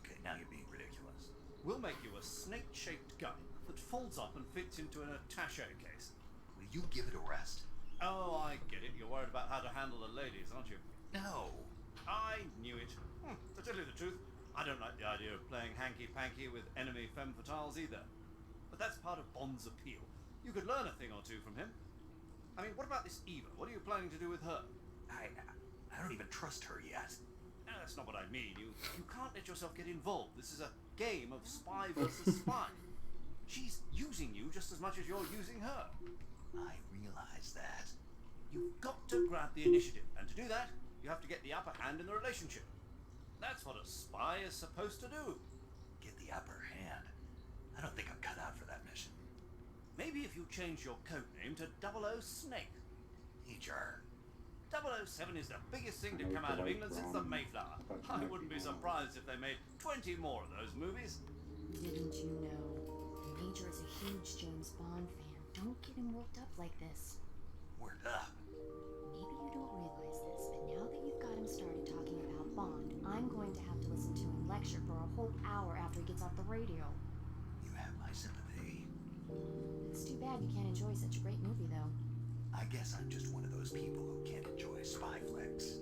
Okay, Now you're being ridiculous. We'll make you a snake-shaped gun that folds up and fits into an attaché case. Will you give it a rest? Oh, I get it. You're worried about how to handle the ladies, aren't you? No. I knew it. To tell you the truth, I don't like the idea of playing hanky-panky with enemy femme fatales either. But that's part of Bond's appeal. You could learn a thing or two from him. I mean, what about this Eva? What are you planning to do with her? I don't even trust her yet. No, that's not what I mean. You can't let yourself get involved. This is a game of spy versus spy. She's using you just as much as you're using her. I realize that. You've got to grab the initiative, and to do that, you have to get the upper hand in the relationship. That's what a spy is supposed to do. Get the upper hand? I don't think I'm cut out for that mission. Maybe if you change your code name to 00 Snake. Major. 007 is the biggest thing to come out of England since the Mayflower. I wouldn't be surprised if they made 20 more of those movies. Didn't you know? Major is a huge James Bond fan. Don't get him worked up like this. Worked up? Maybe you don't realize this, but now that you've got him started talking about Bond, I'm going to have to listen to him lecture for a whole hour after he gets off the radio. You have my sympathy. It's too bad you can't enjoy such a great movie, though. I guess I'm just one of those people who can't enjoy spy flicks.